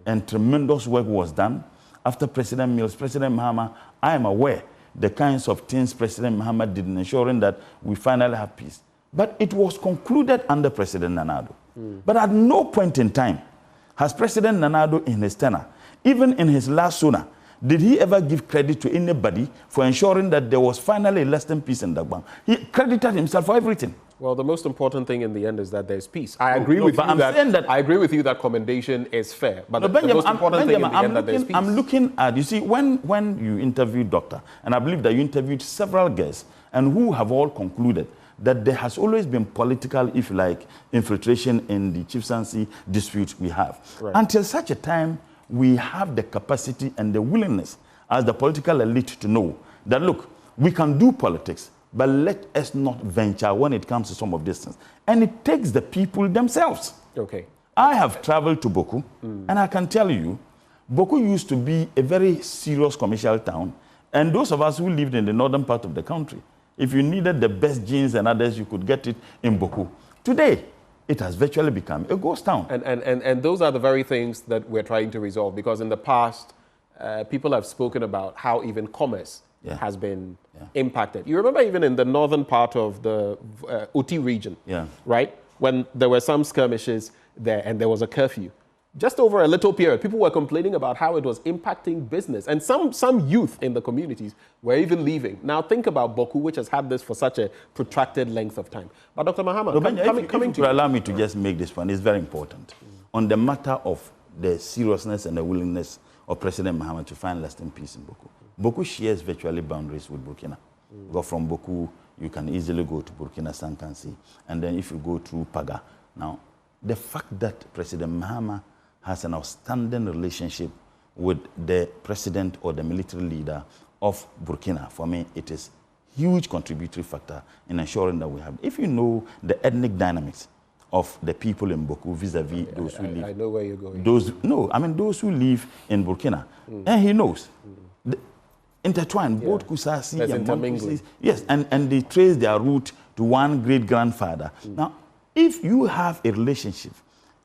and tremendous work was done. After President Mills, President Mahama, I am aware the kinds of things President Mahama did in ensuring that we finally have peace. But it was concluded under President Nanado. But at no point in time has President Nanado in his tenure, even in his last sooner, did he ever give credit to anybody for ensuring that there was finally lasting peace in Dagbang? He credited himself for everything. Well, the most important thing in the end is that there's peace. I agree with you that commendation is fair. But the most important thing in the end that there's peace. I'm looking at, you see, when you interviewed Doctor, and I believe that you interviewed several guests, and who have all concluded that there has always been political, if you like, infiltration in the chieftaincy disputes we have. Right. Until such a time, we have the capacity and the willingness as the political elite to know that, look, we can do politics, but let us not venture when it comes to some of these things. And it takes the people themselves. Okay. I have traveled to Bawku, and I can tell you, Bawku used to be a very serious commercial town, and those of us who lived in the northern part of the country, if you needed the best jeans and others, you could get it in Bawku. Today, it has virtually become a ghost town. And those are the very things that we're trying to resolve, because in the past, people have spoken about how even commerce has been impacted. You remember even in the northern part of the Uti region, right? When there were some skirmishes there and there was a curfew, just over a little period, people were complaining about how it was impacting business. And some youth in the communities were even leaving. Now think about Bawku, which has had this for such a protracted length of time. But Dr. Mahama, coming to allow me to just make this point, it's very important. On the matter of the seriousness and the willingness of President Mahama to find lasting peace in Bawku. Bawku shares virtually boundaries with Burkina. Go from Bawku, you can easily go to Burkina Sankansi, and then if you go through Paga. Now, the fact that President Mahama has an outstanding relationship with the president or the military leader of Burkina, for me, it is a huge contributory factor in ensuring that we have. If you know the ethnic dynamics of the people in Bawku vis-a-vis those who live. I know where you're going. Those who live in Burkina, and he knows. Intertwined, both Kusasi and Monkusi. Yes, and they trace their root to one great-grandfather. Now, if you have a relationship,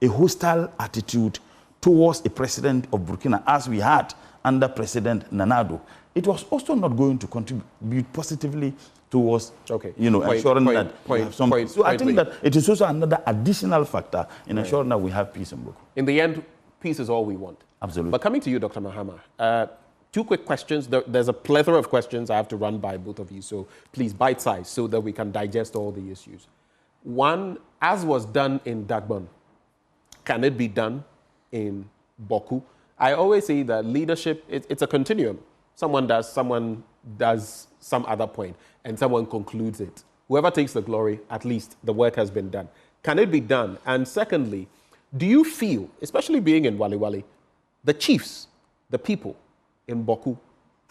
a hostile attitude towards a president of Burkina, as we had under President Nanado, it was also not going to contribute positively towards, ensuring that we have something. So I think that it is also another additional factor in ensuring that we have peace in Bawku. In the end, peace is all we want. Absolutely. But coming to you, Dr. Mahama, 2 quick questions. There's a plethora of questions I have to run by both of you, so please bite-size so that we can digest all the issues. One, as was done in Dagbon, can it be done in Bawku? I always say that leadership, it's a continuum. Someone does some other point, and someone concludes it. Whoever takes the glory, at least the work has been done. Can it be done? And secondly, do you feel, especially being in Wali Wali, the chiefs, the people in Bawku,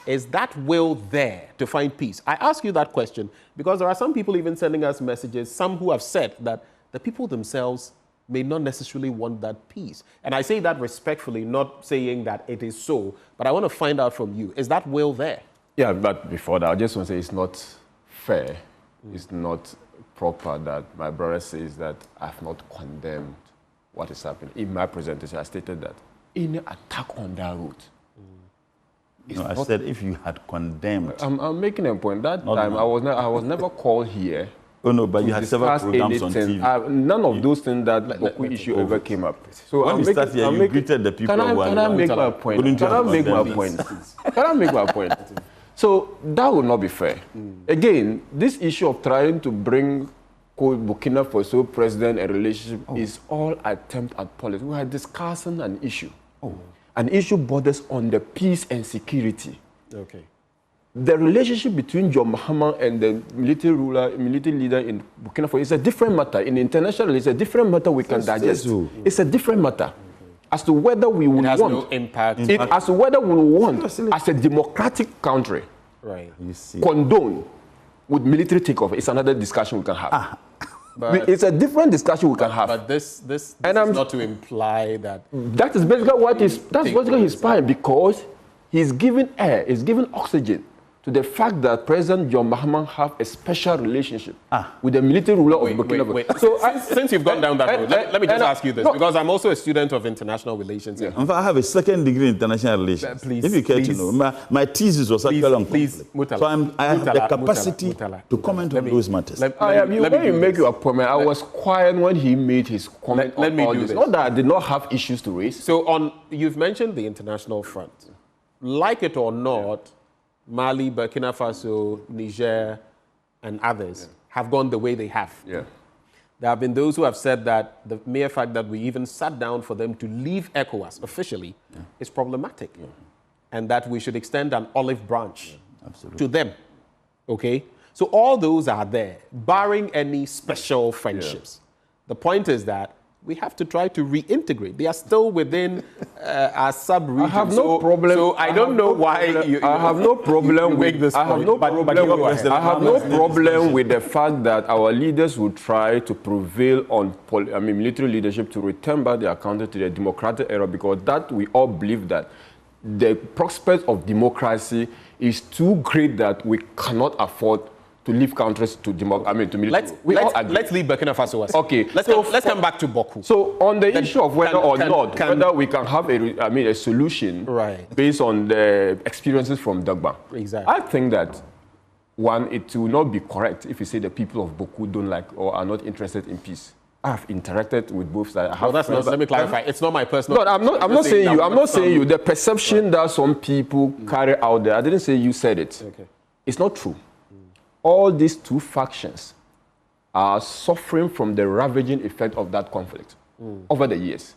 is that will there to find peace? I ask you that question because there are some people even sending us messages, some who have said that the people themselves may not necessarily want that peace. And I say that respectfully, not saying that it is so, but I want to find out from you, is that will there? Yeah, but before that, I just want to say it's not fair. It's not proper that my brother says that I've not condemned what is happening. In my presentation, I stated that any attack on that route. No, I said if you had condemned. I'm making a point. That time, I was never called here. Oh no, but you had several programs on TV. None of those things that Bawku issue ever came up. So when we started here, you greeted the people who were. Can I make my point? Can I make my point? Can I make my point? So that would not be fair. Again, this issue of trying to bring Burkina Faso president and relationship is all attempt at politics. We are discussing an issue. An issue borders on the peace and security. Okay. The relationship between John Mahama and the military leader in Burkina Faso is a different matter. In international, it's a different matter we can digest. It's a different matter. As to whether we would want... no impact. As to whether we want, as a democratic country, condone with military takeoff, it's another discussion we can have. It's a different discussion we can have. But this is not to imply that... That is basically what is... That's basically his point, because he's giving air, he's giving oxygen to the fact that President John Mahama have a special relationship with the military ruler of Burkina Faso. So since you've gone down that road, let me just ask you this, because I'm also a student of international relations. In fact, I have a 2nd degree in international relations. Please, if you care to know, my thesis was actually on conflict. So I have the capacity to comment on those matters. When you make your appointment, I was quiet when he made his comment. Let me do this. Not that I did not have issues to raise. So you've mentioned the international front. Like it or not, Mali, Burkina Faso, Niger, and others have gone the way they have. Yeah. There have been those who have said that the mere fact that we even sat down for them to leave ECOWAS officially is problematic, and that we should extend an olive branch to them. Okay? So all those are there, barring any special friendships. The point is that we have to try to reintegrate. They are still within our sub-region. I have no problem. So I don't know why I have no problem with this. I have no problem with the fact that our leaders will try to prevail on military leadership to return back their country to the democratic era, because that we all believe that the prospect of democracy is too great that we cannot afford to leave countries to military. Let's leave Burkina Faso. Okay. Let's come back to Bawku. So on the issue of whether whether we can have a solution based on the experiences from Dagba. Exactly. I think that one, it will not be correct if you say the people of Bawku don't like or are not interested in peace. I've interacted with both sides. Well, that's not, let me clarify. It's not my personal. No, I'm not saying you. I'm not saying you. The perception that some people carry out there, I didn't say you said it. Okay. It's not true. All these two factions are suffering from the ravaging effect of that conflict over the years.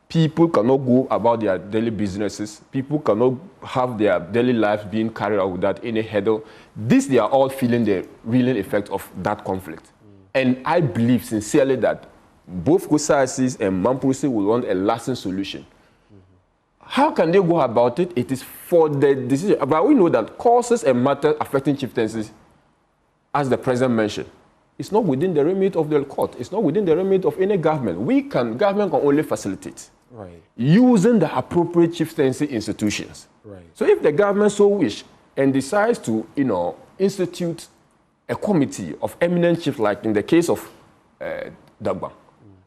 People cannot go about their daily businesses. People cannot have their daily lives being carried out without any hurdle. They are all feeling the real effect of that conflict. And I believe sincerely that both Kusasis and Mamprose will want a lasting solution. How can they go about it? It is for the decision. But we know that causes and matters affecting chieftaincies, as the president mentioned, it's not within the remit of the court. It's not within the remit of any government. Government can only facilitate. Right. Using the appropriate chieftaincy institutions. Right. So if the government so wish and decides to, institute a committee of eminent chiefs, like in the case of Dagba,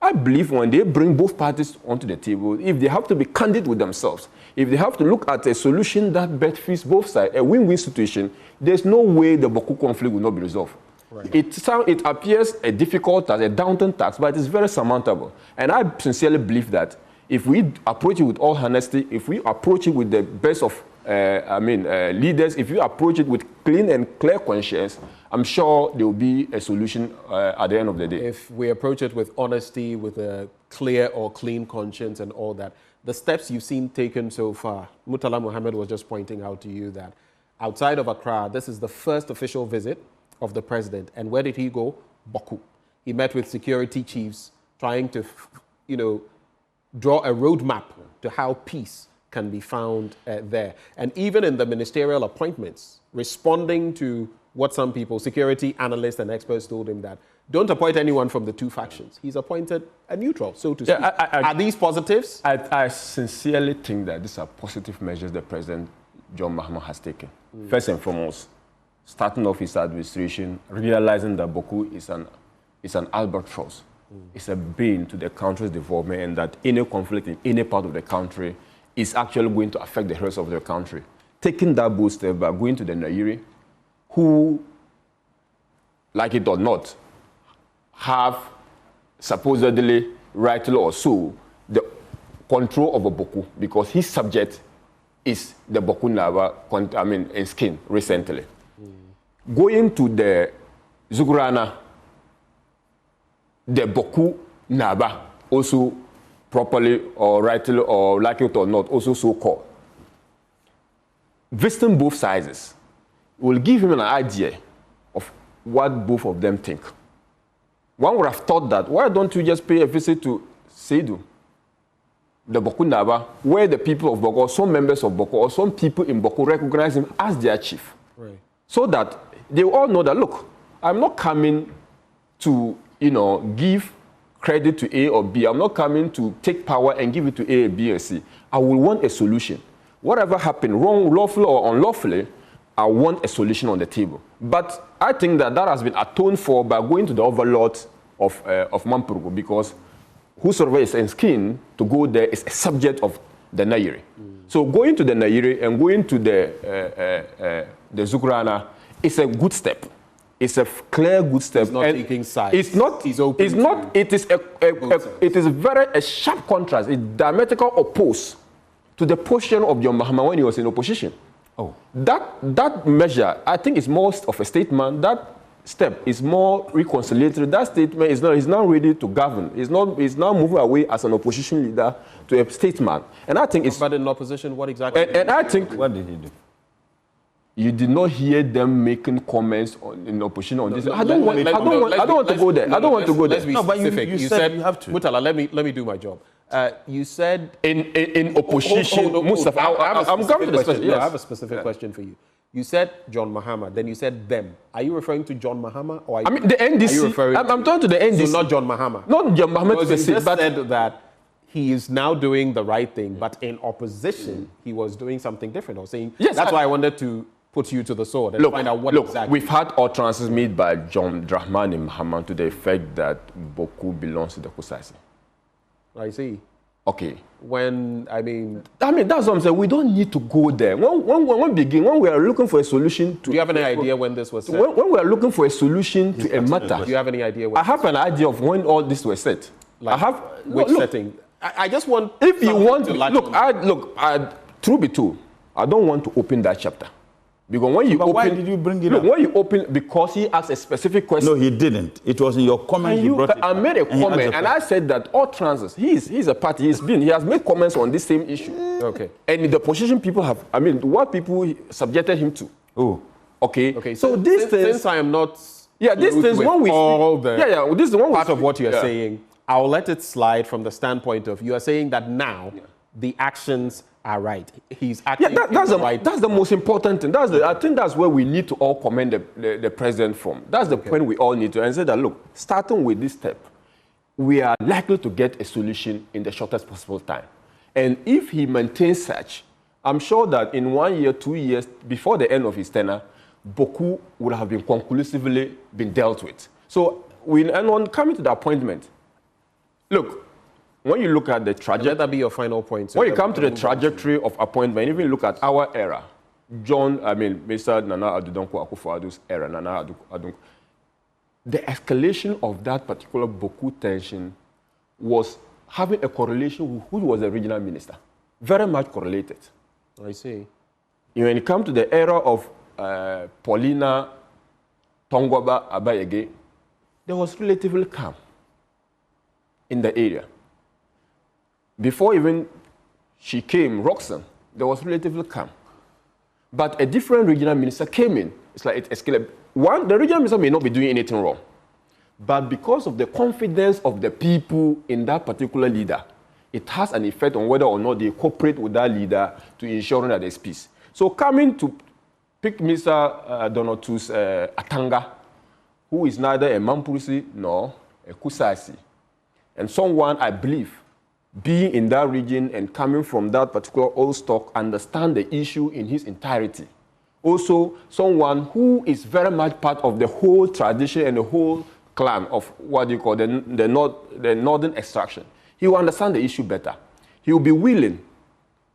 I believe when they bring both parties onto the table, if they have to be candid with themselves, if they have to look at a solution that best fits both sides, a win-win situation, there's no way the Bawku conflict will not be resolved. Right. It appears a difficult task, a daunting task, but it's very surmountable. And I sincerely believe that if we approach it with all honesty, if we approach it with the best of leaders, if you approach it with clean and clear conscience, I'm sure there will be a solution at the end of the day. If we approach it with honesty, with a clear or clean conscience and all that, the steps you've seen taken so far, Murtala Muhammad was just pointing out to you that outside of Accra, this is the first official visit of the president. And where did he go? Bawku. He met with security chiefs trying to, draw a roadmap to how peace can be found there. And even in the ministerial appointments, responding to what some people, security analysts and experts told him that, don't appoint anyone from the two factions. He's appointed a neutral, so to speak. Are these positives? I sincerely think that these are positive measures the President John Mahama has taken. First and foremost, starting off his administration, realizing that Bawku is an albatross. It's a bane to the country's development, and that any conflict in any part of the country is actually going to affect the rest of the country. Taking that bold step by going to the Nairi, who, like it or not, have supposedly, rightly or so, the control over Bawku, because his subject is the Bawku Naba, in skin recently. Going to the Zugurana, the Bawku Naba, also properly or rightly or like it or not, also so-called. Visiting both sides will give him an idea of what both of them think. One would have thought that, why don't you just pay a visit to Seidu, the Bawku Naba, where the people of Bawku, or some members of Bawku, or some people in Bawku recognize him as their chief. Right. So that they all know that, look, I'm not coming to, give credit to A or B. I'm not coming to take power and give it to A, B, or C. I will want a solution. Whatever happened, wrong, lawfully or unlawfully, I want a solution on the table. But I think that has been atoned for by going to the overlord of Mamproko, because whosoever is in skin to go there is a subject of the Nairi. So going to the Nairi and going to the Zugrana is a good step. It's a clear good step. He's not taking sides. It's not. He's open. It's not. It is a sharp contrast. It's diametrical opposed to the position of John Mahama when he was in opposition. Oh, that measure, I think, is more of a statement. That step is more reconciliatory. That statement is now ready to govern. He's now moving away as an opposition leader to a statesman. And I think it's. But in opposition, what exactly? And I think. What did he do? You did not hear them making comments in opposition on this. I don't want to go there. I don't want to go there. Let's be specific. You said you have to. Murtala, let me do my job. You said in opposition. Mustafa, I'm coming to the question. Yes. I have a specific question for you. You said John Mahama, then you said them. Are you referring to John Mahama, or are you, the NDC? Are you referring I'm talking to the NDC. So not John Mahama. Not John Mahama. Because you just said that he is now doing the right thing, but in opposition, he was doing something different. I was saying, yes, that's why I wanted to put you to the sword and find out what exactly. We've had utterances made by John Dramani Mahama to the effect that Bawku belongs to the Kusasi. I see. Okay, that's what I'm saying. We don't need to go there. When we are looking for a solution to... Do you have any idea when this was set? When we are looking for a solution to a matter... Do you have any idea when... I have an idea of when all this was set. Like, I have... Which setting? I just want... If you want to... Truth be told, I don't want to open that chapter. Because when you open... Why did you bring it up? When you open... Because he asked a specific question. No, he didn't. It was in your comment. I made a comment and I said that all transits, he's a party, he has made comments on this same issue. Okay. And the position people have, what people subjected him to. Oh. Okay. So these things... Since I am not... Yeah, these things, when we... This is the one part of what you are saying. I'll let it slide from the standpoint of you are saying that now the actions are right. He's acting right. That's the most important thing. I think that's where we need to all commend the president from. That's the point we all need to. And say that, look, starting with this step, we are likely to get a solution in the shortest possible time. And if he maintains such, I'm sure that in 1 year, 2 years, before the end of his tenure, Bawku would have been conclusively been dealt with. So, on coming to the appointment, look, when you look at the trajectory... Let that be your final point. When you come to the trajectory of appointment, even look at our era, Mr. Nana Addo Dankwa Akufo-Addo's era, Nana Addo, the escalation of that particular Bawku tension was having a correlation with who was the regional minister. Very much correlated. I see. When you come to the era of Paulina Tongwaba Abayege, there was relatively calm in the area. Before even she came, Roxanne, there was relatively calm. But a different regional minister came in. It's like it escalated. One, the regional minister may not be doing anything wrong. But because of the confidence of the people in that particular leader, it has an effect on whether or not they cooperate with that leader to ensure that there's peace. So coming to pick Mr. Donotus Atanga, who is neither a Mampurisi nor a Kusasi, and someone, I believe, being in that region and coming from that particular old stock, understand the issue in his entirety. Also, someone who is very much part of the whole tradition and the whole clan of what you call the northern extraction. He will understand the issue better. He will be willing,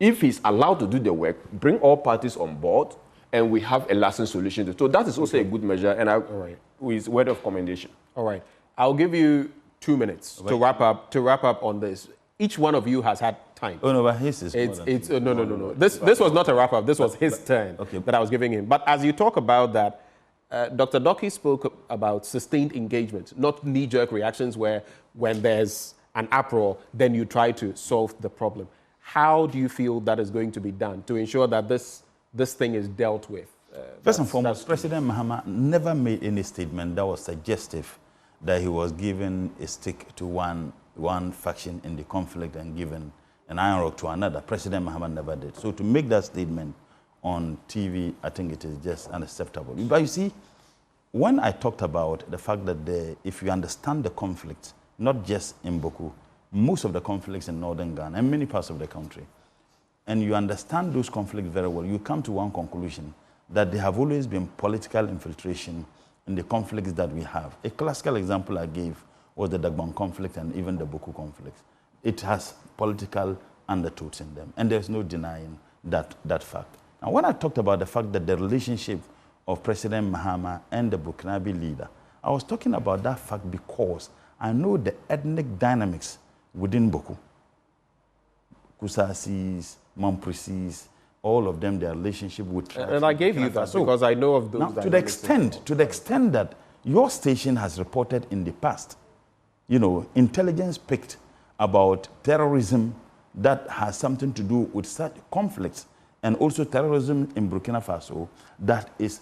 if he's allowed to do the work, bring all parties on board, and we have a lasting solution. So that is also a good measure, and with word of commendation. All right. I'll give you 2 minutes to wrap up on this. Each one of you has had time. Oh no, but his is no. This was not a wrap up. This was his turn that I was giving him. But as you talk about that, Dr. Doki spoke about sustained engagement, not knee-jerk reactions where when there's an uproar, then you try to solve the problem. How do you feel that is going to be done to ensure that this thing is dealt with? First and foremost, President Mahama never made any statement that was suggestive that he was giving a stick to one faction in the conflict and given an iron rock to another. President Mahama never did. So to make that statement on TV, I think it is just unacceptable. But you see, when I talked about the fact that if you understand the conflict, not just in Bawku, most of the conflicts in northern Ghana and many parts of the country, and you understand those conflicts very well, you come to one conclusion, that there have always been political infiltration in the conflicts that we have. A classical example I gave was the Dagbon conflict and even the Bawku conflict. It has political undertones in them, and there's no denying that fact. Now, when I talked about the fact that the relationship of President Mahama and the Burkinabe leader, I was talking about that fact because I know the ethnic dynamics within Bawku. Kusasis, Mamprisis, all of them, their relationship with tribes. And I gave you that because I know of those. Now, to the extent that your station has reported in the past, intelligence picked about terrorism that has something to do with such conflicts, and also terrorism in Burkina Faso that is,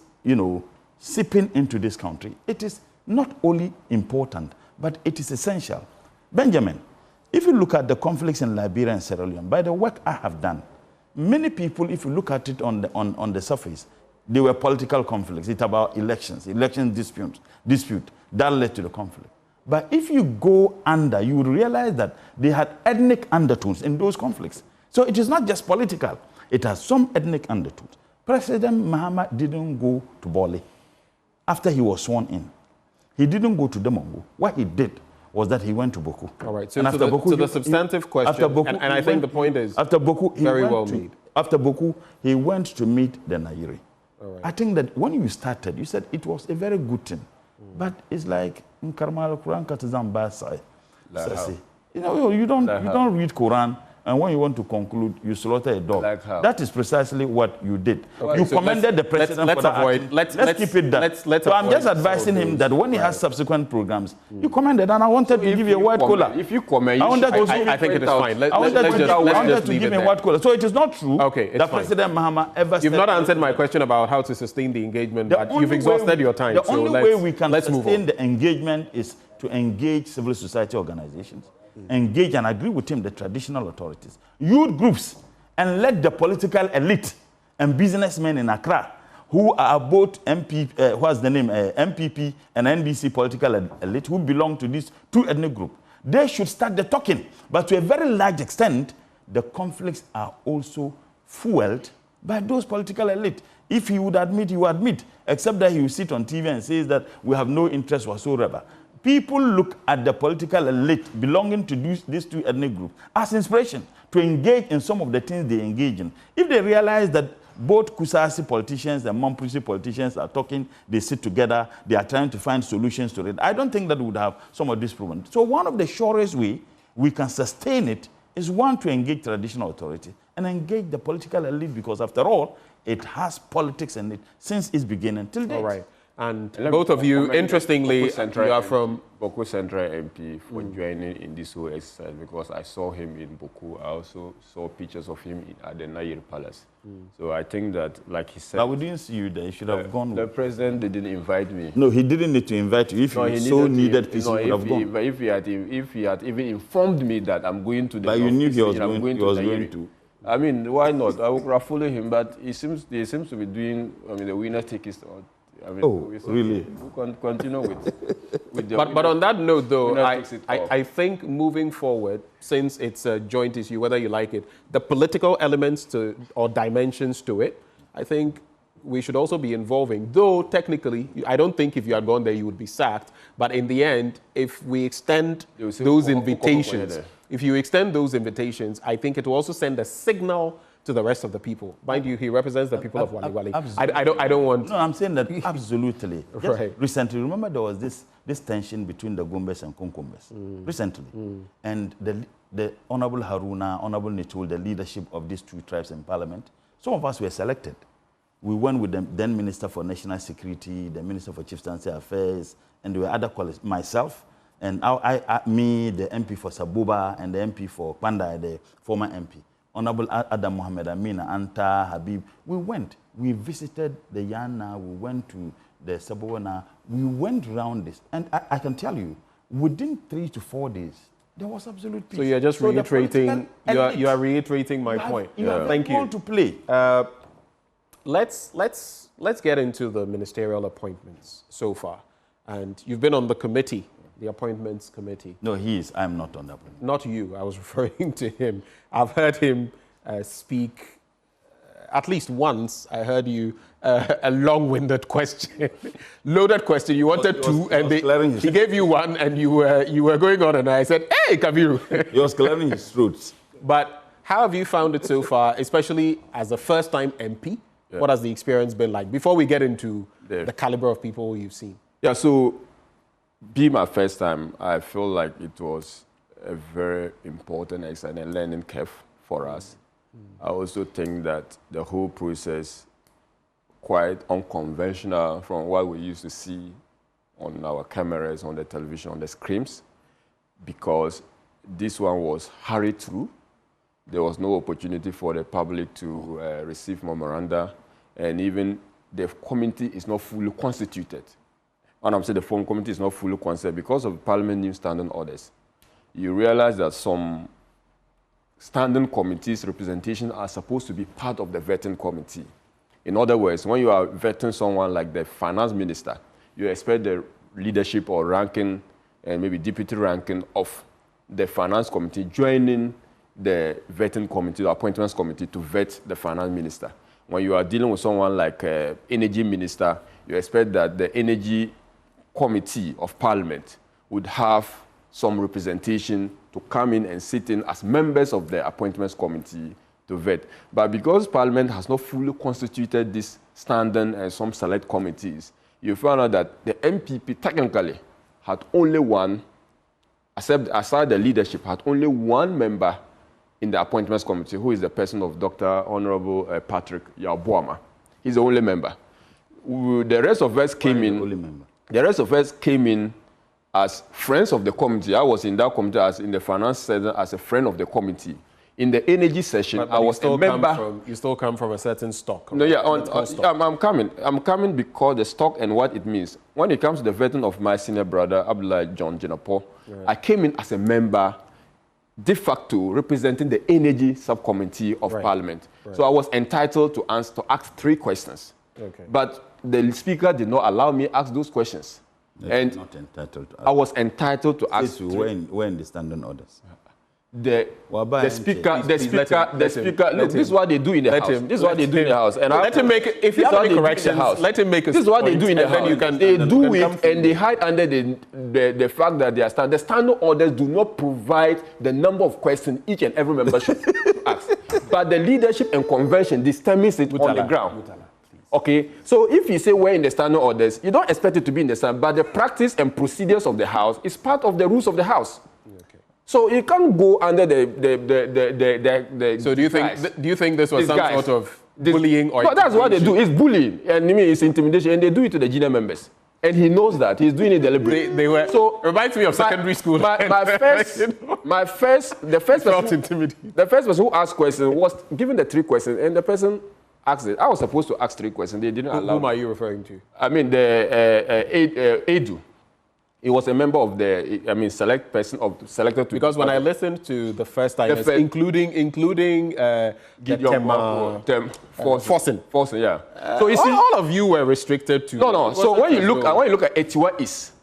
seeping into this country. It is not only important, but it is essential. Benjamin, if you look at the conflicts in Liberia and Sierra Leone, by the work I have done, many people, if you look at it on the surface, they were political conflicts. It's about election dispute that led to the conflict. But if you go under, you would realize that they had ethnic undertones in those conflicts. So it is not just political. It has some ethnic undertones. President Mahama didn't go to Bole after he was sworn in. He didn't go to Demongo. What he did was that he went to Bawku. All right. So to the substantive question, after Bawku, and I think the point is after Bawku, very well made. After Bawku, he went to meet the Nairi. All right. I think that when you started, you said it was a very good thing. But it's like in Karmal Quran Katazan Basai. You don't read Quran, and when you want to conclude, you slaughter a dog. That is precisely what you did. Okay, you so commended the president for that action. Let's keep it that. So I'm just advising him that when he has subsequent programs, you commended, and I wanted to give you a white collar. If you comment, I think it is fine. I wanted to give him a white collar. So it is not true that President Mahama ever. You've not answered my question about how to sustain the engagement, but you've exhausted your time. The only way we can sustain the engagement is to engage civil society organizations, engage and agree with him, the traditional authorities, youth groups, and let the political elite and businessmen in Accra, who are both MPP and NDC political elite, who belong to these two ethnic groups, they should start the talking. But to a very large extent, the conflicts are also fueled by those political elite. If he would admit, he would admit, except that he will sit on TV and says that we have no interest whatsoever. People look at the political elite belonging to these two ethnic groups as inspiration to engage in some of the things they engage in. If they realize that both Kusasi politicians and Mamprisi politicians are talking, they sit together, they are trying to find solutions to it, I don't think that we would have some of this proven. So one of the surest way we can sustain it is one, to engage traditional authority and engage the political elite, because after all, it has politics in it since its beginning till date. All right. And both of you, interestingly, you are from Bawku Central MP for joining in this whole exercise, because I saw him in Bawku. I also saw pictures of him at the Nairi Palace. So I think that, like he said... But we didn't see you there. You should have gone. The president didn't invite me. No, he didn't need to invite you. If he so needed peace, he would have gone. But if he had even informed me that I'm going to the... But you knew he was going to. I mean, why not? I would have followed him, but he seems to be doing, the winner take his... really? We can continue with the... But on that note, though, I think moving forward, since it's a joint issue, whether you like it, the political elements or dimensions to it, I think we should also be involving. Though, technically, I don't think if you had gone there, you would be sacked. But in the end, if we extend those invitations, I think it will also send a signal to the rest of the people. Mind you, he represents the people of Wali Wali. I don't want... No, I'm saying that absolutely. Right. Recently, remember there was this tension between the Gumbes and Kunkumbes. Recently. And the Honorable Haruna, Honorable Nitul, the leadership of these two tribes in Parliament, some of us were selected. We went with the then Minister for National Security, the Minister for Chieftaincy Affairs, and there were other colleagues, myself, and me, the MP for Sabuba, and the MP for Panda, the former MP. Honorable Adam Mohammed Amina, Anta, Habib, we went. We visited the Yana, we went to the Sabuana, we went around this. And I can tell you, within 3 to 4 days, there was absolute peace. So you're just reiterating, you are reiterating my point. Thank you. To play. Let's get into the ministerial appointments so far. And you've been on the committee, the appointments committee. No, he is. I'm not on that one. Not you. I was referring to him. I've heard him speak at least once. I heard you a long-winded question, loaded question. You wanted two, and he gave you one, and you were going on, and I said, "Hey, Kabiru." He was clearing his throat. But how have you found it so far, especially as a first-time MP? Yeah. What has the experience been like? Before we get into the caliber of people you've seen. Yeah. So, being my first time, I feel like it was a very important and learning curve for us. I also think that the whole process quite unconventional from what we used to see on our cameras, on the television, on the screens, because this one was hurried through. There was no opportunity for the public to receive memoranda, and even the committee is not fully constituted. And I'm saying the phone committee is not fully constituted because of Parliament new standing orders. You realize that some standing committees representation are supposed to be part of the vetting committee. In other words, when you are vetting someone like the finance minister, you expect the leadership or ranking and maybe deputy ranking of the finance committee joining the vetting committee, the appointments committee to vet the finance minister. When you are dealing with someone like energy minister, you expect that the energy committee of parliament would have some representation to come in and sit in as members of the appointments committee to vet. But because Parliament has not fully constituted this standing and some select committees, you found out that the MPP technically had only one, aside the leadership, had only one member in the appointments committee, who is the person of Dr. Honorable Patrick Yabuama. He's the only member. The rest of us came in. The rest of us came in as friends of the committee. I was in that committee as in the finance session as a friend of the committee. In the energy session, I was a member. You still come from a certain stock. No, yeah, I'm coming. I'm coming because the stock and what it means. When it comes to the vetting of my senior brother, Abdullah John Jinapo, right. I came in as a member, de facto, representing the energy subcommittee of Parliament. Right. So I was entitled to ask 3 questions. Okay. But the speaker did not allow me to ask those questions. And not entitled to ask. I was entitled to ask. When the standing orders. The speaker, look, this is what they do in the house. This is what they do in the house. And let him make it, if you have any corrections, let him make it. This is what they do in the house. They do it and they hide under the fact that they are standing. The standing orders do not provide the number of questions each and every member should ask. But the leadership and convention determines it on the ground. Okay, so if you say we're in the standing orders, you don't expect it to be in the standing, but the practice and procedures of the house is part of the rules of the house. So you can't go under the So do you think this was some sort of bullying or? No, that's what they do. It's bullying, and I mean it's intimidation, and they do it to the junior members, and he knows that he's doing it deliberately. They were. So reminds me of secondary school. The first person who asked questions was given the 3 questions, and the person asked it. I was supposed to ask 3 questions. They didn't allow. Whom are you referring to? I mean the Edu. He was a member of the, select person of selected to. Because when I listened to the first time, including Gideon Forsen, yeah. So you see, all of you were restricted to. No. So when you look at Etiwa East,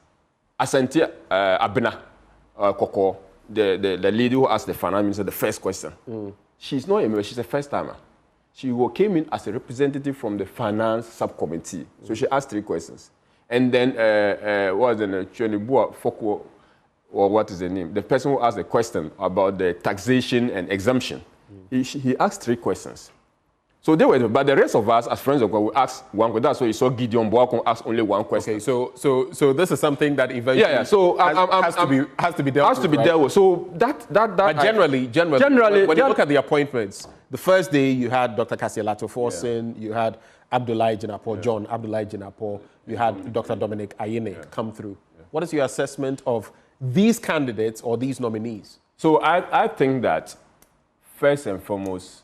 Asante Abena Koko, the lady who asked the finance minister the first question, she's not a member. She's a first timer. She came in as a representative from the finance subcommittee. So she asked 3 questions. And then, what was the name? Chonibua Foko, or what is the name? The person who asked the question about the taxation and exemption. He asked 3 questions. So they were, but the rest of us, as friends of God, we asked 1 question. That's why you saw Gideon Bawku ask only 1 question. Okay, so this is something that eventually so has to be dealt with. Has to be dealt with. So But generally, when you look at the appointments, the first day you had Dr. Kasielato Forsen, you had Abdullah Jinapo, John Abdullah Jinapo, you had Dr. Dominic Ayine come through. What is your assessment of these candidates or these nominees? So I think that first and foremost,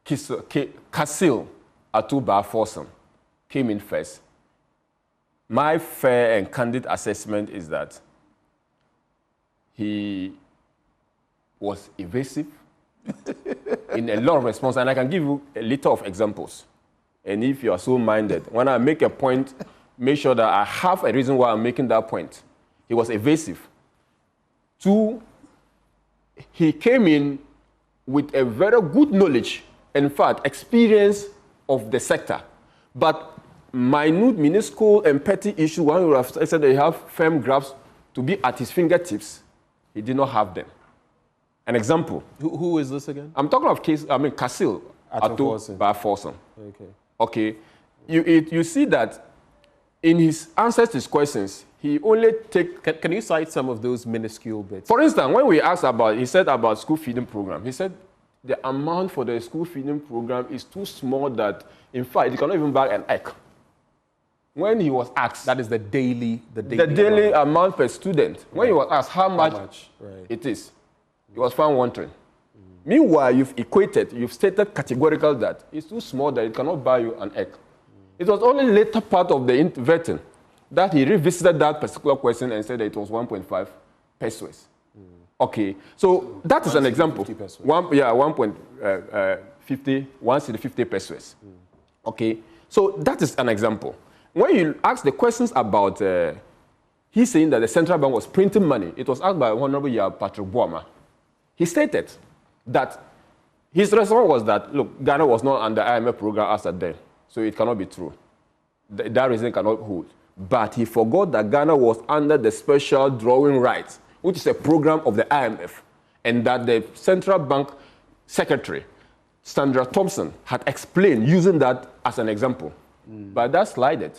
Kasil Atuba Forsen came in first. My fair and candid assessment is that he was evasive in a lot of response, and I can give you a little of examples. And if you are so minded, when I make a point, make sure that I have a reason why I'm making that point. He was evasive. 2, he came in with a very good knowledge, in fact, experience of the sector. But minute, minuscule, and petty issues, one would have said that he have firm grasp to be at his fingertips. He did not have them. An example. Who is this again? I'm talking of Kasil Atuba Forsen. Okay. You see that in his answers to his questions, he only take. Can you cite some of those minuscule bits? For instance, when we asked he said about school feeding program. He said the amount for the school feeding program is too small that, in fact, he cannot even buy an egg. When he was asked, that is the daily amount per student. When he was asked how much it is, he was found wanting. Meanwhile, you've stated categorically that it's too small that it cannot buy you an egg. It was only later part of the vetting that he revisited that particular question and said that it was 1.5 pesos. Okay, so that is an example. 150 pesos. Okay, so that is an example. When you ask the questions about, he's saying that the central bank was printing money. It was asked by Honorable Patrick Boama. He stated that his response was that, look, Ghana was not under IMF program as at then, so it cannot be true. That reason cannot hold. but he forgot that Ghana was under the special drawing rights, which is a program of the IMF, and that the central bank secretary, Sandra Thompson, had explained using that as an example. But that slided.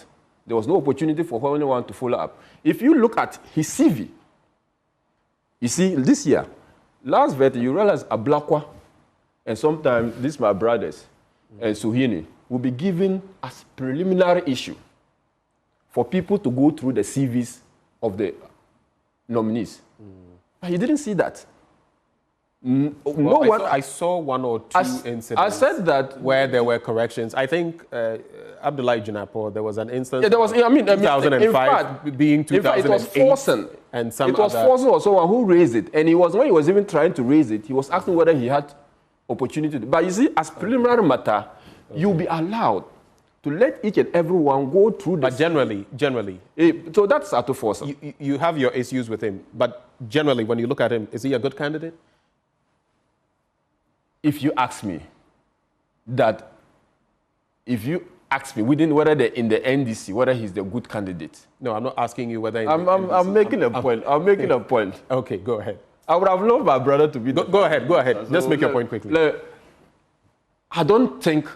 There was no opportunity for anyone to follow up. If you look at his CV, you see, this year, last vet, you realize Ablakwa, and sometimes these my brothers, and Suhini, will be given as preliminary issue for people to go through the CVs of the nominees. But he didn't see that. I saw one or two incidents. I said that where there were corrections. I think Abdullahi Jinapo, there was an instance. Yeah, there was. 2005 in fact, being 2008. In fact, it was Forsen, and some. It was Forsen or someone who raised it, and when he was even trying to raise it, he was asking whether he had opportunity. But you see, as preliminary matter, you'll be allowed to let each and everyone go through this. But generally. So that's Ato Forsen. You have your issues with him, but generally, when you look at him, is he a good candidate? If you ask me, whether they're in the NDC, whether he's the good candidate. No, I'm not asking you whether. I'm making a point. I'm making a point. Okay, go ahead. I would have loved my brother to be. Go ahead. Just make your point quickly. I don't think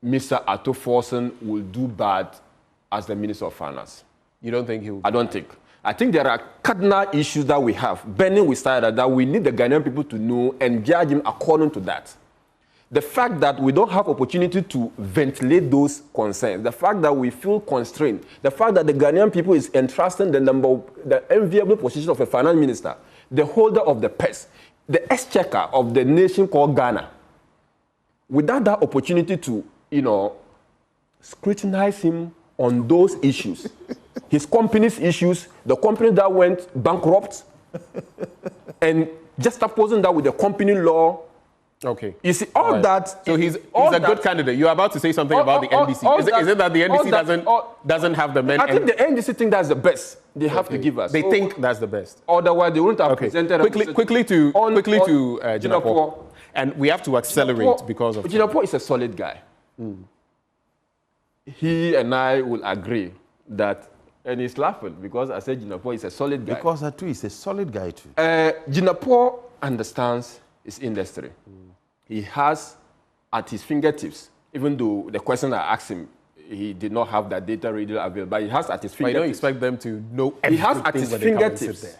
Mr. Ato Forsen will do bad as the Minister of Finance. You don't think he will? I don't think. I think there are cardinal issues that we have, burning with started that we need the Ghanaian people to know and judge him according to that. The fact that we don't have opportunity to ventilate those concerns, the fact that we feel constrained, the fact that the Ghanaian people is entrusting the enviable position of a finance minister, the holder of the purse, the exchequer of the nation called Ghana, without that opportunity to, scrutinize him on those issues, his company's issues, the company that went bankrupt, and just opposing that with the company law. Okay. You see, all that. So he's a good candidate. You're about to say something about the NDC. Is it that the NDC doesn't have the men? I think the NDC think that's the best they have to give us. They think that's the best. Otherwise, they wouldn't have presented. Quickly to Jinapo. And we have to accelerate because of. Jinapo is a solid guy. He and I will agree that, and he's laughing because I said Jinapo is a solid guy. Because Atu is a solid guy too. Jinapo understands his industry. He has at his fingertips, even though the question I asked him, he did not have that data readily available, but he has at his fingertips. I don't expect them to know everything. He has at his fingertips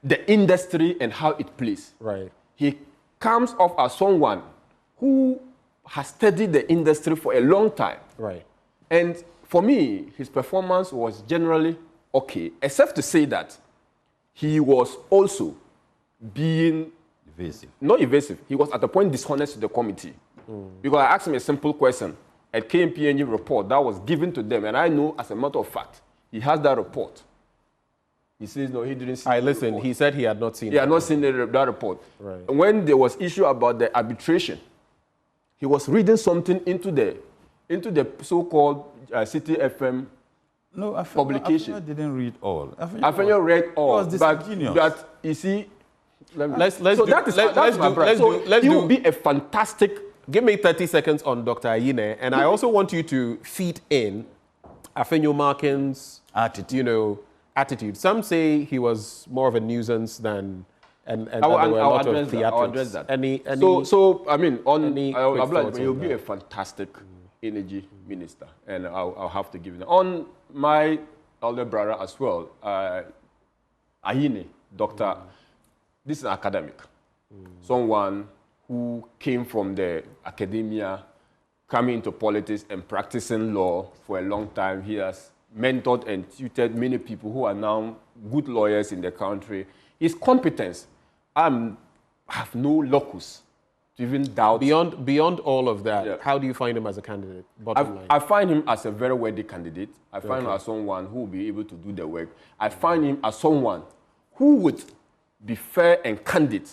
the industry and how it plays. Right. He comes off as someone who has studied the industry for a long time. Right. And for me, his performance was generally okay, except to say that he was also being evasive. Not evasive. He was at a point dishonest to the committee. Because I asked him a simple question. A KMPNG report that was given to them, and I know as a matter of fact, he has that report. He says, no, he didn't see listen, report. He said he had not seen it. He had not seen that report. Right. When there was issue about the arbitration, he was reading something into the so-called City FM publication. I didn't read all. Afenyo read all. But you see, let's do be a fantastic. Give me 30 seconds on Dr. Ayine, and I also want you to feed in Afenyo Markin's attitude. Some say he was more of a nuisance than, and there were a lot of theatrics. I'll address that. You'll be a fantastic energy minister, and I'll have to give you that. On my elder brother as well, Ayine, Doctor, this is an academic, someone who came from the academia, coming into politics and practicing law for a long time. He has mentored and tutored many people who are now good lawyers in the country. His competence, I have no locus to even doubt. Beyond all of that, how do you find him as a candidate? Bottom line. I find him as a very worthy candidate. I find him as someone who will be able to do the work. I find him as someone who would be fair and candid,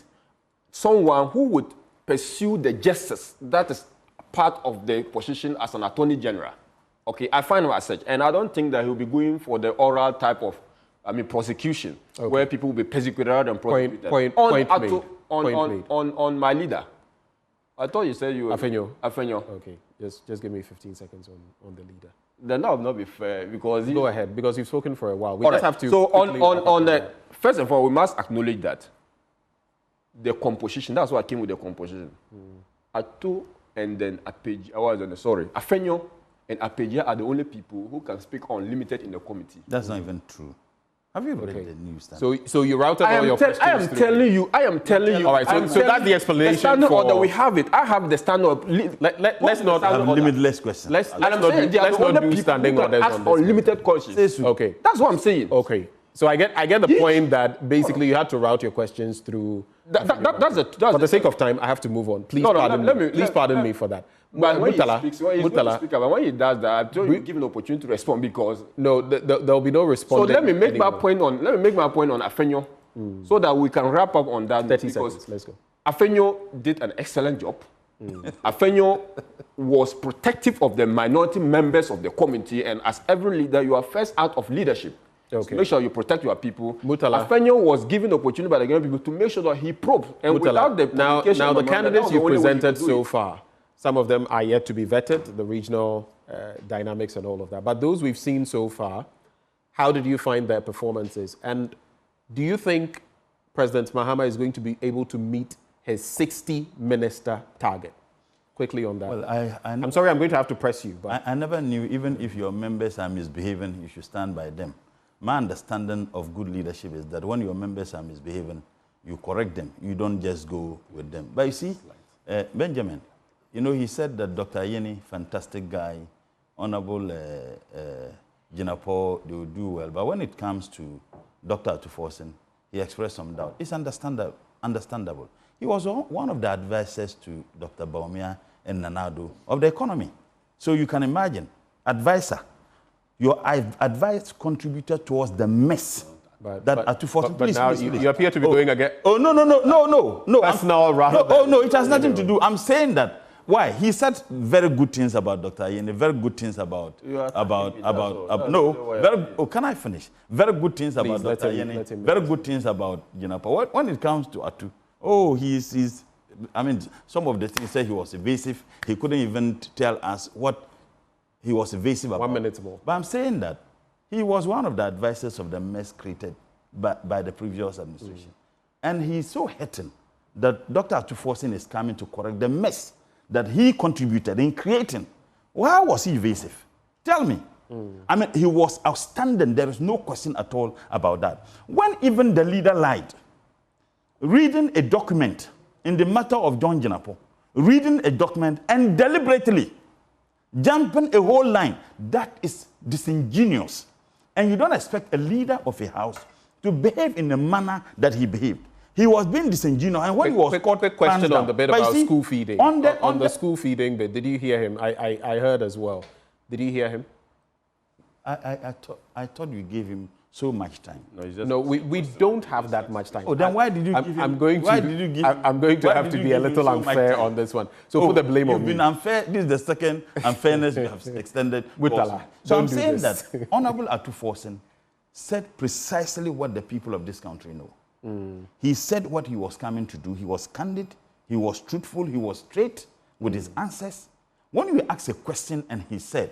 someone who would pursue the justice that is part of the position as an attorney general. Okay, I find him as such, and I don't think that he'll be going for the oral type of, prosecution, where people will be persecuted and prosecuted. On my leader. I thought you said you were... Afenyo. Afenyo. Okay, just give me 15 seconds on the leader. Then that would not be fair because... Go ahead, because you've spoken for a while. We All just right. have to... So first of all, we must acknowledge that the composition, that's why I came with the composition. Atu and then Afenyo and Apeja are the only people who can speak unlimited in the committee. That's not even true. Have you read the news? So you routed all your questions I am telling you. All right, so that's the explanation. The standard order, we have it. I have the standard. Let's not have limitless questions. Let's not do standing orders on this. Unlimited questions. Okay. That's what I'm saying. Okay. So I get the point that basically you had to route your questions through. For the sake of time, I have to move on. Please pardon me for that. But when he speaks, when he does that, I don't give an opportunity to respond because no, there'll be no response. So let me make my point on Afenyo, so that we can wrap up on that. 30 seconds. Let's go. Afenyo did an excellent job. Afenyo was protective of the minority members of the committee, and as every leader, you are first out of leadership. Okay. So make sure you protect your people. Afenyo was given the opportunity by the Ghanaian people to make sure that he probed. And without the now the candidates you presented so far, some of them are yet to be vetted, the regional dynamics and all of that. But those we've seen so far, how did you find their performances? And do you think President Mahama is going to be able to meet his 60-minister target? Quickly on that. Well, I'm sorry, I'm going to have to press you. But I never knew, even if your members are misbehaving, you should stand by them. My understanding of good leadership is that when your members are misbehaving, you correct them. You don't just go with them. But you see, Benjamin, you know, he said that Dr. Ayeni, fantastic guy, Honorable Jinapo, they will do well. But when it comes to Dr. Atuforsen, he expressed some doubt. It's understandable. He was one of the advisors to Dr. Baumia and Nanado of the economy. So you can imagine, advisor, your advice contributed towards the mess that Atuforsen. But now you appear to be going again. Oh, no. That's now rather. No, it has nothing to do. I'm saying that. Why? He said very good things about Dr. Ayeni, very good things about can I finish? Very good things about Dr. Ayeni, very good things about Jinapo. When it comes to Atu, I mean, some of the things he said he was evasive. He couldn't even tell us what he was evasive about. 1 minute more. But I'm saying that he was one of the advisors of the mess created by the previous administration. And he's so hurting that Dr. Atuforsen is coming to correct the mess that he contributed in creating. Why was he evasive? Tell me. I mean, he was outstanding. There is no question at all about that. When even the leader lied, reading a document in the matter of John Jinapo, reading a document and deliberately jumping a whole line, that is disingenuous. And you don't expect a leader of a house to behave in the manner that he behaved. He was being disingenuous, and when he was quick question on the bit about school feeding. On the school feeding bit, did you hear him? I heard as well. Did you hear him? I thought you gave him so much time. No, we don't have that much time. Oh, then why did you give him? I'm going to have to be a little unfair on this one. So put the blame on me. You've been unfair. This is the second unfairness you have extended. So I'm saying that Honorable Atuforsen said precisely what the people of this country know. He said what he was coming to do. He was candid, he was truthful, he was straight with his answers. When you ask a question and he said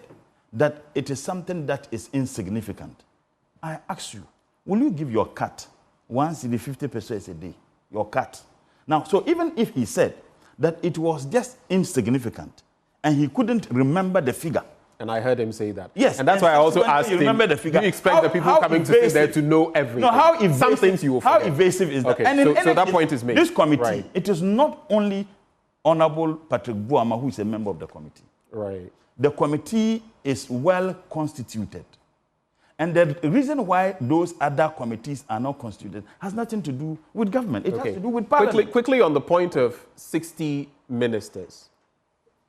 that it is something that is insignificant, I ask you, will you give your cat once in the 50 pesos a day? Your cat. Now, so even if he said that it was just insignificant and he couldn't remember the figure, and I heard him say that. Yes. And that's why I also asked him, remember the figure. Do you expect the people coming to sit there to know everything? No, how evasive, some things you will forget. How evasive is that? Okay, and so that point is made. This committee, it is not only Honorable Patrick Buama who is a member of the committee. Right. The committee is well constituted. And the reason why those other committees are not constituted has nothing to do with government. It has to do with parliament. Quickly on the point of 60 ministers.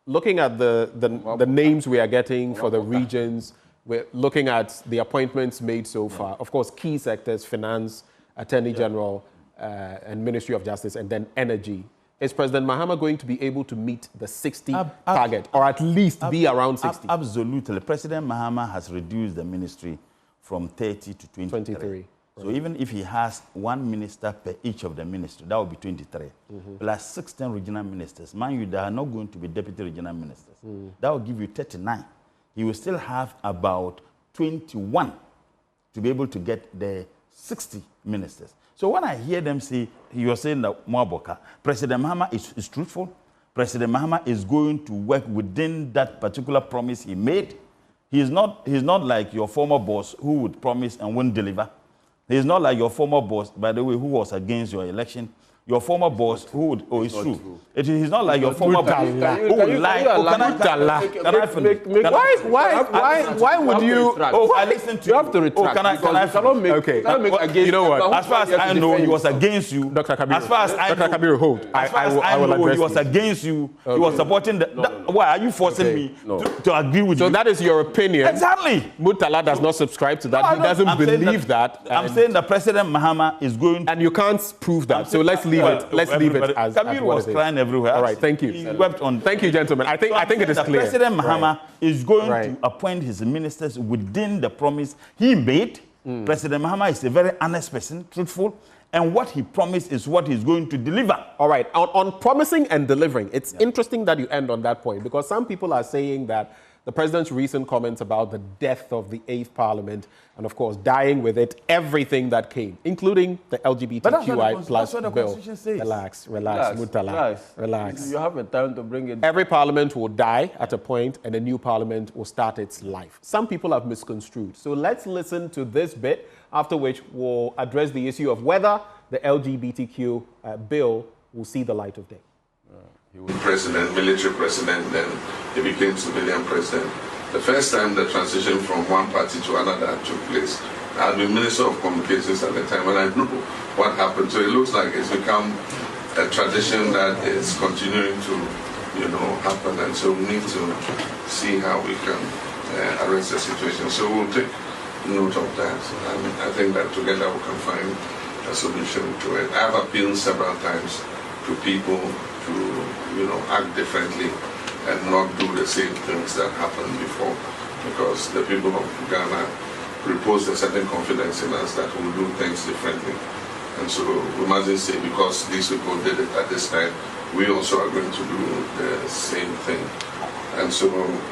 Looking at the names we are getting for the regions, we're looking at the appointments made so far. Of course, key sectors, finance, Attorney General, and Ministry of Justice, and then energy. Is President Mahama going to be able to meet the 60 target, or at least be around 60? Absolutely. President Mahama has reduced the ministry from 30 to 23. So even if he has one minister per each of the ministry, that would be 23. Plus 16 regional ministers. Mind you, there are not going to be deputy regional ministers. That will give you 39. he will still have about 21 to be able to get the 60 ministers. So when I hear them say, you're saying that Mwaboka, President Mahama is truthful, President Mahama is going to work within that particular promise he made. He's not like your former boss who would promise and won't deliver. He's not like your former boss, by the way, who was against your election. Your former boss who would, oh, it's true. He's not like your former boss who would lie. Why would you? Oh, I listen to you. You have to retract. Can I cannot make, okay. You know what? As far as I know, he was against you. Dr. Kabiru. As far as I know, Dr. Kabiru, hold. I know he was against you. He was supporting the. Why are you forcing me to agree with you? So that is your opinion. Exactly. Murtala does not subscribe to that. He doesn't believe that. I'm saying that President Mahama is going to. And you can't prove that. So let's leave it. Let's leave it as Kabir was crying everywhere. All right, thank you. He wept on. Thank you, gentlemen. I think it is clear. President Mahama is going to appoint his ministers within the promise he made. President Mahama is a very honest person, truthful, and what he promised is what he's going to deliver. All right, on promising and delivering, it's interesting that you end on that point, because some people are saying that the president's recent comments about the death of the 8th Parliament and, of course, dying with it everything that came, including the LGBTQI plus bill. Relax, Murtala. Relax. You have a time to bring it. Every parliament will die at a point and a new parliament will start its life. Some people have misconstrued. So let's listen to this bit, after which we'll address the issue of whether the LGBTQ bill will see the light of day. He was president, military president, then he became civilian president. The first time the transition from one party to another took place, I had been Minister of Communications at the time, and I know what happened. So it looks like it's become a tradition that is continuing to, happen, and so we need to see how we can arrest the situation. So we'll take note of that, and I think that together we can find a solution to it. I have appealed several times to people to, act differently and not do the same things that happened before, because the people of Ghana repose a certain confidence in us that we'll do things differently. And so we mustn't say because these people did it at this time, we also are going to do the same thing. And so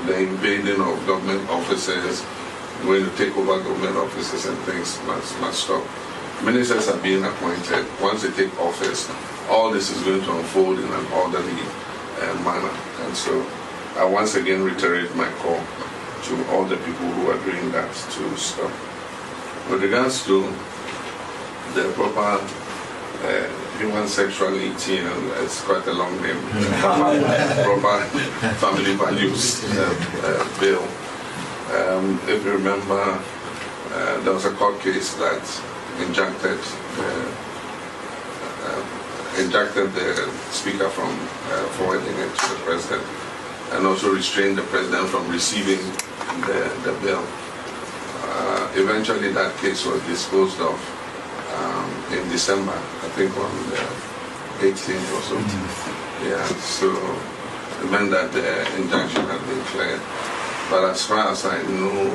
the invading of government offices, going to take over government offices and things must stop. Ministers are being appointed. Once they take office, all this is going to unfold in an orderly manner. And so I once again reiterate my call to all the people who are doing that to stop. With regards to the proper human sexuality, it's quite a long name, proper family values bill. If you remember, there was a court case that injuncted the speaker from forwarding it to the president, and also restrained the president from receiving the bill. Eventually that case was disposed of in December, I think on the 18th or so. Yeah, so it meant that the injunction had been cleared. But as far as I know,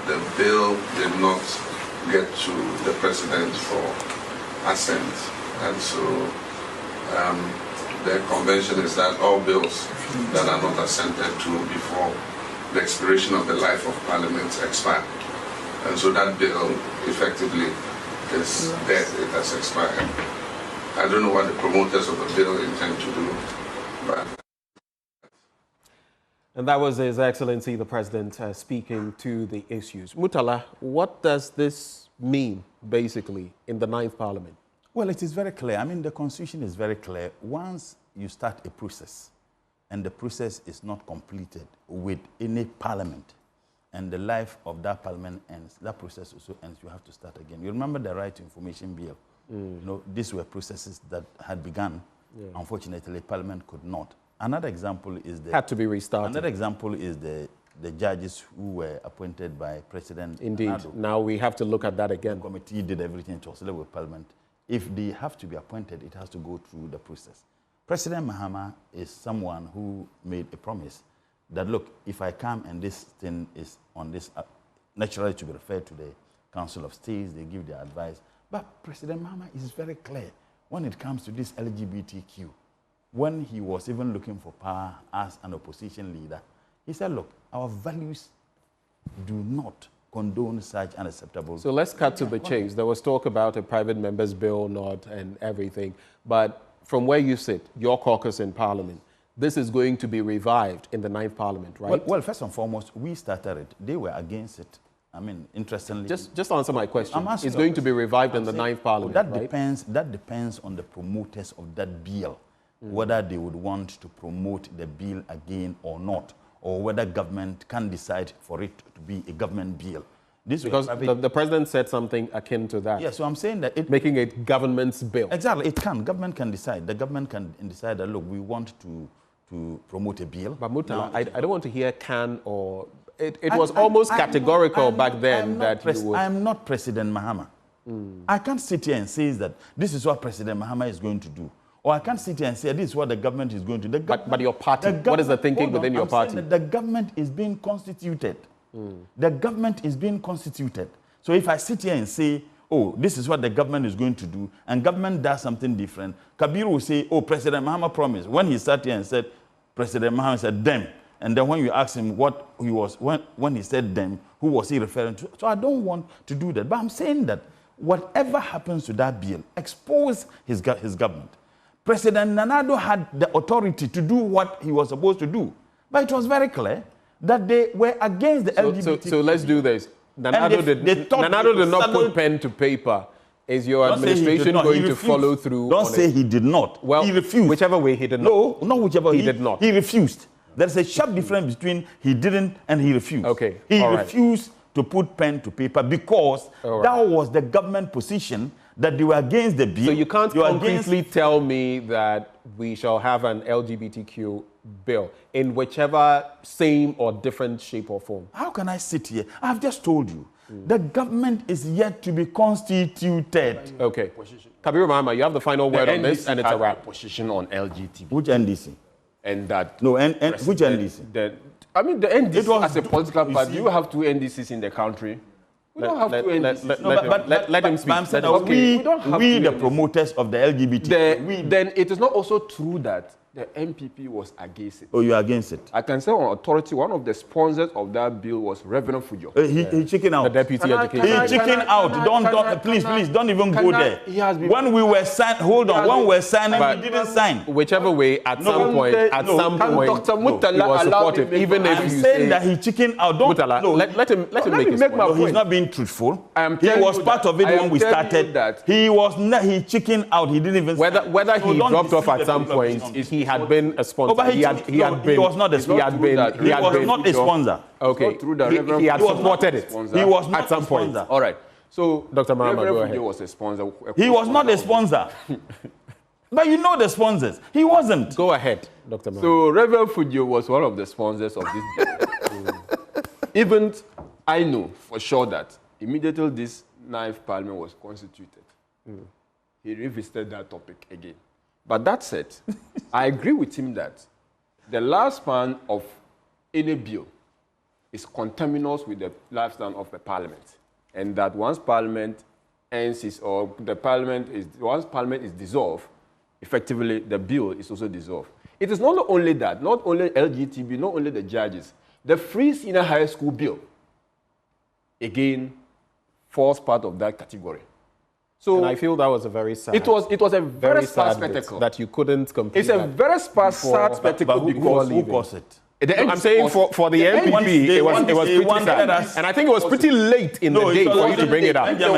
the bill did not get to the president for assent. And so the convention is that all bills that are not assented to before the expiration of the life of Parliament expire. And so that bill effectively is dead, it has expired. I don't know what the promoters of the bill intend to do, but... And that was His Excellency the President speaking to the issues. Murtala, what does this mean, basically, in the 9th Parliament? Well, it is very clear. I mean, the Constitution is very clear. Once you start a process, and the process is not completed with any parliament, and the life of that parliament ends, that process also ends, you have to start again. You remember the Right to Information Bill. These were processes that had begun. Yeah. Unfortunately, Parliament could not. Another example is had to be restarted. Another example is the judges who were appointed by President Indeed. Nado. Now we have to look at that again. The committee did everything to oscillate with Parliament. If they have to be appointed, it has to go through the process. President Mahama is someone who made a promise that, look, if I come and this thing is on this, naturally to be referred to the Council of States, they give their advice. But President Mahama is very clear when it comes to this LGBTQ. When he was even looking for power as an opposition leader, he said, look, our values do not condone such unacceptable. So let's cut to the chase. There was talk about a private member's bill, not and everything. But from where you sit, your caucus in Parliament, this is going to be revived in the 9th Parliament, right? Well, first and foremost, we started it. They were against it. I mean, interestingly... Just answer my question. It's going to be revived in the 9th Parliament, right? That depends on the promoters of that bill, whether they would want to promote the bill again or not, or whether government can decide for it to be a government bill. Because the president said something akin to that. Yeah, so I'm saying that making it government's bill. Exactly, it can. Government can decide. The government can decide that, look, we want to promote a bill. But Murtala, I don't want to hear can or... It was almost categorical back then that you would... I'm not President Mahama. I can't sit here and say that this is what President Mahama is going to do. Or I can't sit here and say this is what the government is going to do. But your party, what is the thinking within your party? The government is being constituted. The government is being constituted. So if I sit here and say, oh, this is what the government is going to do, and government does something different, Kabir will say, oh, President Mahama promised. When he sat here and said, President Mahama said, them. And then when you ask him what he was, when he said them, who was he referring to? So I don't want to do that. But I'm saying that whatever happens to that bill, expose his government. President Nanado had the authority to do what he was supposed to do. But it was very clear that they were against the LGBT. So let's do this. Nanado did not put pen to paper. Is your administration going to follow through? Don't say he did not. Well, he refused. Whichever way he did not. No, not whichever. He did not. He refused. There's a sharp difference between he didn't and he refused. Okay. He refused to put pen to paper because that was the government position that they were against the bill. So you can't concretely tell me that we shall have an LGBTQ bill in whichever same or different shape or form. How can I sit here? I've just told you. The government is yet to be constituted. Okay. Kabiru Mahama, you have the final word on this, and it's a wrap. Position on LGBT. Which NDC? And that... No, which NDC? The NDC as a political party, you have two NDCs in the country. We don't have two NDCs. Let him speak. We the promoters of the LGBT. Then it is not also true that the MPP was against it. Oh, you are against it? I can say on authority, one of the sponsors of that bill was Reverend Fujo. He chicken out. The deputy education. He chicken out. Please, don't even go there. When we were signing, hold on. When we were signing, we didn't sign. Whichever way, at some point, Dr. Murtala he was supportive. Even if I'm you saying that he chicken out. Let him make his point. No, he's not being truthful. He was part of it when we started. He was not. He chicken out. He didn't even. Whether he dropped off at some point, he had been a sponsor. He was not a sponsor. He was not a sponsor. Okay. He had supported it. He was not at some point. All right. So Dr. Mahama, go ahead. He was a sponsor. He was not a sponsor. But you know the sponsors. He wasn't. Go ahead, Dr. Mahama. So Reverend Fujo was one of the sponsors of this bill. Even I know for sure that immediately this 9th Parliament was constituted, he revisited that topic again. But that said, I agree with him that the lifespan of any bill is conterminous with the lifespan of the Parliament, and that once Parliament ends once Parliament is dissolved, effectively the bill is also dissolved. It is not only that, not only LGTB, not only the judges, the free senior high school bill again falls part of that category. So and I feel that was a very sad. It was a very sad spectacle that you couldn't complete. It's a very sad spectacle because who caused it? I'm saying for the MPP, it was pretty sad. And I think it was pretty late in the day for you to bring it up. They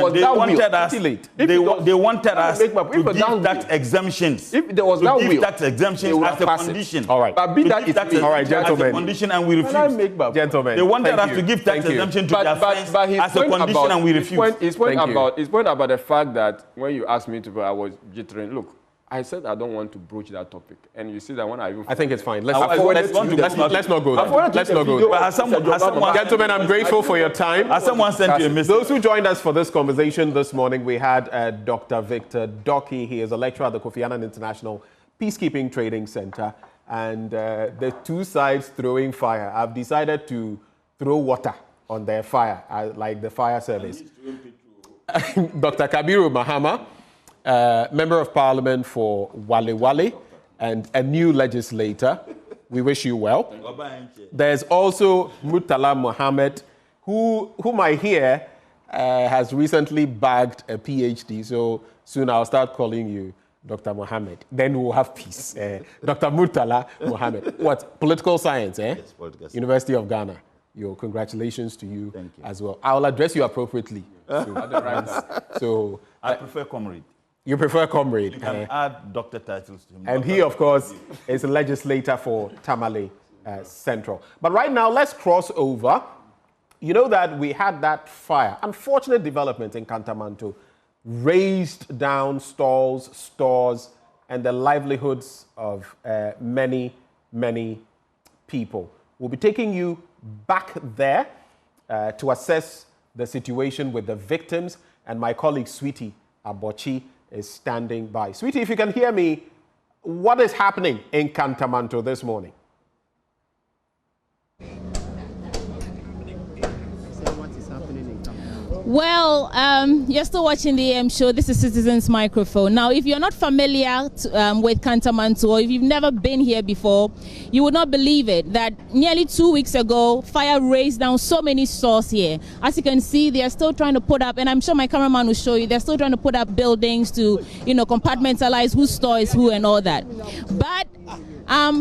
wanted us to give tax exemptions. If there was that will, give tax exemptions as a condition. All right. But be that all right, gentlemen. As a condition, and we refused. Gentlemen, they wanted us to give tax exemption to their friends as a condition, and we refused. His point about the fact that when you asked me to, I was jittering. Look, I said I don't want to broach that topic, and you see that when I think it's fine. Let's not go there. Let's not go there. Gentlemen, I'm grateful for your time. As someone sent you a message. Those who joined us for this conversation this morning, we had Dr. Victor Doki. He is a lecturer at the Kofi Annan International Peacekeeping Training Center, and the two sides throwing fire. I've decided to throw water on their fire, like the fire service. Dr. Kabiru Mahama, Member of Parliament for Wale Wale and a new legislator. We wish you well. There's also Murtala Mohammed, whom I hear has recently bagged a PhD. So soon I'll start calling you Dr. Mohammed. Then we'll have peace. Dr. Murtala Mohammed. What? Political science, eh? Yes, political science. University of Ghana. Congratulations to you, as well. I'll address you appropriately. So I prefer comrade. You prefer comrade. You can add doctor titles to him. And he, of course, is a legislator for Tamale Central. But right now, let's cross over. You know that we had that fire, unfortunate development in Kantamanto, razed down stalls, stores, and the livelihoods of many, many people. We'll be taking you back there to assess the situation with the victims, and my colleague Sweetie Abochi is standing by. Sweetie, if you can hear me, what is happening in Kantamanto this morning? Well, you're still watching the AM show. This is Citizens Microphone. Now, if you're not familiar with Kantamanto, or if you've never been here before, you would not believe it that nearly 2 weeks ago, fire razed down so many stores here. As you can see, they are still trying to put up, and I'm sure my cameraman will show you, they're still trying to put up buildings to, compartmentalize whose store is who and all that. But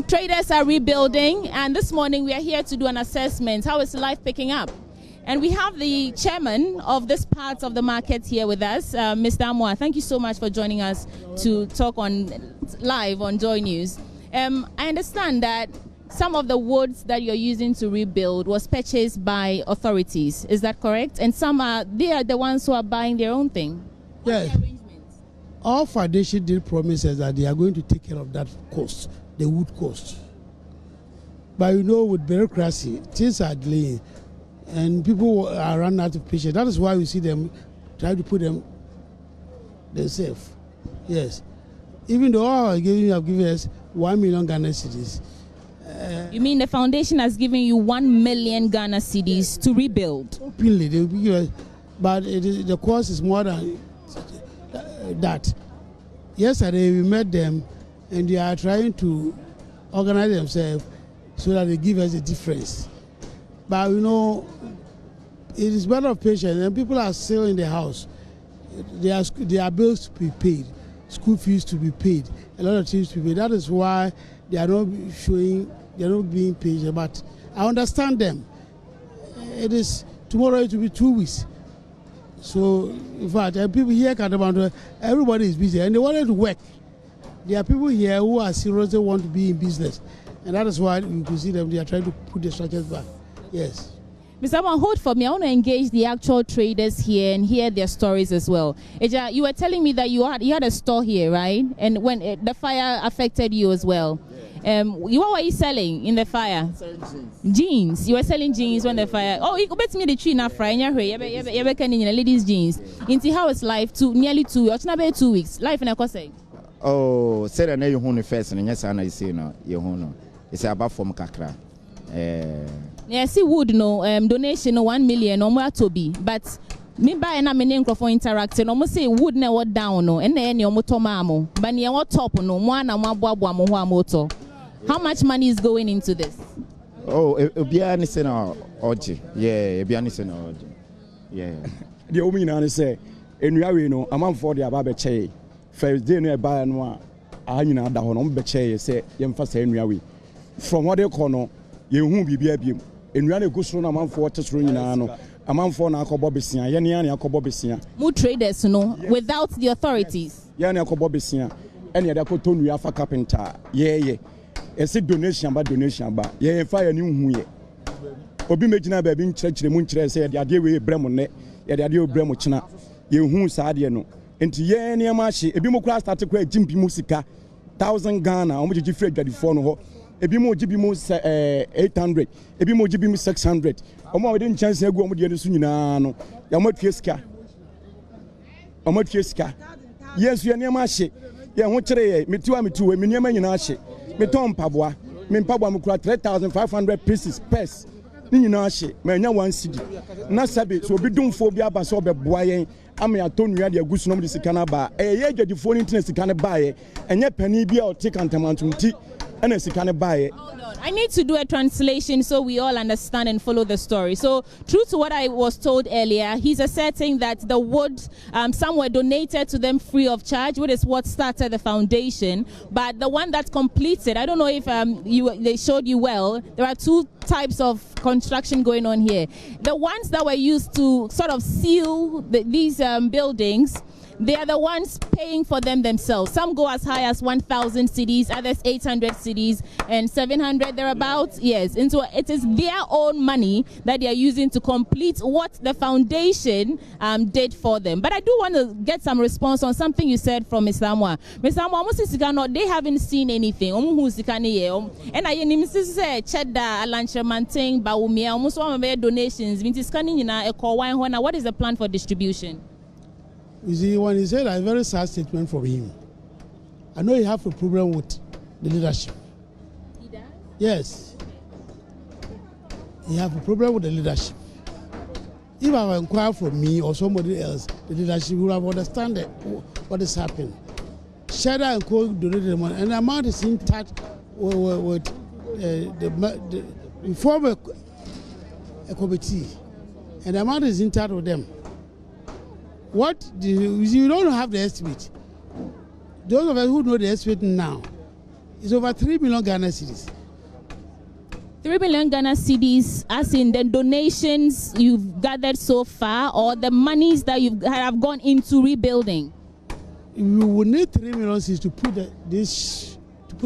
traders are rebuilding, and this morning we are here to do an assessment. How is life picking up? And we have the chairman of this part of the market here with us, Mr. Amwa. Thank you so much for joining us to talk live on Joy News. I understand that some of the woods that you're using to rebuild was purchased by authorities. Is that correct? And they are the ones who are buying their own thing. Yes. All foundation did promises that they are going to take care of that cost, the wood cost. But with bureaucracy, things are delaying. And people are running out of patience. That is why we see them try to put them themselves. Yes. Even though all have given us 1 million Ghana cedis. You mean the foundation has given you 1 million Ghana cedis to rebuild? Openly, they will give us, but the cost is more than that. Yesterday we met them, and they are trying to organize themselves so that they give us a difference. But it is matter of patience, and people are still in the house. There are bills to be paid, school fees to be paid, a lot of things to be paid. That is why they are not being patient. But I understand them. Tomorrow it will be 2 weeks. So, in fact, people here, everybody is busy, and they wanted to work. There are people here who are serious, they want to be in business, and that is why you can see them. They are trying to put the structures back. Yes. Mr. Amwa, hold for me. I want to engage the actual traders here and hear their stories as well. Eja, you were telling me that you had a store here, right? And when the fire affected you as well. What were you selling in the fire? Jeans. You were selling jeans when the fire. Oh, you bet me the tree na fry. You ladies' jeans. Into how is life? Nearly 2 weeks. It's 2 weeks. Life in a course. Oh, say that you hone first, and yes, I say no. You hone. It's about from Kakra. Yeah, see wood donation 1 million or more to be, but me buy na me for interacting. Almost say wood never down no, and then your motomamo, but near what top no one and one boa moto. How much money is going into this? Oh, Bianis and Oji. Yeah, Bianis and Oji. Yeah. The woman say, and we know, a man for the Abache. First day near by and one, I know that on Beche say, young first Henry. From what they call you won't be baby. And we are a good son, a man for water a man for Nakobobisia, Yanni Akobobisia. More traders, without the authorities. Yanni Akobobisia, any other cotton we have a carpenter. Yeah. It's a donation, but yeah, fire new way. Obi Majina Babin Church, the Munchre said, the idea we Bremone, the idea of Bremochina, you who Sadiano. And to ye near Mashi, a bimo started to Jimpi Musica, 1,000 Ghana, how much did you feel that the phone? A bimo GBMO 800, a bimo GBMO 600. Or more than chance to go with the Sunano, Yamotkiska. Yes, we are near Mashi. Yeah, what today? Me too, Minyaman Yanashi. Me Tom Pabwa, Min Pabwa Mukra 3,500 pieces, pairs. Ninashi, Mania 1 city. Nasabi, so be doing phobia basobe boy. I mean, I told you, good number is a canaba. A year, the phone interest can buy, and yet penny be or take Kantamanto tea. ɛna sika ne baeɛ. I need to do a translation so we all understand and follow the story. So, true to what I was told earlier, he's asserting that the wood, some were donated to them free of charge, which is what started the foundation. But the one that completes it, I don't know if they showed you well, there are two types of construction going on here. The ones that were used to sort of seal these buildings, they are the ones paying for them themselves. Some go as high as 1,000 cedis, others 800 cedis, and 700 thereabouts. Yes, and so it is their own money that they are using to complete what the foundation did for them. But I do want to get some response on something you said from Ms. Amwa. Ms. Amwa, they haven't seen anything. And I say cheddar, alanchramanting, baumia, almost one of their donations. What is the plan for distribution? You see, when he said a very sad statement from him, I know he have a problem with the leadership. He does? Yes. He have a problem with the leadership. If I inquire from me or somebody else, the leadership will have understand what is happening. Shadow and Co. donated the money, and the amount is in touch with we form a committee, and the amount is in touch with them. What you don't have the estimate. Those of us who know the estimate now, it's over 3 million Ghana cedis. 3 million Ghana cedis, as in the donations you've gathered so far, or the monies that have gone into rebuilding? You will need 3 million cedis to put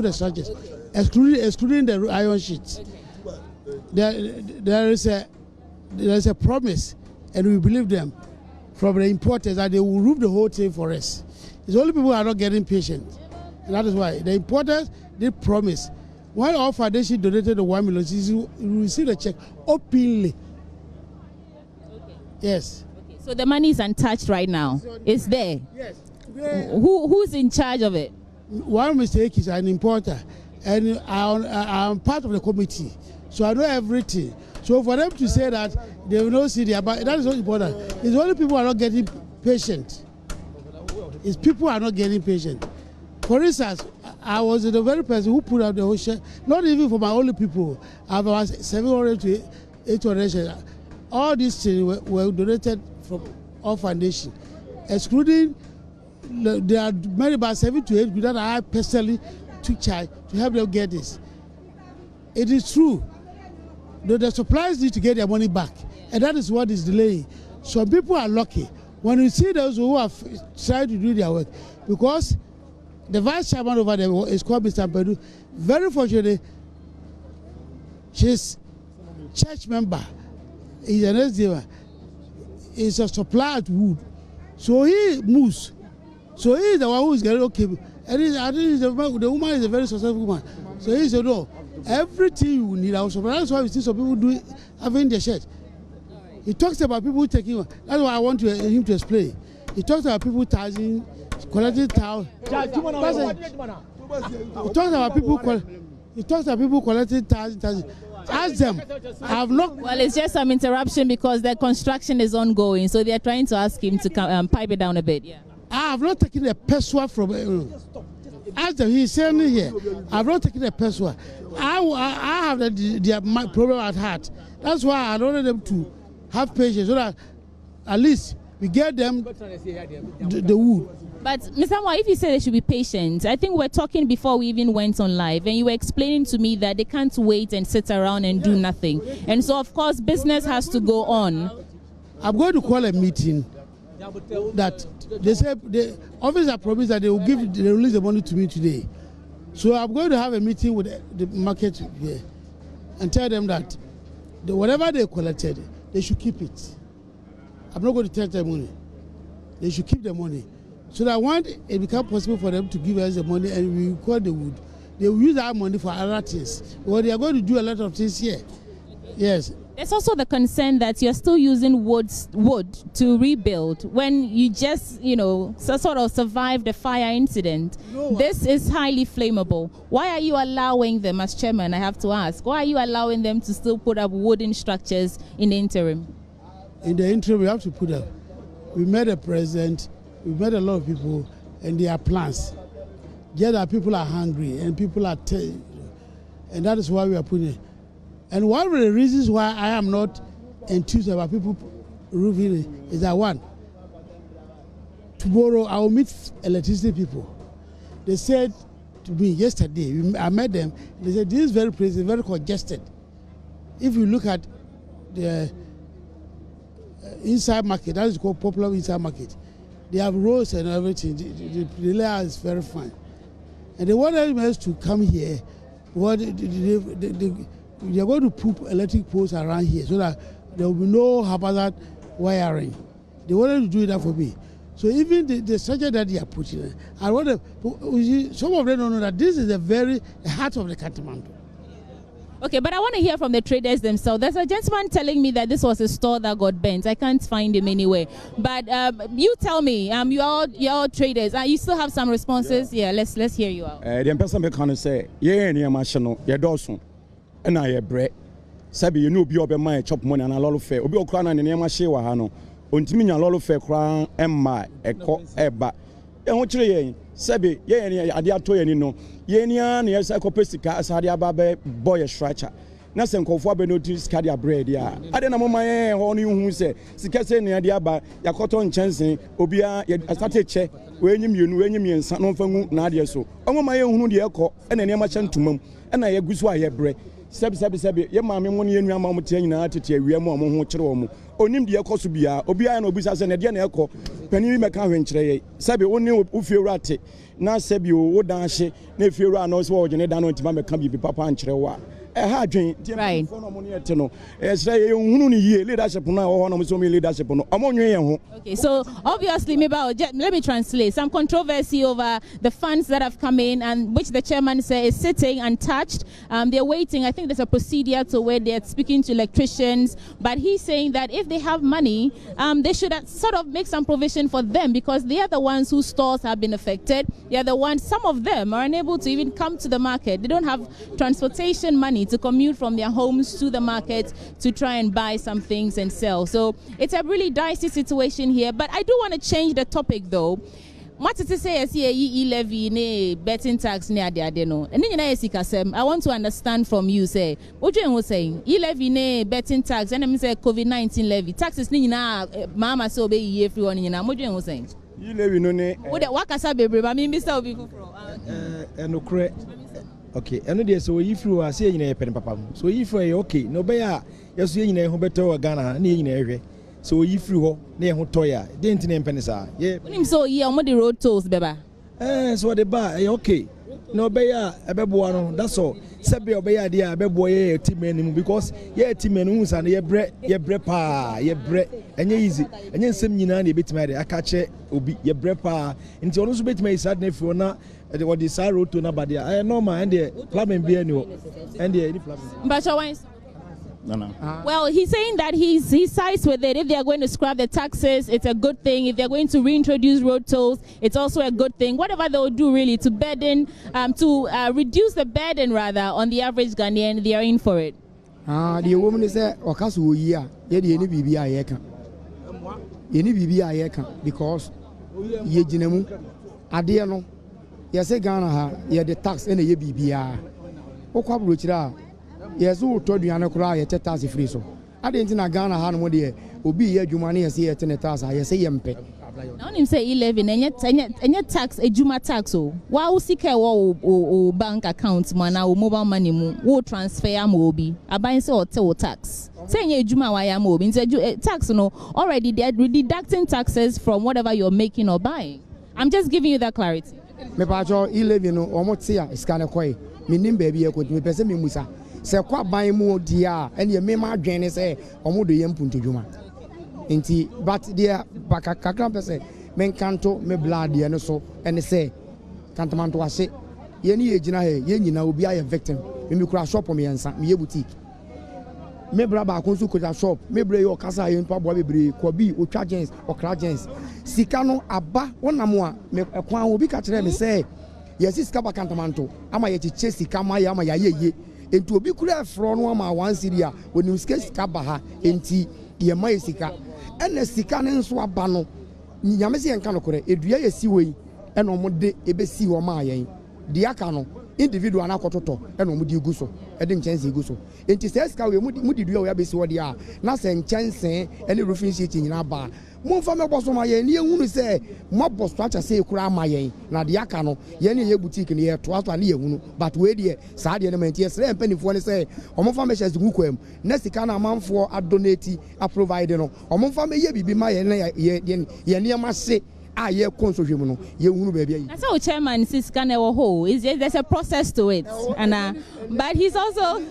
the structures, excluding the iron sheets. Okay. There is a promise, and we believe them, from the importers that they will roof the whole thing for us. It's only people who are not getting patient. And that is why the importers, they promise. When our foundation donated the 1 million, you will receive the check openly. Okay. Yes. Okay. So the money is untouched right now. It's there. Yes. Who's in charge of it? One mistake is an importer, and I'm part of the committee, so I know everything. So for them to say that they will not see that is not important. It's only people who are not getting patient. It's people who are not getting patient. For instance, I was the very person who put out the whole share, not even for my only people. I have about 700 to 800 shares. All these things were donated from our foundation, excluding there are many about 7 to 8 that I personally took charge to help them get this. It is true. The suppliers need to get their money back, and that is what is delaying. Some people are lucky when you see those who have tried to do their work, because the vice chairman over there is called Mr. Pedu. Very fortunately, she's church member. He's an SDM. He's a supplier of wood, so he moves. So he is the one who is getting okay. And I think the woman is a very successful woman. So he said, no. Everything you need our supply. That's why we see some people having their shirt. He talks about people taking. That's why I want him to explain. He talks about people collecting towels. He talks about people collecting towels. Ask them. I have not. Well, it's just some interruption because the construction is ongoing, so they are trying to ask him to pipe it down a bit. Yeah. I have not taken a peswa from. Ask them. He's saying here. I have not taken a peswa. I have the problem at heart. That's why I wanted them to have patience so that at least we get them the wood. But Mr. Amwa, if you say they should be patient, I think we're talking before we even went on live, and you were explaining to me that they can't wait and sit around and do nothing. And so, of course, business has to go on. I'm going to call a meeting that they say the officer promised that they will release the money to me today. So I'm going to have a meeting with the market here and tell them that whatever they collected, they should keep it. I'm not going to take their money. They should keep the money. So that when it becomes possible for them to give us the money and we record the wood, they will use that money for other things. Well, they are going to do a lot of things here. Yes. There's also the concern that you're still using wood to rebuild when you just, sort of survived the fire incident. No, this is highly flammable. Why are you allowing them, as chairman, I have to ask, why are you allowing them to still put up wooden structures in the interim? In the interim, we have to put up. We met the president, we met a lot of people, and there are plans. Yet that people are hungry and people are And that is why we are putting it. And one of the reasons why I am not enthused about people roofing it is that one, tomorrow I will meet electricity people. They said to me yesterday, I met them, they said this very place is very congested. If you look at the inside market, that is called popular inside market, they have roads and everything, the layout is very fine. And they wanted us to come here. They are going to put electric poles around here so that there will be no hazard wiring. They wanted to do that for me. So even the structure that they are putting, I want to, some of them don't know that this is the heart of the Kantamanto. Okay, but I want to hear from the traders themselves. There's a gentleman telling me that this was a store that got burnt. I can't find him anywhere. But you tell me, you're all traders. You still have some responses? Yeah, let's hear you out. The person can say, yeah, near Machino, yeah, Dawson, and I have bread. Sabi, you know, be over my chop money and a lot of fair. Obi Okran and near Machewa Hano. Untimina a lot of fair crown and my echo eba. And what you Sabi, yeah, I did to you know. Yenian, yes, I copestica as Hadia Babe boy structure. Nothing called for notice Cadia bread, yeah. I don't know my only who say, Sicase near Diaba, Yakoton Chancing, Obia, I started check, when you and San Fongu Nadia so. I'm my own the echo and an emachan to mum, and I agree why I bread. Sabi, your mammy money and Yamma attitude, we are more Mochomo. Onim the echo to be Obia and Obisas and Adian echo, Penny McCaven, Sabi only Ufirate. Na sebi o danse na fiura na so ojene dan no ntima meka bi papa ncherewa hard dream right for no money ete no say hunu ni yie leadership na ho no so me leadership no omonwe yen ho. Okay, so obviously maybe let me translate some controversy over the funds that have come in and which the chairman says is sitting untouched. They're waiting. I think there's a procedure to where they're speaking to electricians, but he's saying that if they have money, they should sort of make some provision for them because they are the ones whose stores have been affected. They are the ones, some of them are unable to even come to the market. They don't have transportation money to commute from their homes to the market to try and buy some things and sell. So it's a really dicey situation here, but I do want to change the topic though. What to say is here levy ne betting tax ne ade no. And then I want to understand from you say what you was saying levy ne betting tax and I say COVID-19 levy taxes ni na mama so be ye free one na what you was saying levy no ne what wakasa bebre ba me Mr. Obi enokre. Okay, and there so if you are saying a pen papa. So if you okay, no be ya yes you know better Ghana na so if you na ho toya didn't name penisa. Yeah. So yeah on the road tolls beba. So the bar okay. No be ya ebeboa no that's all. Sebe obeya dia ebeboa ye team enu because ye team enu san ye bre pa ye bre enye easy. Enye nsem nyina na ebetima de aka che obi ye bre pa. Nti ono so betima isad na fi ona what the sorrow to nobody. I know my and the plumbing be any and the plumbing. But your wines. No. Well, he's saying that he sides with it. If they are going to scrap the taxes, it's a good thing. If they're going to reintroduce road tolls, it's also a good thing. Whatever they will do really to burden, reduce the burden rather on the average Ghanaian, they are in for it. The woman is there. Okasu year. Yedi any bibi ayeka. Any bibi ayeka because ye jinemu adiano. Yes, Ghana ha ye the tax and ye bibia. Okwa brochira. Yes, who told you anakura ye tax free so. I didn't na Ghana ha no de obi ye adwuma na ye say ye tax ha ye say yempe. Na him say 11 enye tax ejuma tax o. Wa wo sika wo bank account mo na wo mobile money mu wo transfer am obi. Aban say o tax. Say enye ejuma wa ya mo obi. Tax no already they are deducting taxes from whatever you're making or buying. I'm just giving you that clarity. Me pacho 11 no omotia iskane koi minim baby e ko me pese me musa se kwa ban mu dia ene me ma adwen se omodo yem puntodwuma enti but dia baka kakra pese men kanto me blood ye no so ene se kantamanto ase ye ni ye gina he ye nyina obi aye victim me kura shop me yansa me ye boutique me bra ba konsu ko shop me bra yo kasa ye npa bo bebre ko bi otwa gens okra gens sika no aba wonamo a me ekwan obi ka kire me say yes sika ba Kantamanto ama ye chiche sika ma ya ama ya ye enti obi kura afro no ama 1 seria oni sika ba ha enti ye ma ye sika ene sika ne nso aba no nyame se enka no kore edua ye si wei ene omo de ebe si wo ma ye de aka no individual na kototo e no mudi gu so e de nkyɛnse gu so enti sɛ sika we mudi dua we abesi wode a na sɛ nkyɛnse e ne roofing sheet nyina ba momfa me boso ma yɛn ne ehunu sɛ mo boso acha sɛ ekura ma yɛn na de aka no yɛn ne yɛ boutique ne yɛ to aso ne ehunu but we de saa de ne mantie sɛ mpanifo ne sɛ ɔmomfa me hyɛ gu kwam na sika na amanfo adonate a provide no ɔmomfa me yɛ bibi ma yɛn ne yɛn ne ma se a ye konsohwe mu no ye hunu ba bia yi. That's how chairman says can ho is there's a process to it and but he's also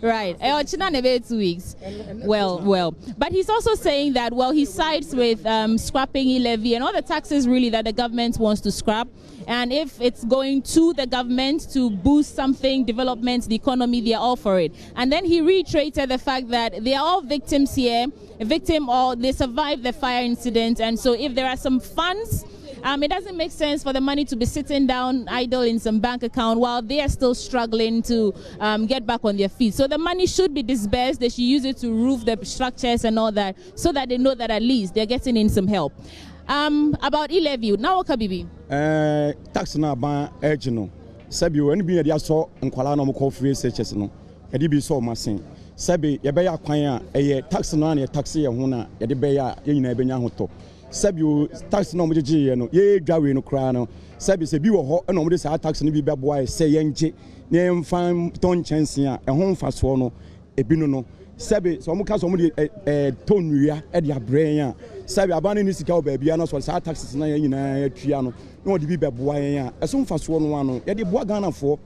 right. 2 weeks. Well. But he's also saying that, well, he sides with scrapping e-levy and all the taxes really that the government wants to scrap. And if it's going to the government to boost something, development, the economy, they're all for it. And then he reiterated the fact that they are all victims here, or they survived the fire incident. And so if there are some funds, it doesn't make sense for the money to be sitting down idle in some bank account while they are still struggling to get back on their feet. So the money should be disbursed. They should use it to roof the structures and all that so that they know that at least they're getting in some help. About e-levy, now Kabibi. Tax na ban no. Sabi when be ya so nkwala no mo free searches no. E di bi so masin. Sabi ye be ya kwan a tax no na tax ye ho na ye de be ya ye nyina be nya ho to. Sabi tax no mo gye no ye dwawe no kra no. Sabi se bi wo ho na mo de sa tax no bi be boa se ye nje na emfa ton chansen a e ho mfa so no ebi no. Sabi so mo ka so mo de tonua e de abrɛn a sabi abane ni sika obabia na so sa taxes na nyina atua no na odi bi beboa yen a eso mfa so no ano ye de boa Ghana fo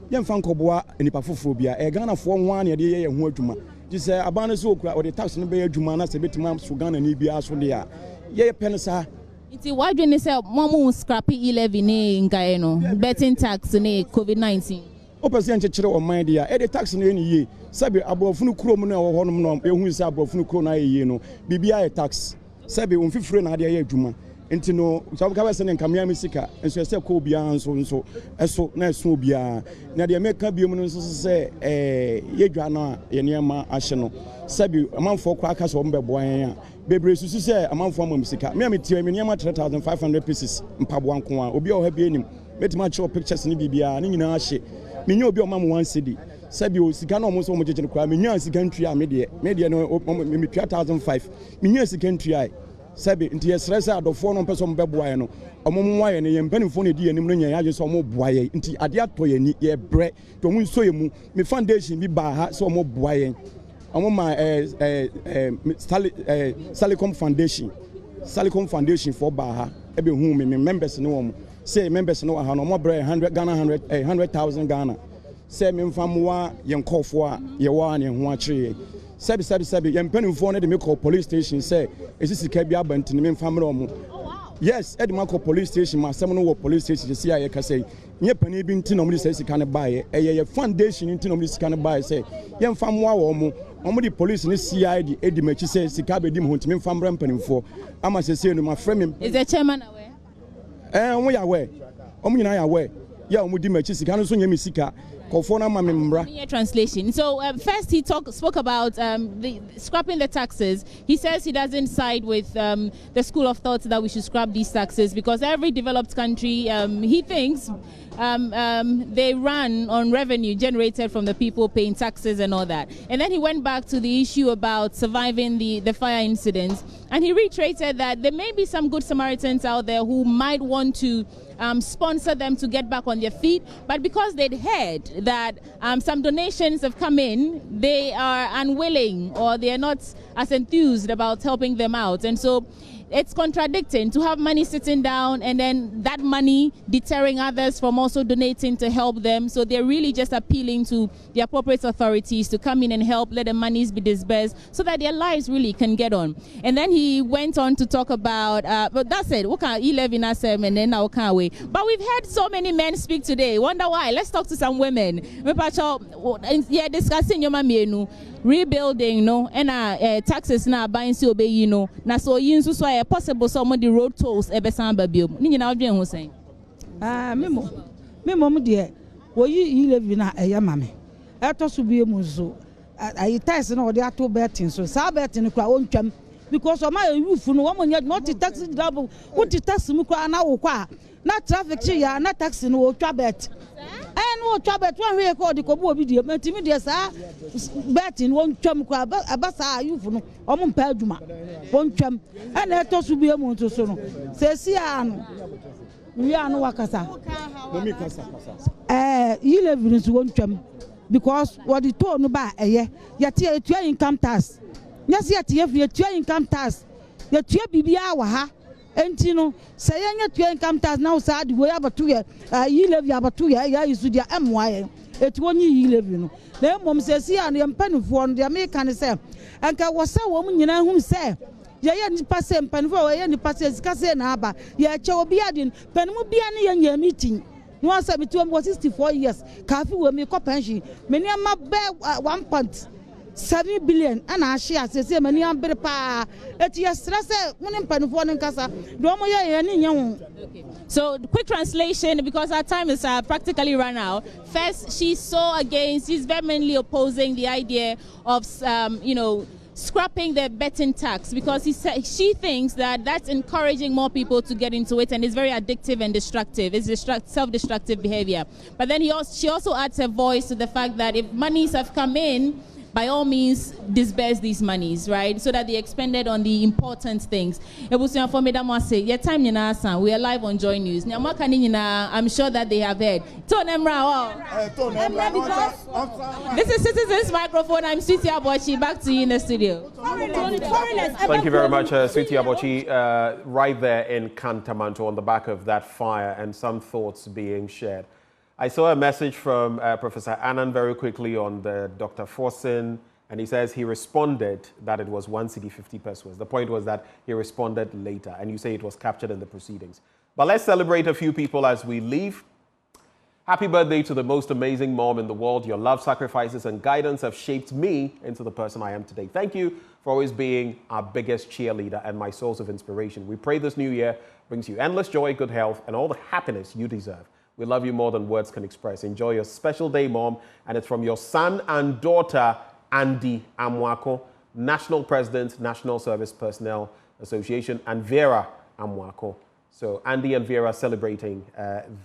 ye mfa nkoboa enipa foforo bia e Ghana fo ho an ye de ye ho adwuma ji se abane so okura odi tax no be adwuma na se betima so Ghana ni bia so de a ye pen sa iti wadwene se mo scrap e-levy ne nkae no betting tax ne COVID-19 opese nchekere o man dia e de tax no ni ye sabi abrofunu kuro mu na wo honom no ehun se abrofunu kuro na ye no bibia e tax sabi onfifire na ade ye adwuma enti no so ka wese ne nkamia misika enso se ko bia nso eso na eso bia na de meka bia mu nso se ye dwa na ye niam ahye no sabi amanfo kwa aka so mbebo an a bebre susu se amanfo amam misika me tie me niam 3500 pieces mpabo anko a obi o ha bia nim metima cho pictures ni bibia ni nyina ahye me nya obi o mam 1 cedi sabi o sika na omo so omo jejene kwa me nya sika ntua me de no me 2005 me nya sika ntua sabi nti yesrese adofo no peso mbeboaye no omo mwaye ne yempanifo ne di anim no nya yaje so omo boaye nti ade ato ye ni ye bre to mu nso ye mu me foundation bi ba ha so omo boaye omo ma Salicom foundation for ba ha e be hu me members ne omo say members no ha no omo bre 100,000 Ghana say me mfamwa ye nkofo a ye wa ne ho a kire sabi yempanimfo ne de me call police station say esisika bi abantini me mfamre omo yes e de me call police station ma asem no wo police station say aye ka say nye pani bi nti no mo de sika ne baaye ye foundation nti no mo de sika ne baaye say yemfamwa wo omo de police ne CID e de machi say sika be di mo ntimi mfamre mpanimfo ama say no ma frame is the chairman aware omo ya aware omo nyina ya aware ya omo di machi sika no so nye me sika translation. So first he spoke about the scrapping the taxes. He says he doesn't side with the school of thought that we should scrap these taxes because every developed country, he thinks, they run on revenue generated from the people paying taxes and all that. And then he went back to the issue about surviving the fire incidents, and he reiterated that there may be some good Samaritans out there who might want to sponsor them to get back on their feet, but because they'd heard that some donations have come in, they are unwilling or they are not as enthused about helping them out. And so it's contradicting to have money sitting down and then that money deterring others from also donating to help them. So they're really just appealing to the appropriate authorities to come in and help, let the monies be disbursed so that their lives really can get on. And then he went on to talk about, but that's it, what can 11 and then now can't we? But we've had so many men speak today. Wonder why? Let's talk to some women. Yeah, discussing your mamienu. Rebuilding, no, and taxes now buying so be you know. Now so you so possible some of the road tolls ebesan babio. Ni na odwen ho sen. Me mom de wo you live na eya mame. Eto so bie mu so. Ayi tax na ode ato betin so. Sa betin kwa ontwam because of my youth no woman yet not taxi double what the taxi mu kwa na wo kwa na traffic ya na taxi no twabet no twabet one way ko de ko bo obi de matimi de sa betting won twam kwa abasa youth no omo mpa adwuma won twam na eto so bi emu nto so no se si ano we are no wakasa you live in won twam because what the told no ba eye yet income tax yes yet you income tax yet you bibia wa ha enti no say you income tax now sad we have to you live you about 2 years ya isu dia MY it won you live no na mom say see an empanifo no dia me kan say anka wo say wo nyina hu say ye nipa say empanifo ye nipa say sika say na aba ye che obi adin panimu bia ne ye nya meeting no answer between 64 years kafi we me ko pension me ne ma be 1.7 billion and I share say many am be pa et yesra say munim panifo no nkasa do mo ye ni nya. So quick translation, because our time is practically run out. First, she's vehemently opposing the idea of scrapping the betting tax, because she thinks that that's encouraging more people to get into it, and it's very addictive and destructive. It's self-destructive behavior. But then she also adds her voice to the fact that if monies have come in, by all means, disperse these monies, right? So that they're expended on the important things. We are live on Joy News. I'm sure that they have heard. This is Citizens Microphone. I'm Sweetie Abochi. Back to you in the studio. Thank you very much, Sweetie Abochi. Right there in Kantamanto on the back of that fire, and some thoughts being shared. I saw a message from Professor Annan very quickly on the Dr. Forson, and he says he responded that it was 1 cedi 50 pesos. The point was that he responded later, and you say it was captured in the proceedings. But let's celebrate a few people as we leave. Happy birthday to the most amazing mom in the world. Your love, sacrifices, and guidance have shaped me into the person I am today. Thank you for always being our biggest cheerleader and my source of inspiration. We pray this new year brings you endless joy, good health, and all the happiness you deserve. We love you more than words can express. Enjoy your special day, Mom. And it's from your son and daughter, Andy Amwako, National President, National Service Personnel Association, and Vera Amwako. So Andy and Vera celebrating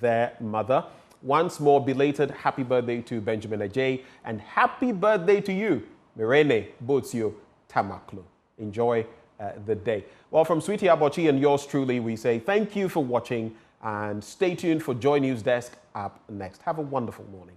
their mother. Once more, belated happy birthday to Benjamin Ajay, and happy birthday to you, Mirene Botsio Tamaklo. Enjoy the day. Well, from Sweetie Abochi and yours truly, we say thank you for watching. And stay tuned for Joy News Desk up next. Have a wonderful morning.